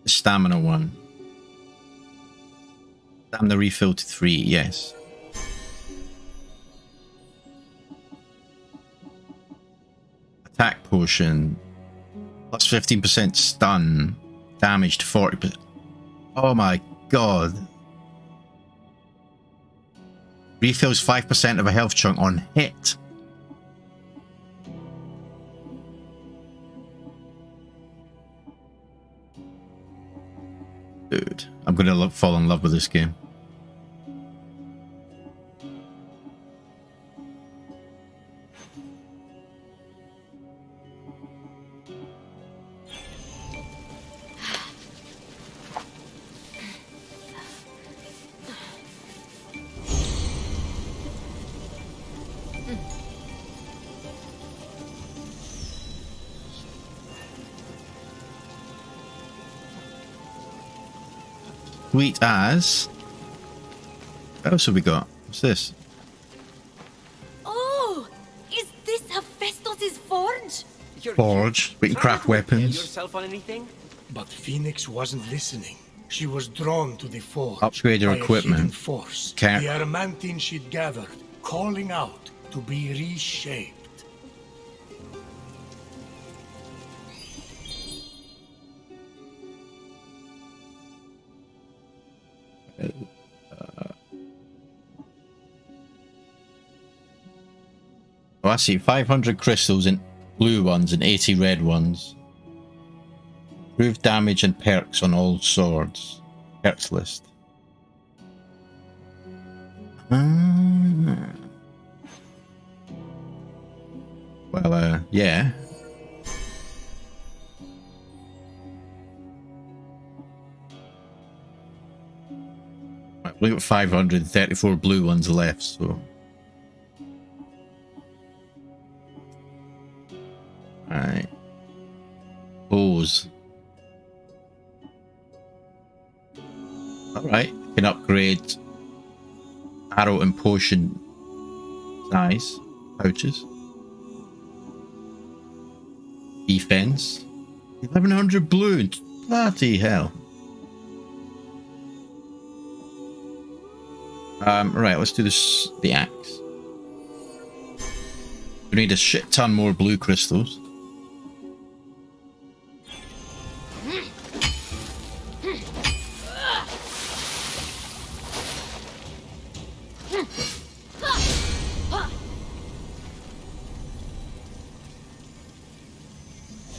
The stamina one. Stamina refill to 3, yes. Attack potion. Plus 15% stun. Damage to 40%. Oh my god. Refills 5% of a health chunk on hit. Dude, I'm gonna fall in love with this game. Sweet as. What else have we got? What's this? Oh, is this Hephaestus' forge? Forge. We can craft weapons. Yourself on anything? But Fenyx wasn't listening. She was drawn to the forge. Upgrade her by a equipment. hidden force. Okay. The adamantine she'd gathered, calling out to be reshaped. Oh, I see. 500 crystals in blue ones and 80 red ones. Improved damage and perks on all swords. Perks list. Well, yeah. Right, we've got 534 blue ones left, so. Alright. Bows. Alright, can upgrade arrow and potion size pouches. Defense. 1100 blue. Bloody hell. Right, let's do this. The axe. We need a shit ton more blue crystals.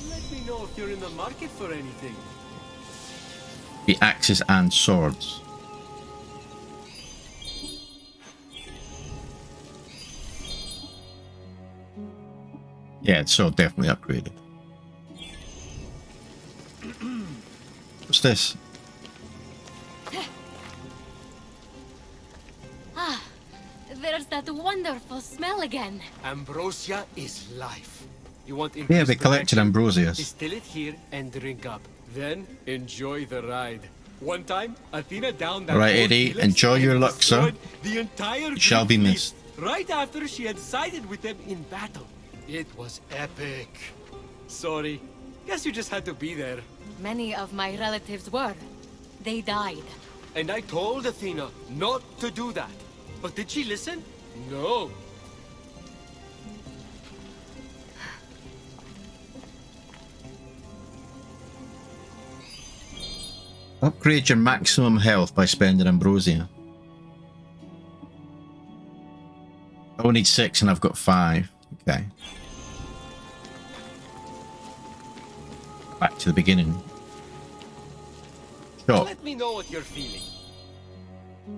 Let me know if you're in the market for anything. The axes and swords. Yeah, it's so definitely upgraded. What's this? Ah, there's that wonderful smell again. Ambrosia is life. You want Yeah, increased we collected protection? ambrosias. Distill it here and drink up. Then enjoy the ride. One time, Athena downed that Alright, whole Eddie, Felix enjoy and your luck, sir. destroyed the entire You shall Greek be fleet missed. Right after she had sided with them in battle. It was epic. Sorry. Guess you just had to be there. Many of my relatives were. They died. And I told Athena not to do that. But did she listen? No. Upgrade your maximum health by spending ambrosia. I only need 6 and I've got 5. Okay. Back to the beginning. Shop. Let me know what you're feeling.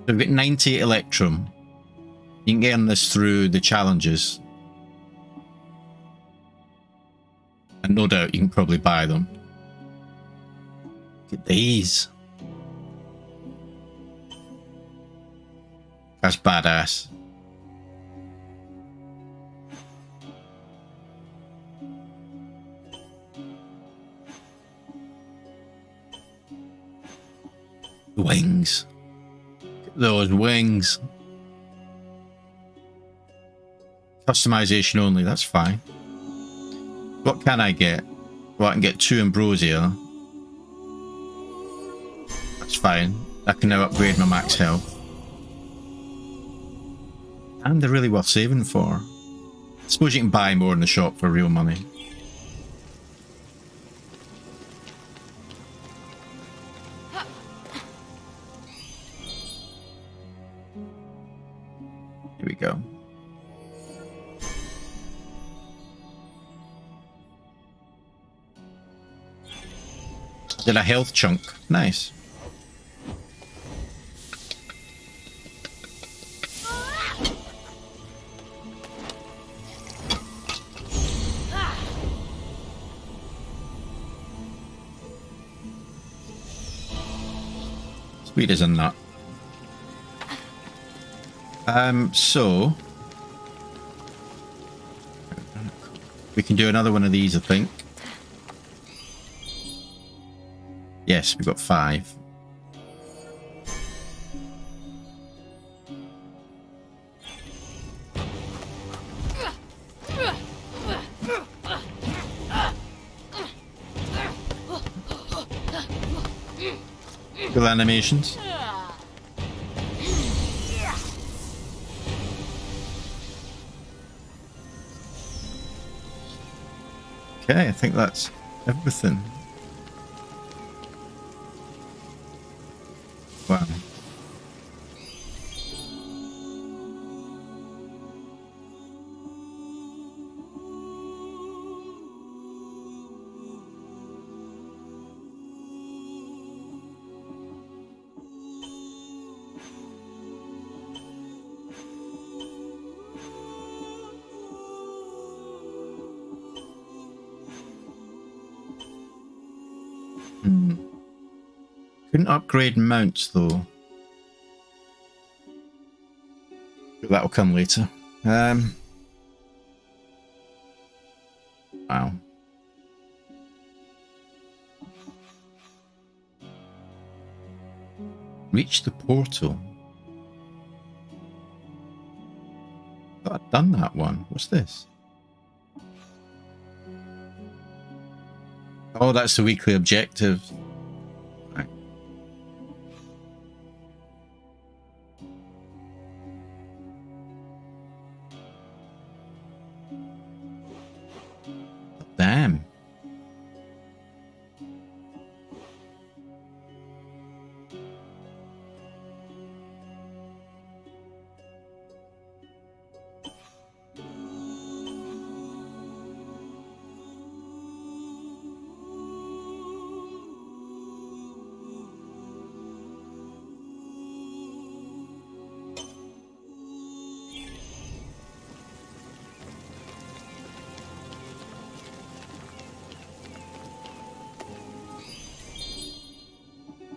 So we've got 90 Electrum. You can get on this through the challenges. And no doubt you can probably buy them. Look at these. That's badass. Wings. Look at those wings. Customization only, that's fine. What can I get? Well, I can get 2 ambrosia. That's fine. I can now upgrade my max health. And they're really worth saving for. I suppose you can buy more in the shop for real money. Here we go. Did a health chunk. Nice. Sweet as a nut. So we can do another one of these, I think. Yes, we've got 5. Good animations. Okay, I think that's everything. Wow. Couldn't upgrade mounts though. But that'll come later. Wow. Reach the portal. I thought I'd done that one. What's this? Oh, that's the weekly objective. Right. Damn.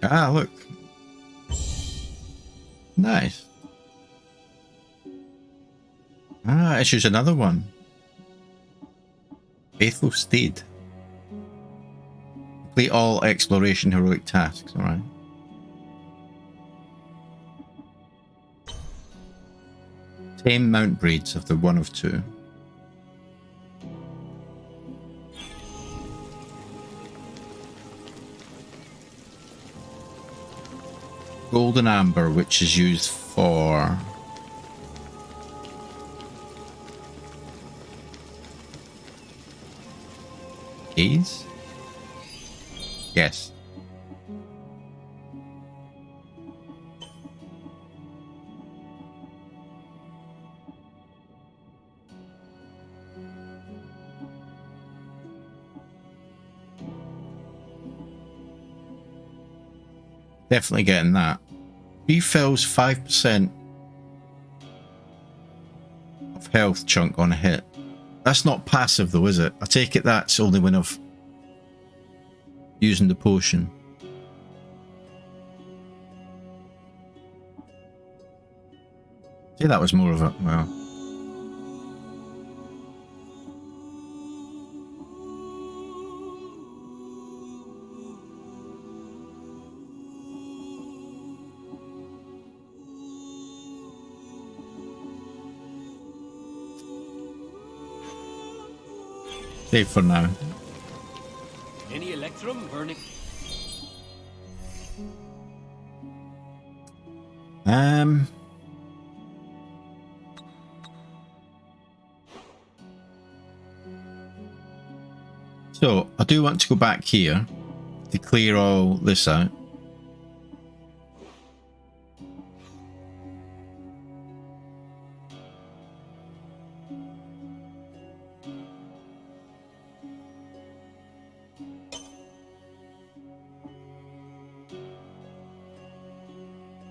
Ah, look. Nice. Ah, issues another one. Faithful Steed. Complete all exploration heroic tasks, alright. Tame mount breeds of the one of two. Golden amber, which is used for keys? Yes. Definitely getting that. Refills 5% of health chunk on a hit. That's not passive though, is it? I take it that's only when I've using the potion. See, that was more of a, well. Save for now. Any electrum burning? So I do want to go back here to clear all this out.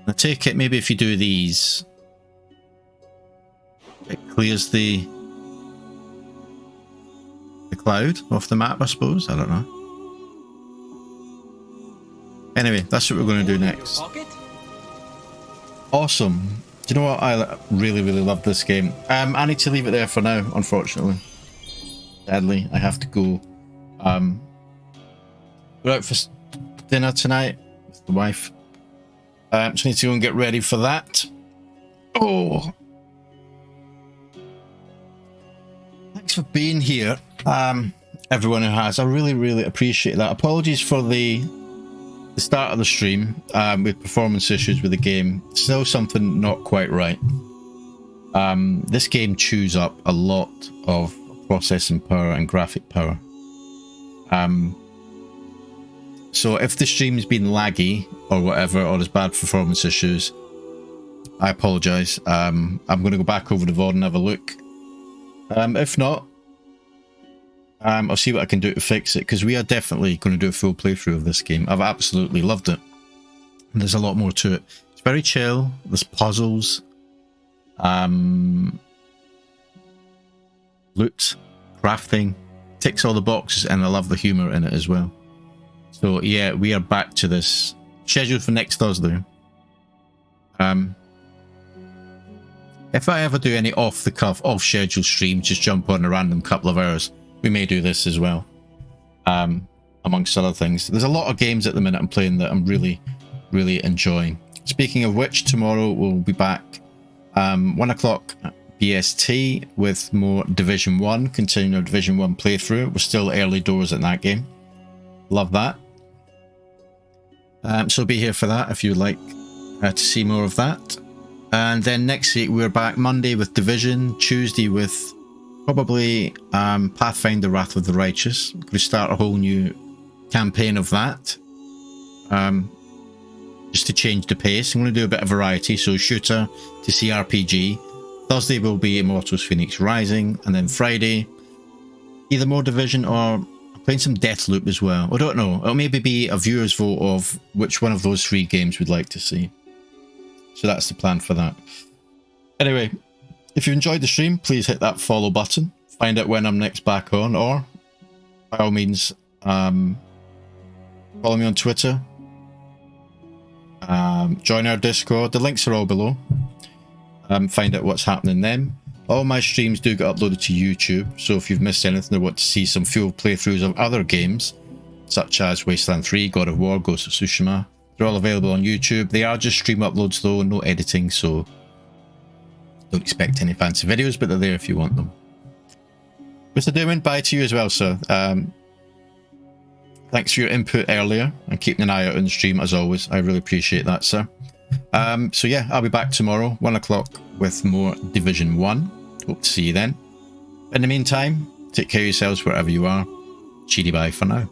I take it maybe if you do these, it clears the cloud off the map, I suppose. I don't know. Anyway, that's what we're going to do next. Awesome. Do you know what? I really, really love this game. I need to leave it there for now, unfortunately. Sadly, I have to go. We're out for dinner tonight with the wife. So I need to go and get ready for that. Oh. Thanks for being here. Everyone who has. I really, really appreciate that. Apologies for the the start of the stream with performance issues with the game. Still something not quite right. This game chews up a lot of processing power and graphic power. So if the stream's been laggy or whatever, or there's bad performance issues, I apologise. I'm going to go back over the VOD and have a look. If not, I'll see what I can do to fix it, because we are definitely going to do a full playthrough of this game. I've absolutely loved it. And there's a lot more to it. It's very chill. There's puzzles. Loot. Crafting. Ticks all the boxes, and I love the humour in it as well. So yeah, we are back to this. Scheduled for next Thursday. If I ever do any off-the-cuff, off-schedule stream, just jump on a random couple of hours, we may do this as well. Amongst other things. There's a lot of games at the minute I'm playing that I'm really, really enjoying. Speaking of which, tomorrow we'll be back 1 o'clock BST with more Division 1, continuing our Division 1 playthrough. We're still early doors at that game. Love that. So be here for that if you'd like to see more of that. And then next week we're back Monday with Division, Tuesday with probably Pathfinder Wrath of the Righteous. We're going to start a whole new campaign of that. Just to change the pace. I'm going to do a bit of variety, so shooter to CRPG. Thursday will be Immortals Fenyx Rising, and then Friday either more Division or playing some Deathloop as well. I don't know. It'll maybe be a viewer's vote of which one of those 3 games we'd like to see. So that's the plan for that. Anyway, if you enjoyed the stream, please hit that follow button. Find out when I'm next back on, or by all means, follow me on Twitter. Join our Discord. The links are all below. Find out what's happening then. All my streams do get uploaded to YouTube, so if you've missed anything or want to see some full playthroughs of other games, such as Wasteland 3, God of War, Ghost of Tsushima, they're all available on YouTube. They are just stream uploads though, no editing, so don't expect any fancy videos, but they're there if you want them. Mr. Damon, bye to you as well, sir. Thanks for your input earlier and keeping an eye out on the stream as always. I really appreciate that, sir. So yeah, I'll be back tomorrow, 1 o'clock, with more Division 1. Hope to see you then. In the meantime, take care of yourselves wherever you are. Cheery bye for now.